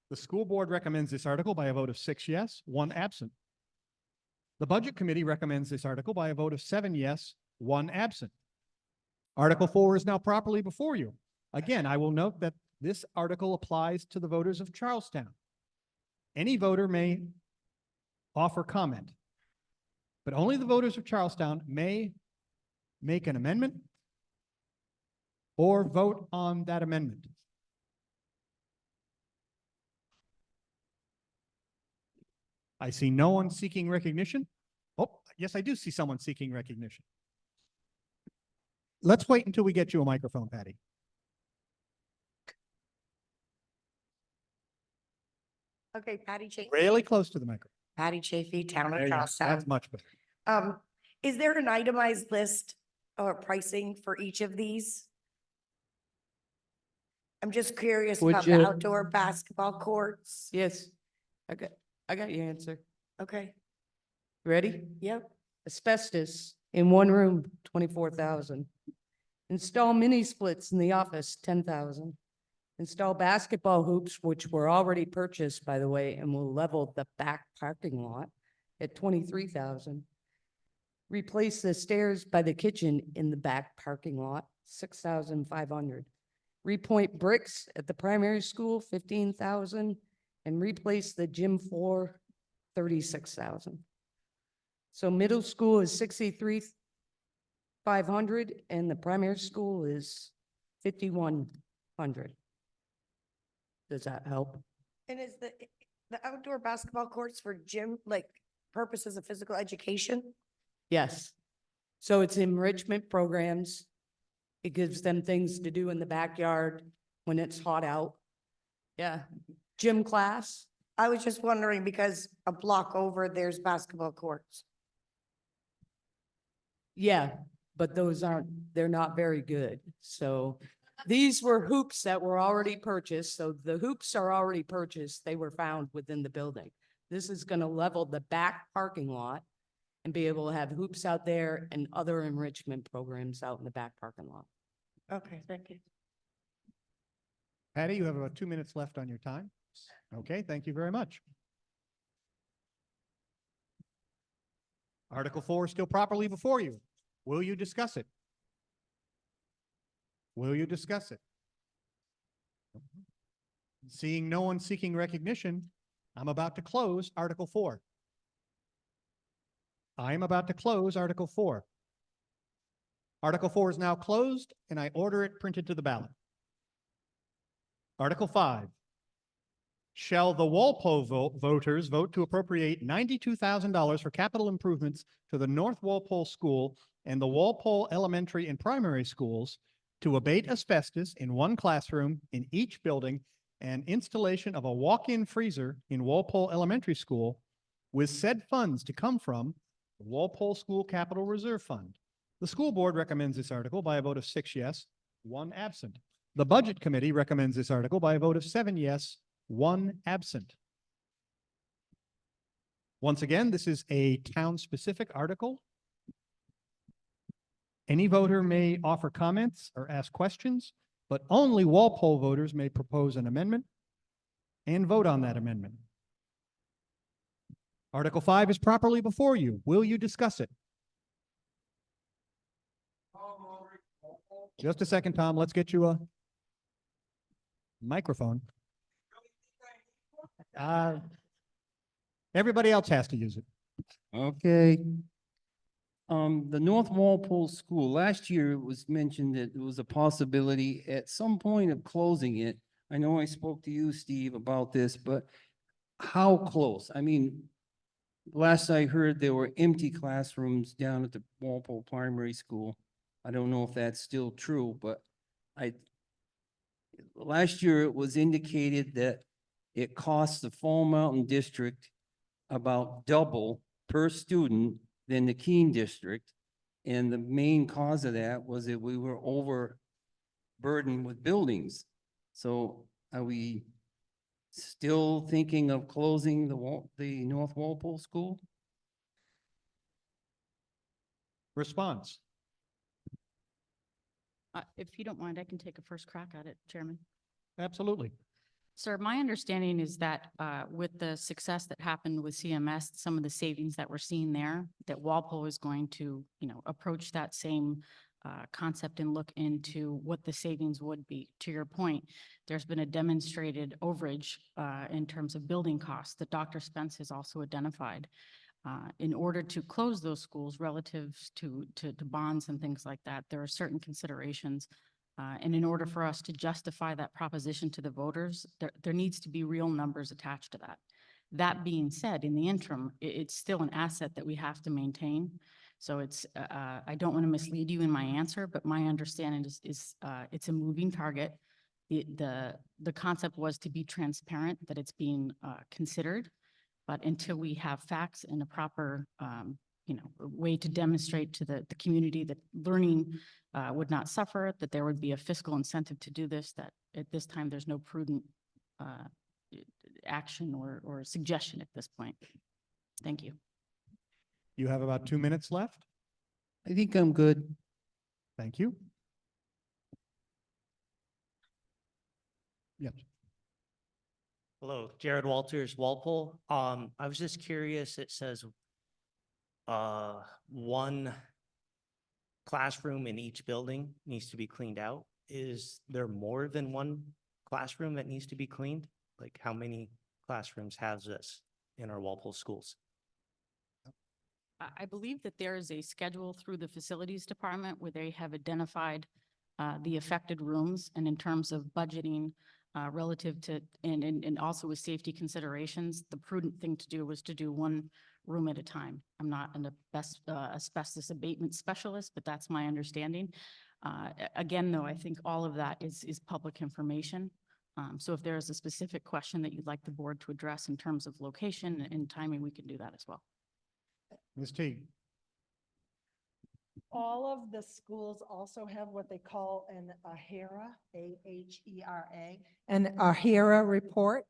The school board recommends this article by a vote of 6 yes, 1 absent. The Budget Committee recommends this article by a vote of 7 yes, 1 absent. Article 4 is now properly before you. Again, I will note that this article applies to the voters of Charlestown. Any voter may offer comment, but only the voters of Charlestown may make an amendment or vote on that amendment. I see no one seeking recognition. Oh, yes, I do see someone seeking recognition. Let's wait until we get you a microphone, Patty. Okay, Patty Chafee. Really close to the microphone. Patty Chafee, Town There of you go. Charlestown. That's much better. Is there an itemized list or pricing for each of these? I'm just curious Would about you- the outdoor basketball courts. Yes, I got your answer. Okay, Ready? yep. Asbestos in one room, 24,000. Install mini splits in the office, 10,000. Install basketball hoops, which were already purchased, by the way, and will level the back parking lot at 23,000. Replace the stairs by the kitchen in the back parking lot, 6,500. Repoint bricks at the primary school, 15,000, and replace the gym floor, 36,000. So middle school is 63,500 and the primary school is 5,100. Does that help? And is the outdoor basketball courts for gym, like purposes of physical education? Yes. So it's enrichment programs. It gives them things to do in the backyard when it's hot out. Yeah. Gym class. I was just wondering because a block over, there's basketball courts. Yeah, but they're not very good. So these were hoops that were already purchased. So the hoops are already purchased. They were found within the building. This is going to level the back parking lot and be able to have hoops out there and other enrichment programs out in the back parking lot. Okay, thank you. Patty, you have about 2 minutes left on your time. Okay, thank you very much. Article 4 is still properly before you. Will you discuss it? Will you discuss it? Seeing no one seeking recognition, I'm about to close Article 4. I am about to close Article 4. Article 4 is now closed, and I order it printed to the ballot. Article 5. Shall the Walpole voters vote to appropriate $92,000 for capital improvements to the North Walpole School and the Walpole Elementary and Primary Schools to abate asbestos in one classroom in each building and installation of a walk-in freezer in Walpole Elementary School, with said funds to come from the Walpole School Capital Reserve Fund. The school board recommends this article by a vote of 6 yes, 1 absent. The Budget Committee recommends this article by a vote of 7 yes, 1 absent. Once again, this is a town-specific article. Any voter may offer comments or ask questions, but only Walpole voters may propose an amendment and vote on that amendment. Article 5 is properly before you. Will you discuss it? Just a second, Tom. Let's get you a microphone. Everybody else has to use it. Okay. The North Walpole School, last year it was mentioned that there was a possibility at some point of closing it. I know I spoke to you, Steve, about this, but how close? I mean, last I heard there were empty classrooms down at the Walpole Primary School. I don't know if that's still true, but last year it was indicated that it costs the Fall Mountain District about double per student than the Keene District. And the main cause of that was that we were overburdened with buildings. So are we still thinking of closing the North Walpole School? Response. If you don't mind, I can take a first crack at it, Chairman. Absolutely. Sir, my understanding is that with the success that happened with CMS, some of the savings that we're seeing there, that Walpole is going to, approach that same concept and look into what the savings would be. To your point, there's been a demonstrated overage in terms of building costs that Dr. Spence has also identified. In order to close those schools relative to bonds and things like that, there are certain considerations. And in order for us to justify that proposition to the voters, there needs to be real numbers attached to that. That being said, in the interim, it's still an asset that we have to maintain. So it's, I don't want to mislead you in my answer, but my understanding is it's a moving target. The concept was to be transparent, that it's being considered, but until we have facts and a proper way to demonstrate to the community that learning would not suffer, that there would be a fiscal incentive to do this, that at this time, there's no prudent action or suggestion at this point. Thank you. You have about 2 minutes left. I think I'm good. Thank you. Yes. Hello, Jared Walters, Walpole. I was just curious, it says one classroom in each building needs to be cleaned out. Is there more than one classroom that needs to be cleaned? Like how many classrooms has this in our Walpole schools? I believe that there is a schedule through the facilities department where they have identified the affected rooms, and in terms of budgeting relative to, and also with safety considerations, the prudent thing to do was to do one room at a time. I'm not an asbestos abatement specialist, but that's my understanding. Again, though, I think all of that is public information. So if there is a specific question that you'd like the board to address in terms of location and timing, we can do that as well. Ms. Teague. All of the schools also have what they call an AHERA, AHERA, an AHERA report.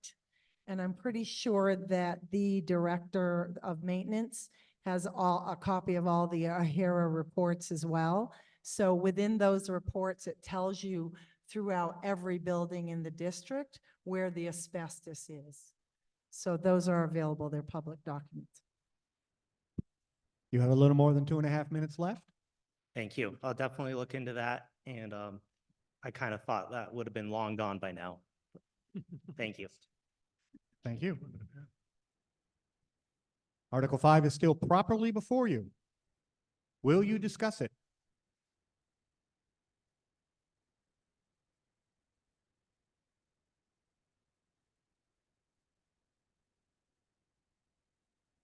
And I'm pretty sure that the director of maintenance has a copy of all the AHERA reports as well. So within those reports, it tells you throughout every building in the district where the asbestos is. So those are available. They're public documents. You have a little more than 2.5 minutes left. Thank you. I'll definitely look into that. And I kind of thought that would have been long gone by now. Thank you. Thank you. Article 5 is still properly before you. Will you discuss it?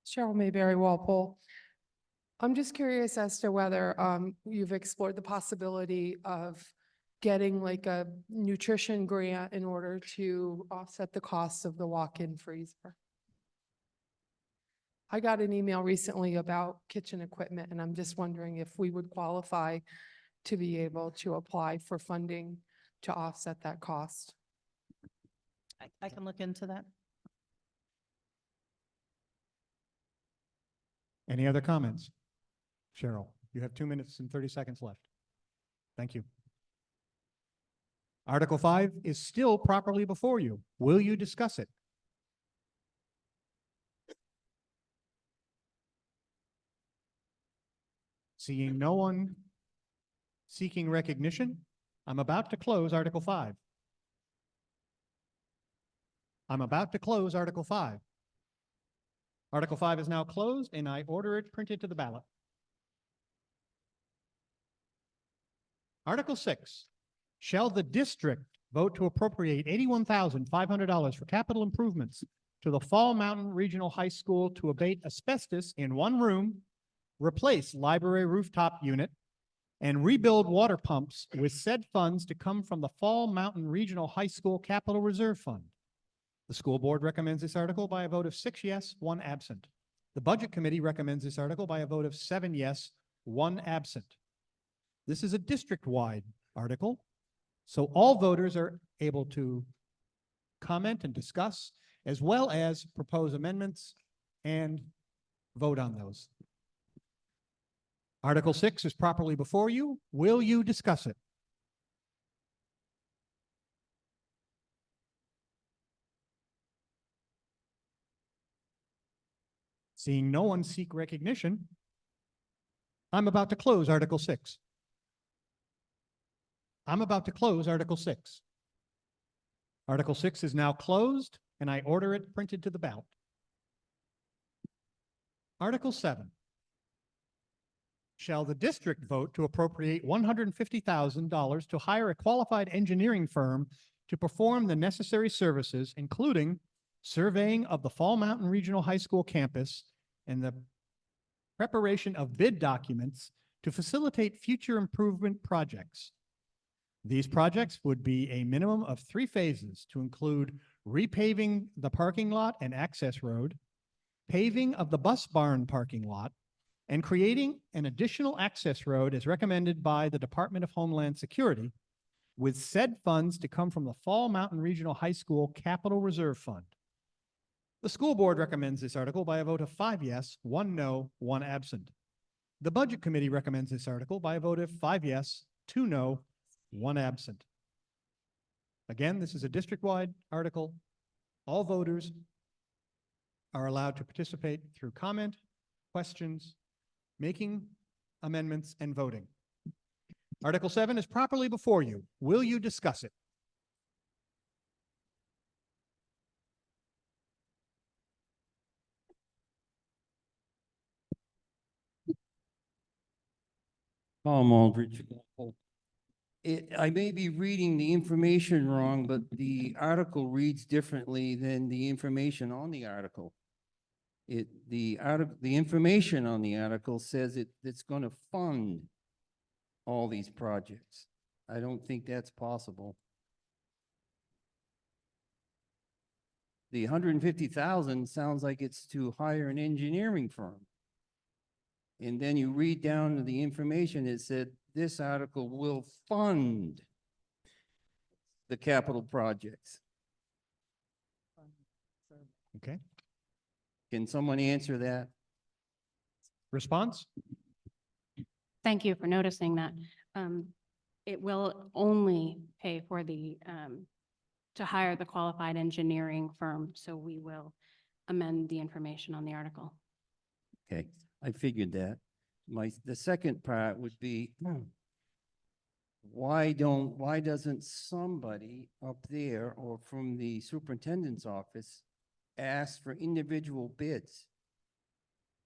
Cheryl Mayberry, Walpole. I'm just curious as to whether you've explored the possibility of getting like a nutrition grant in order to offset the costs of the walk-in freezer. I got an email recently about kitchen equipment, and I'm just wondering if we would qualify to be able to apply for funding to offset that cost. I can look into that. Any other comments? Cheryl, you have 2 minutes and 30 seconds left. Thank you. Article 5 is still properly before you. Will you discuss it? Seeing no one seeking recognition, I'm about to close Article 5. I'm about to close Article 5. Article 5 is now closed, and I order it printed to the ballot. Article 6, shall the district vote to appropriate $81,500 for capital improvements to the Fall Mountain Regional High School to abate asbestos in one room, replace library rooftop unit, and rebuild water pumps with said funds to come from the Fall Mountain Regional High School Capital Reserve Fund. The school board recommends this article by a vote of 6 yes, 1 absent. The budget committee recommends this article by a vote of 7 yes, 1 absent. This is a district-wide article, so all voters are able to comment and discuss, as well as propose amendments and vote on those. Article 6 is properly before you. Will you discuss it? Seeing no one seek recognition, I'm about to close Article 6. I'm about to close Article 6. Article 6 is now closed, and I order it printed to the ballot. Article 7. Shall the district vote to appropriate $150,000 to hire a qualified engineering firm to perform the necessary services, including surveying of the Fall Mountain Regional High School campus and the preparation of bid documents to facilitate future improvement projects. These projects would be a minimum of 3 phases to include repaving the parking lot and access road, paving of the bus barn parking lot, and creating an additional access road as recommended by the Department of Homeland Security, with said funds to come from the Fall Mountain Regional High School Capital Reserve Fund. The school board recommends this article by a vote of 5 yes, 1 no, 1 absent. The Budget Committee recommends this article by a vote of 5 yes, 2 no, 1 absent. Again, this is a district-wide article. All voters are allowed to participate through comment, questions, making amendments, and voting. Article 7 is properly before you. Will you discuss it? Tom Aldridge. I may be reading the information wrong, but the article reads differently than the information on the article. The information on the article says it's going to fund all these projects. I don't think that's possible. The 150,000 sounds like it's to hire an engineering firm. And then you read down to the information, it said this article will fund the capital projects. Okay. Can someone answer that? Response? Thank you for noticing that. It will only pay for the, to hire the qualified engineering firm, so we will amend the information on the article. Okay, I figured that. The second part would be, why doesn't somebody up there or from the superintendent's office ask for individual bids?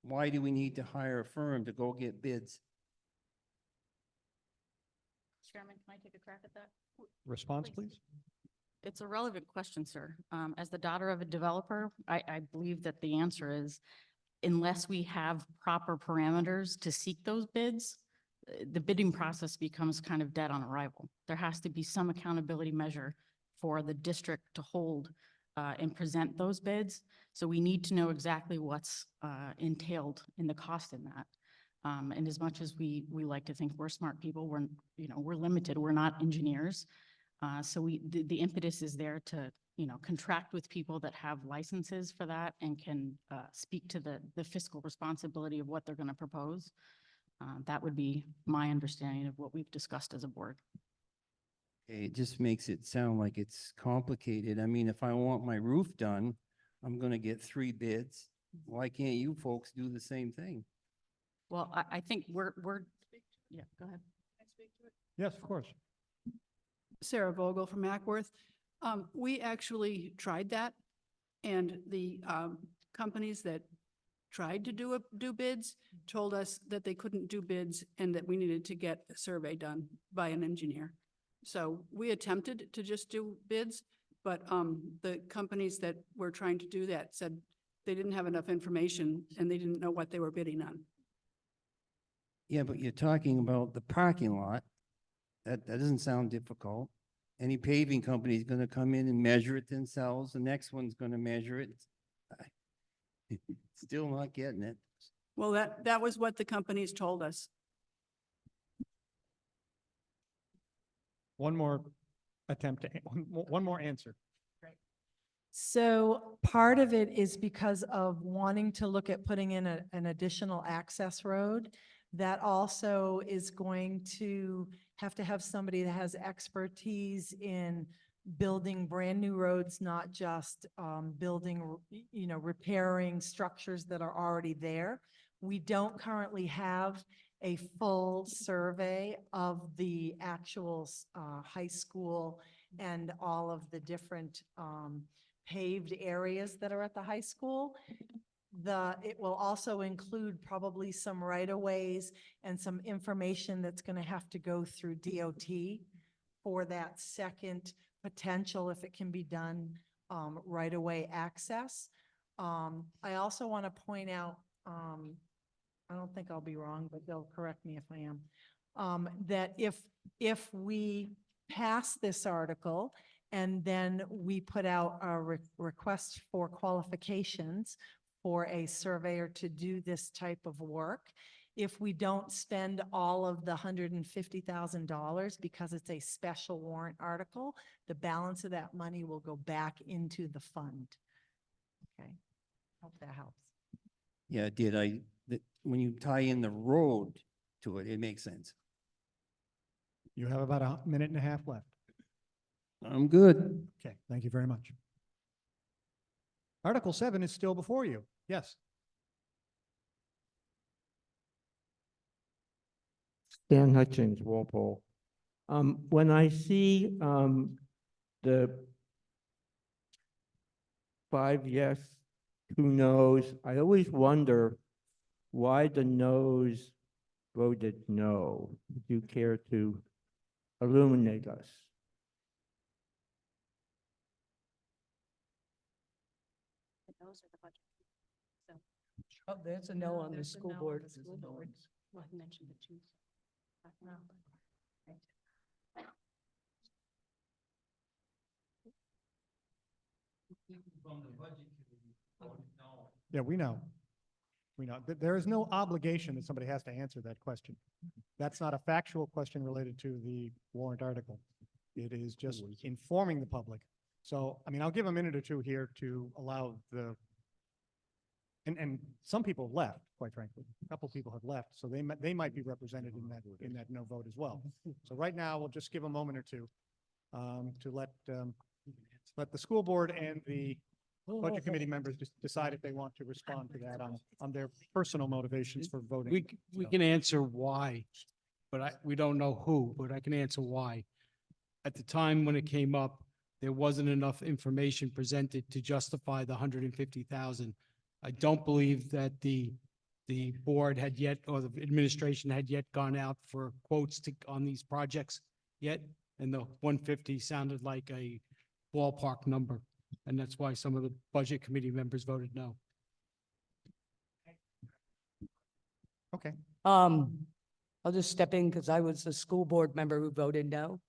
Why do we need to hire a firm to go get bids? Chairman, can I take a crack at that? Response, please. It's a relevant question, sir. As the daughter of a developer, I believe that the answer is unless we have proper parameters to seek those bids, the bidding process becomes kind of dead on arrival. There has to be some accountability measure for the district to hold and present those bids. So we need to know exactly what's entailed in the cost in that. And as much as we like to think we're smart people, we're limited. We're not engineers. So the impetus is there to, contract with people that have licenses for that and can speak to the fiscal responsibility of what they're going to propose. That would be my understanding of what we've discussed as a board. It just makes it sound like it's complicated. I mean, if I want my roof done, I'm going to get 3 bids. Why can't you folks do the same thing? Well, I think we're, yeah, go ahead. Yes, of course. Sarah Vogel from Ackworth. We actually tried that, and the companies that tried to do bids told us that they couldn't do bids and that we needed to get a survey done by an engineer. So we attempted to just do bids, but the companies that were trying to do that said they didn't have enough information and they didn't know what they were bidding on. Yeah, but you're talking about the parking lot. That doesn't sound difficult. Any paving company is going to come in and measure it themselves. The next one's going to measure it. Still not getting it. Well, that was what the companies told us. One more attempt to, one more answer. So part of it is because of wanting to look at putting in an additional access road. That also is going to have somebody that has expertise in building brand new roads, not just building, repairing structures that are already there. We don't currently have a full survey of the actual high school and all of the different paved areas that are at the high school. It will also include probably some right-of-ways and some information that's going to have to go through DOT for that second potential, if it can be done, right-of-way access. I also want to point out, I don't think I'll be wrong, but they'll correct me if I am, that if we pass this article and then we put out a request for qualifications for a surveyor to do this type of work, if we don't spend all of the $150,000 because it's a special warrant article, the balance of that money will go back into the fund. Okay, hope that helps. Yeah, it did. When you tie in the road to it, it makes sense. You have about a minute and a half left. I'm good. Okay, thank you very much. Article 7 is still before you. Yes. Stan Hutchins, Walpole. When I see, the 5 yes, 2 no's, I always wonder why the no's voted no. Would you care to illuminate us? Those are the budget. So, Oh, there's a no on the school board. well, I mentioned the two. Yeah, we know. We know. There is no obligation that somebody has to answer that question. That's not a factual question related to the warrant article. It is just informing the public. So, I mean, I'll give a minute or two here to allow the, and some people have left, quite frankly. A couple people have left, so they might be represented in that no vote as well. So right now, we'll just give a moment or two to let the school board and the budget committee members just decide if they want to respond to that on their personal motivations for voting. We So- can answer why, but we don't know who, but I can answer why. At the time when it came up, there wasn't enough information presented to justify the 150,000. I don't believe that the board had yet, or the administration had yet gone out for quotes on these projects yet. And the 150 sounded like a ballpark number. And that's why some of the budget committee members voted no. Okay. I'll just step in because I was a school board member who voted no.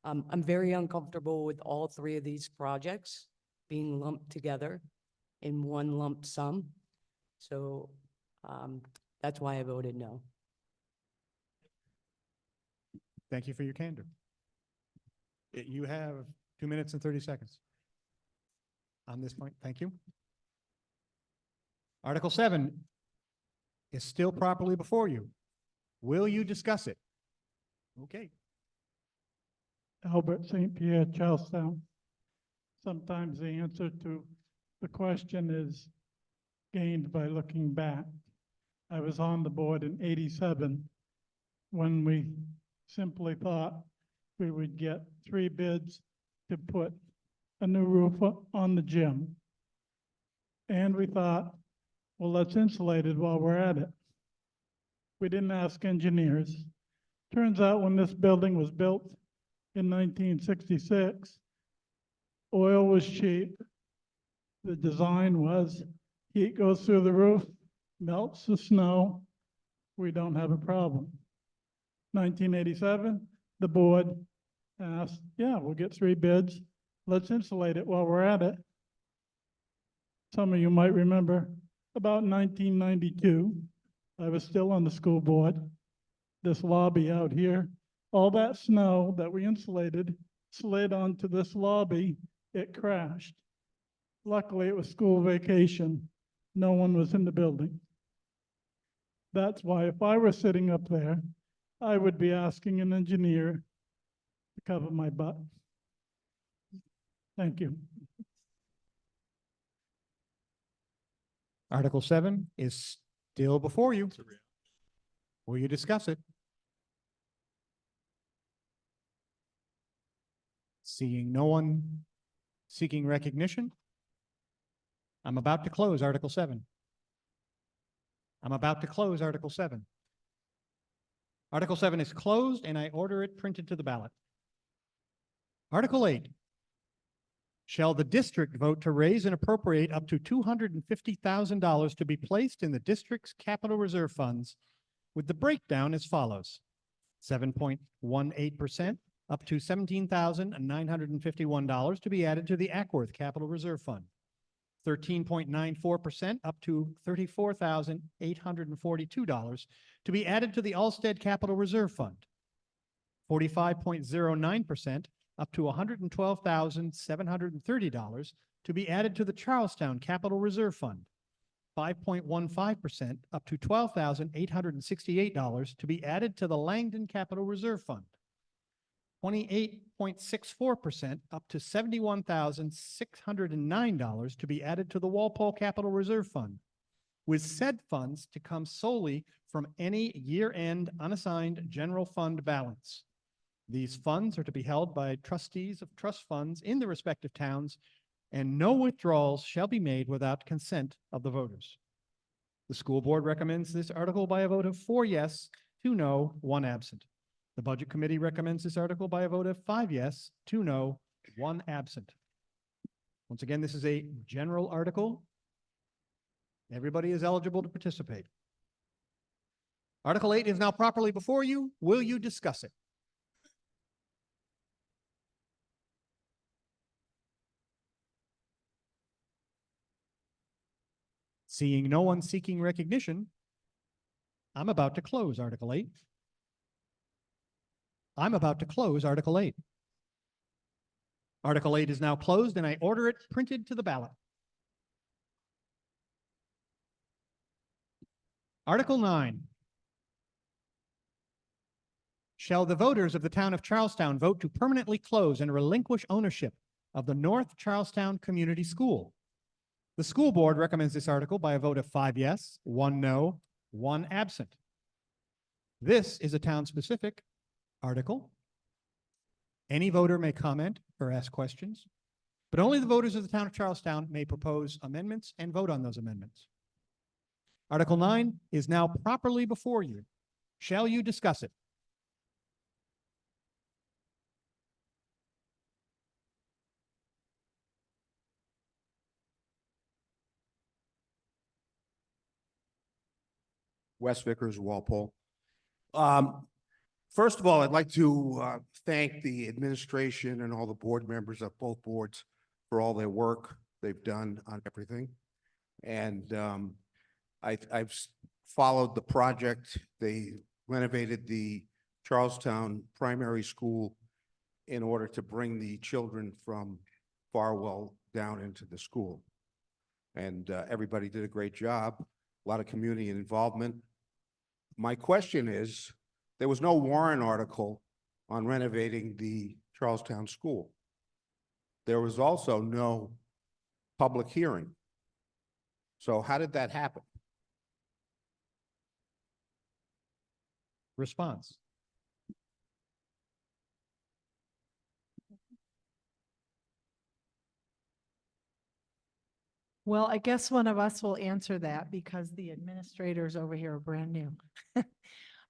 I'm very uncomfortable with all 3 of these projects being lumped together in one lump sum. So, that's why I voted no. Thank you for your candor. You have 2 minutes and 30 seconds on this point. Thank you. Article 7 is still properly before you. Will you discuss it? Okay. Albert St. Pierre, Charlestown. Sometimes the answer to the question is gained by looking back. I was on the board in '87 when we simply thought we would get 3 bids to put a new roof on the gym. And we thought, well, let's insulate it while we're at it. We didn't ask engineers. Turns out when this building was built in 1966, oil was cheap. The design was heat goes through the roof, melts the snow, we don't have a problem. 1987, the board asked, yeah, we'll get 3 bids. Let's insulate it while we're at it. Some of you might remember about 1992, I was still on the school board. This lobby out here, all that snow that we insulated slid onto this lobby, it crashed. Luckily, it was school vacation. No one was in the building. That's why if I were sitting up there, I would be asking an engineer to cover my butt. Thank you. Article 7 is still before you. Will you discuss it? Seeing no one seeking recognition, I'm about to close Article 7. I'm about to close Article 7. Article 7 is closed and I order it printed to the ballot. Article 8. Shall the district vote to raise and appropriate up to $250,000 to be placed in the district's capital reserve funds with the breakdown as follows: 7.18% up to $17,951 to be added to the Ackworth Capital Reserve Fund. 13.94% up to $34,842 to be added to the Allsted Capital Reserve Fund. 45.09% up to $112,730 to be added to the Charlestown Capital Reserve Fund. 5.15% up to $12,868 to be added to the Langdon Capital Reserve Fund. 28.64% up to $71,609 to be added to the Walpole Capital Reserve Fund, with said funds to come solely from any year-end unassigned general fund balance. These funds are to be held by trustees of trust funds in the respective towns, and no withdrawals shall be made without consent of the voters. The school board recommends this article by a vote of 4 yes, 2 no, 1 absent. The Budget Committee recommends this article by a vote of 5 yes, 2 no, 1 absent. Once again, this is a general article. Everybody is eligible to participate. Article 8 is now properly before you. Will you discuss it? Seeing no one seeking recognition, I'm about to close Article 8. I'm about to close Article 8. Article 8 is now closed, and I order it printed to the ballot. Article 9. Shall the voters of the town of Charlestown vote to permanently close and relinquish ownership of the North Charlestown Community School? The school board recommends this article by a vote of 5 yes, 1 no, 1 absent. This is a town-specific article. Any voter may comment or ask questions, but only the voters of the town of Charlestown may propose amendments and vote on those amendments. Article 9 is now properly before you. Shall you discuss it? Wes Vickers, Walpole. First of all, I'd like to thank the administration and all the board members of both boards for all their work they've done on everything. And I've followed the project. They renovated the Charlestown Primary School in order to bring the children from Farwell down into the school. And everybody did a great job. A lot of community involvement. My question is, there was no warrant article on renovating the Charlestown School. There was also no public hearing. So how did that happen? Response. Well, I guess one of us will answer that because the administrators over here are brand new.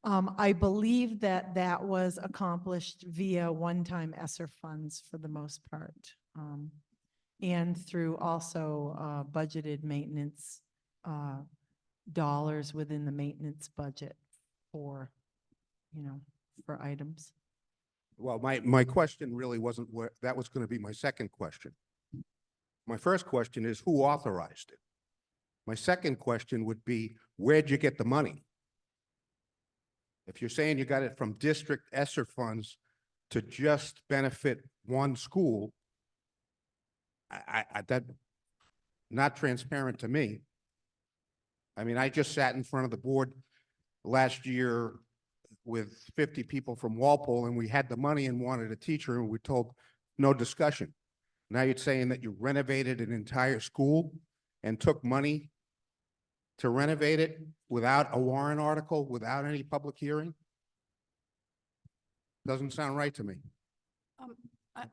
I believe that that was accomplished via one-time ESSER funds for the most part. And through also budgeted maintenance dollars within the maintenance budget for, for items. Well, my question really wasn't where, that was going to be my second question. My first question is, who authorized it? My second question would be, where'd you get the money? If you're saying you got it from district ESSER funds to just benefit one school, that not transparent to me. I mean, I just sat in front of the board last year with 50 people from Walpole, and we had the money and wanted a teacher, and we told no discussion. Now you're saying that you renovated an entire school and took money to renovate it without a warrant article, without any public hearing? Doesn't sound right to me.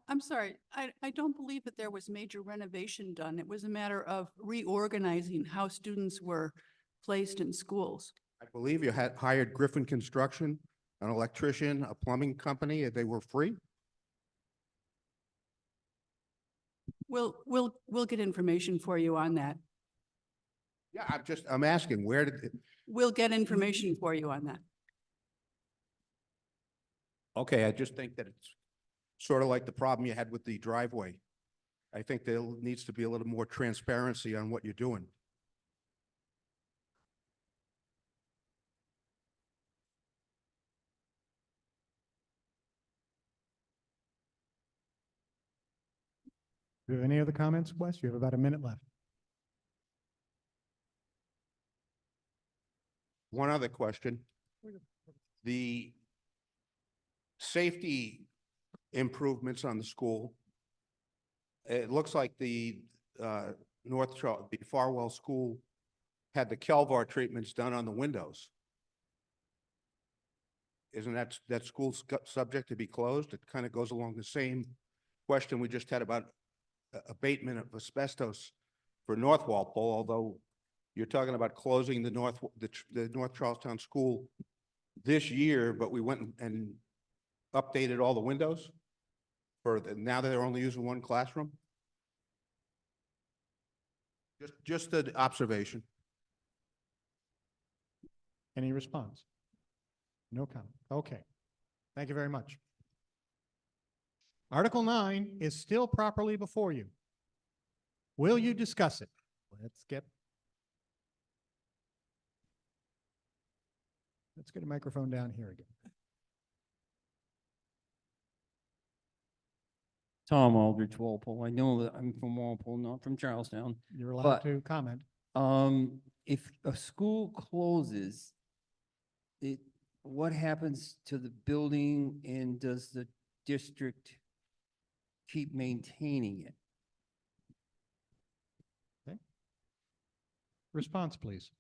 I'm sorry, I don't believe that there was major renovation done. It was a matter of reorganizing how students were placed in schools. I believe you had hired Griffin Construction, an electrician, a plumbing company, and they were free? We'll get information for you on that. Yeah, I'm asking, where did it? We'll get information for you on that. Okay, I just think that it's sort of like the problem you had with the driveway I think there needs to be a little more transparency on what you're doing. Do you have any other comments, Wes? You have about a minute left. One other question. The safety improvements on the school, it looks like the the Farwell School had the Kelvar treatments done on the windows. Isn't that school subject to be closed? It kind of goes along the same question we just had about abatement of asbestos for North Walpole, although you're talking about closing the North Charlestown School this year, but we went and updated all the windows now that they're only using one classroom. Just an observation. Any response? No comment. Okay. Thank you very much. Article 9 is still properly before you. Will you discuss it? Let's get a microphone down here again. Tom Aldrich, Walpole. I know that I'm from Walpole, not from Charlestown. You're allowed But, to comment. If a school closes, what happens to the building, and does the district keep maintaining it? Okay. Response, please.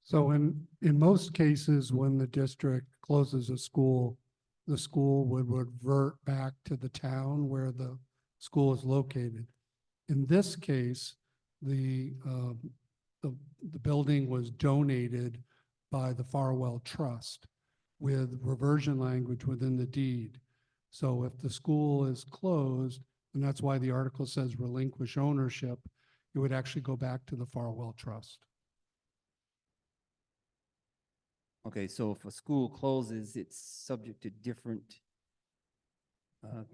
So in most cases, when the district closes a school, the school would revert back to the town where the school is located. In this case, the building was donated by the Farwell Trust with reversion language within the deed. So if the school is closed, and that's why the article says relinquish ownership, it would actually go back to the Farwell Trust. Okay, so if a school closes, it's subject to different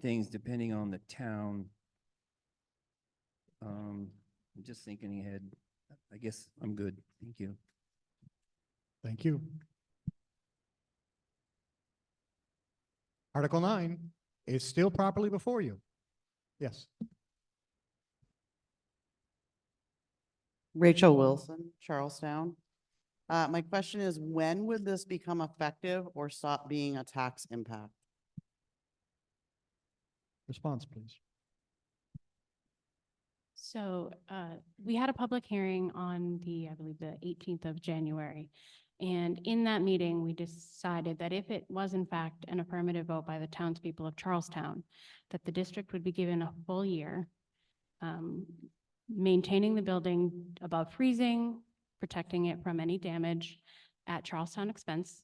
things depending on the town. I'm just thinking ahead. I guess I'm good. Thank you. Thank you. Article 9 is still properly before you. Yes. Rachel Wilson, Charlestown. My question is, when would this become effective or stop being a tax impact? Response, please. So we had a public hearing on I believe the 18th of January. And in that meeting, we decided that if it was in fact an affirmative vote by the townspeople of Charlestown, that the district would be given a full year, maintaining the building above freezing, protecting it from any damage at Charlestown expense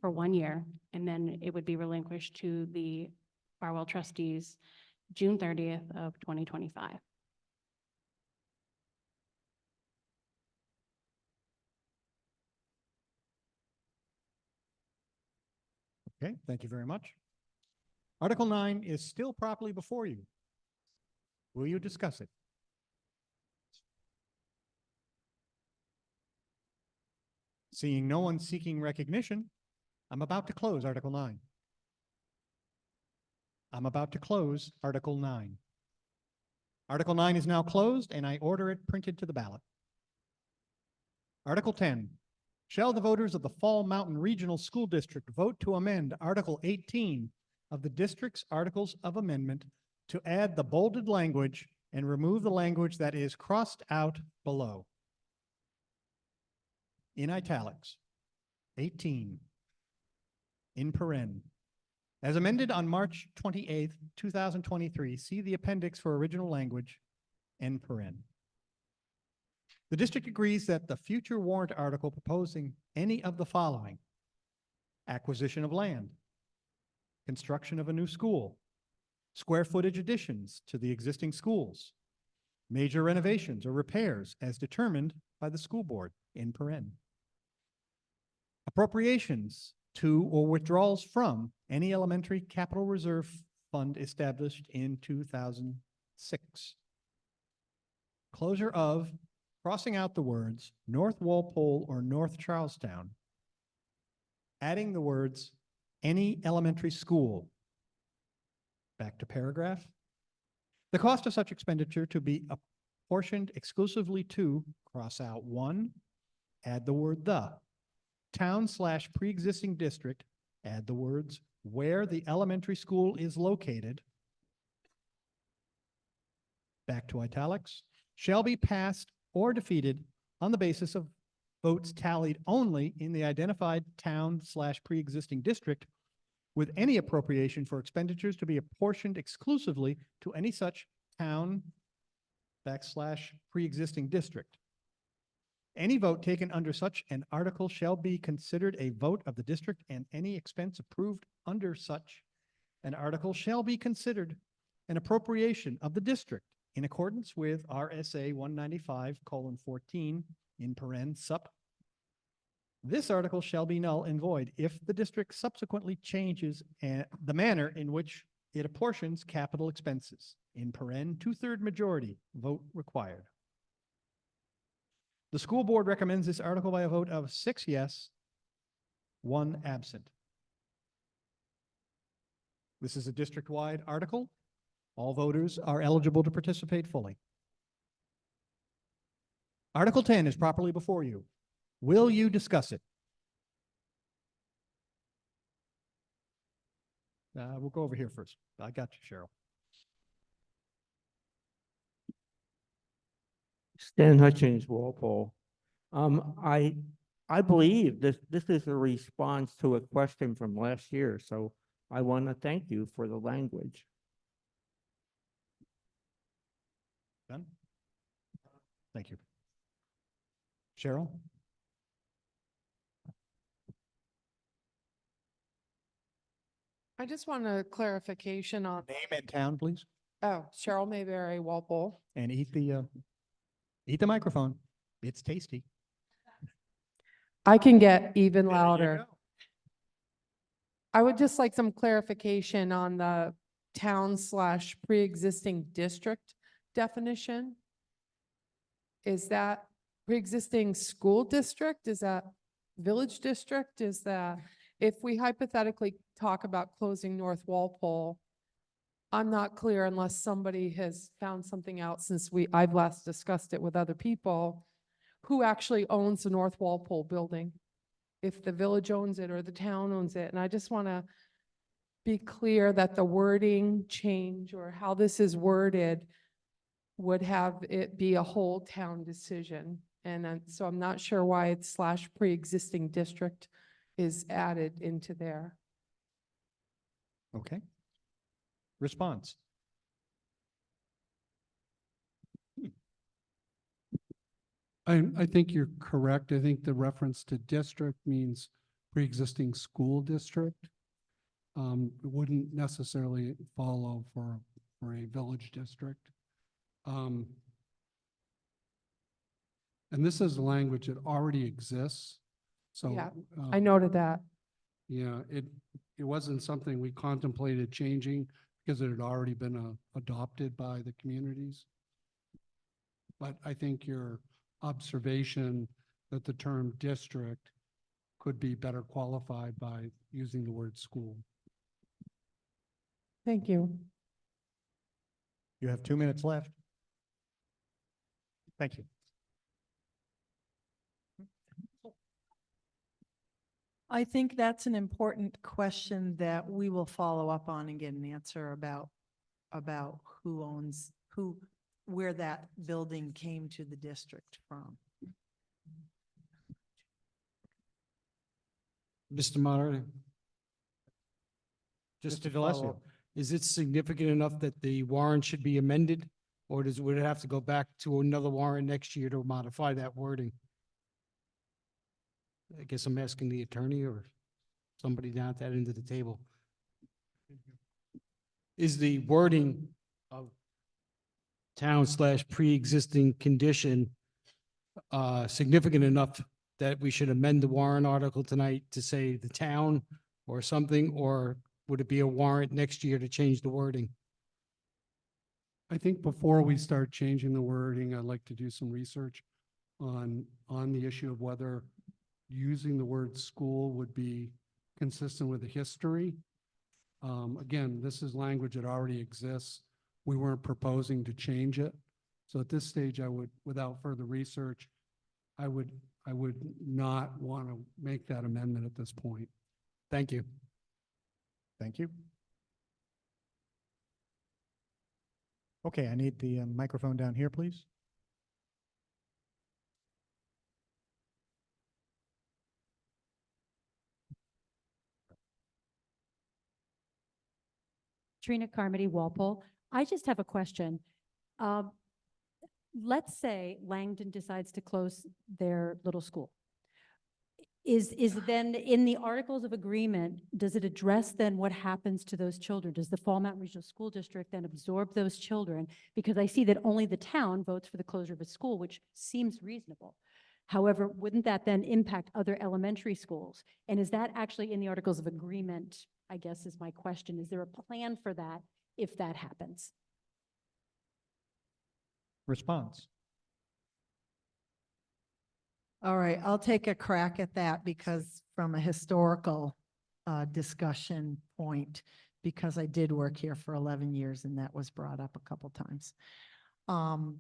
for 1 year. And then it would be relinquished to the Farwell trustees June 30th of 2025. Okay, thank you very much. Article 9 is still properly before you. Will you discuss it? Seeing no one seeking recognition, I'm about to close Article 9. I'm about to close Article 9. Article 9 is now closed, and I order it printed to the ballot. Article 10, shall the voters of the Fall Mountain Regional School District vote to amend Article 18 of the district's Articles of Amendment to add the bolded language and remove the language that is crossed out below. In italics, 18, in paren. As amended on March 28th, 2023, see the appendix for original language, en paren. The district agrees that the future warrant article proposing any of the following: acquisition of land, construction of a new school, square footage additions to the existing schools, major renovations or repairs as determined by the school board, in paren. Appropriations to or withdrawals from any elementary capital reserve fund established in 2006. Closure of, crossing out the words North Walpole or North Charlestown, adding the words any elementary school. Back to paragraph. The cost of such expenditure to be apportioned exclusively to, cross out one, add the word the, town/pre-existing district, add the words where the elementary school is located. Back to italics, shall be passed or defeated on the basis of votes tallied only in the identified town/pre-existing district, with any appropriation for expenditures to be apportioned exclusively to any such town/pre-existing district. Any vote taken under such an article shall be considered a vote of the district, and any expense approved under such an article shall be considered an appropriation of the district in accordance with RSA 195:14 in paren sup. This article shall be null and void if the district subsequently changes the manner in which it apportions capital expenses in paren 2/3 majority vote required. The school board recommends this article by a vote of 6 yes, 1 absent. This is a district-wide article. All voters are eligible to participate fully. Article 10 is properly before you. Will you discuss it? We'll go over here first. I got you, Cheryl. Stan Hutchins, Walpole. I believe this is a response to a question from last year, so I want to thank you for the language. Done? Thank you. Cheryl? I just want a clarification on, Name and town, please, oh, Cheryl Mayberry, Walpole. and eat the microphone. It's tasty. I can get even There you louder. go. I would just like some clarification on the town/pre-existing district definition. Is that pre-existing school district? Is that village district? Is that, if we hypothetically talk about closing North Walpole, I'm not clear unless somebody has found something out since I've last discussed it with other people, who actually owns the North Walpole building? If the village owns it or the town owns it. And I just want to be clear that the wording change or how this is worded would have it be a whole town decision. And so I'm not sure why it's /pre-existing district is added into there. Okay. Response. I think you're correct. I think the reference to district means pre-existing school district. It wouldn't necessarily follow for a village district. And this is language that already exists. So Yeah, I noted that. yeah, it wasn't something we contemplated changing because it had already been adopted by the communities. But I think your observation that the term district could be better qualified by using the word school. Thank you. You have 2 minutes left. Thank you. I think that's an important question that we will follow up on and get an answer about who owns, where that building came to the district from. Mr. Moderator? Just to Mr. follow Delesio. up, is it significant enough that the warrant should be amended? Or would it have to go back to another warrant next year to modify that wording? I guess I'm asking the attorney or somebody down at that end of the table. Is the wording of town/pre-existing condition significant enough that we should amend the warrant article tonight to say the town or something, or would it be a warrant next year to change the wording? I think before we start changing the wording, I'd like to do some research on the issue of whether using the word school would be consistent with the history. Again, this is language that already exists. We weren't proposing to change it. So at this stage, I would, without further research, I would not want to make that amendment at this point. Thank you. Thank you. Okay, I need the microphone down here, please. Trina Carmody, Walpole. I just have a question. Let's say Langdon decides to close their little school. Is then in the Articles of Agreement, does it address then what happens to those children? Does the Fall Mountain Regional School District then absorb those children? Because I see that only the town votes for the closure of a school, which seems reasonable. However, wouldn't that then impact other elementary schools? And is that actually in the Articles of Agreement, I guess is my question. Is there a plan for that if that happens? Response. All right, I'll take a crack at that because from a historical discussion point, because I did work here for 11 years and that was brought up a couple times. From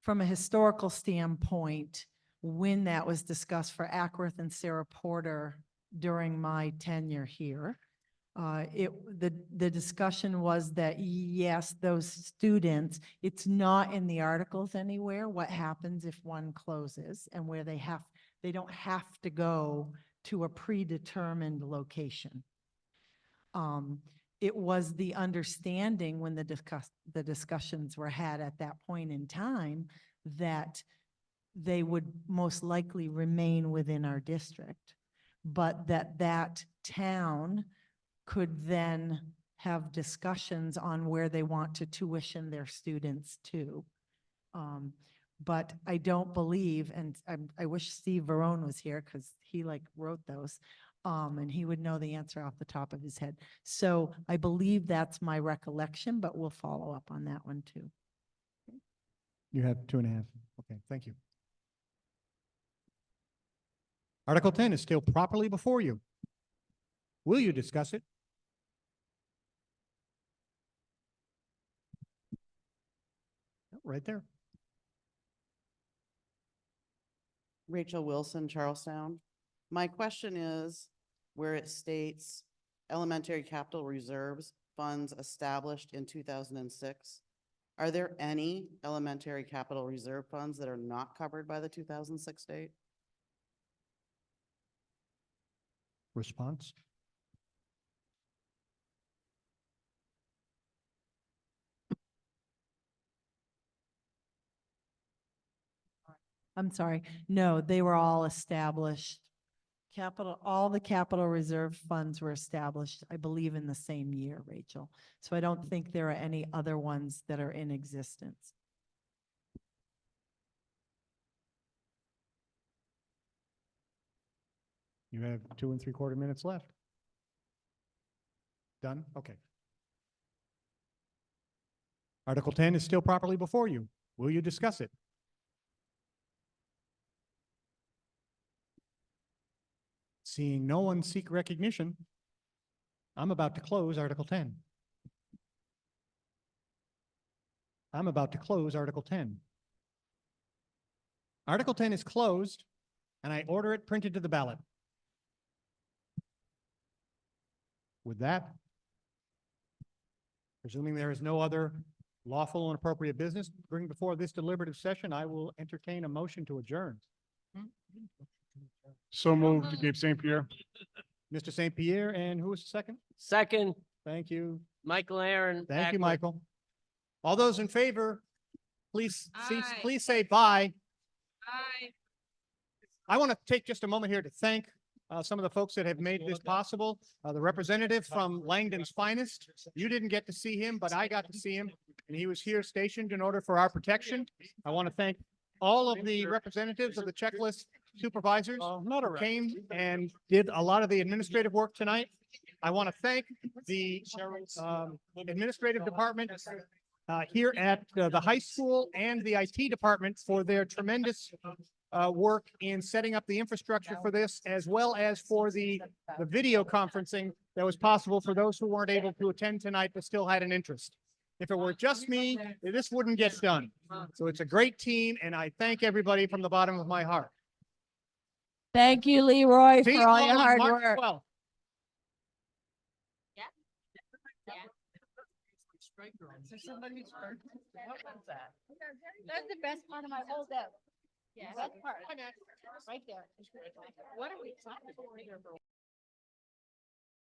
a historical standpoint, when that was discussed for Ackworth and Sarah Porter during my tenure here, the discussion was that yes, those students, it's not in the articles anywhere what happens if one closes and where they don't have to go to a predetermined location. It was the understanding when the discussions were had at that point in time that they would most likely remain within our district, but that town could then have discussions on where they want to tuition their students to. But I don't believe, and I wish Steve Varone was here because he wrote those, and he would know the answer off the top of his head. So I believe that's my recollection, but we'll follow up on that one too. You have 2.5. Okay, thank you. Article 10 is still properly before you. Will you discuss it? Right there. Rachel Wilson, Charlestown. My question is, where it states elementary capital reserves funds established in 2006, are there any elementary capital reserve funds that are not covered by the 2006 date? Response. I'm sorry. No, they were all established. All the capital reserve funds were established, I believe, in the same year, Rachel. So I don't think there are any other ones that are in existence. You have 2 3/4 minutes left. Done? Okay. Article 10 is still properly before you. Will you discuss it? Seeing no one seek recognition, I'm about to close Article 10. I'm about to close Article 10. Article 10 is closed, and I order it printed to the ballot. With that, presuming there is no other lawful and appropriate business to bring before this deliberative session, I will entertain a motion to adjourn. So moved, Gabe St. Pierre. Mr. St. Pierre, and who was the second? Second, Thank you. Michael Aaron. Thank you, Ackworth. Michael. All those in favor, please say bye. Aye. I want to take just a moment here to thank some of the folks that have made this possible. The representative from Langdon's Finest. You didn't get to see him, but I got to see him, and he was here stationed in order for our protection. I want to thank all of the representatives of the checklist supervisors who came and did a lot of the administrative work tonight. I want to thank the administrative department here at the high school and the IT department for their tremendous work in setting up the infrastructure for this, as well as for the video conferencing that was possible for those who weren't able to attend tonight but still had an interest. If it were just me, this wouldn't get done. So it's a great team, and I thank everybody from the bottom of my heart. Thank you, Leroy, See for you all your on hard March work. 12th. That's the best part of my whole day. Yeah. Best part. Right there. What are we talking about?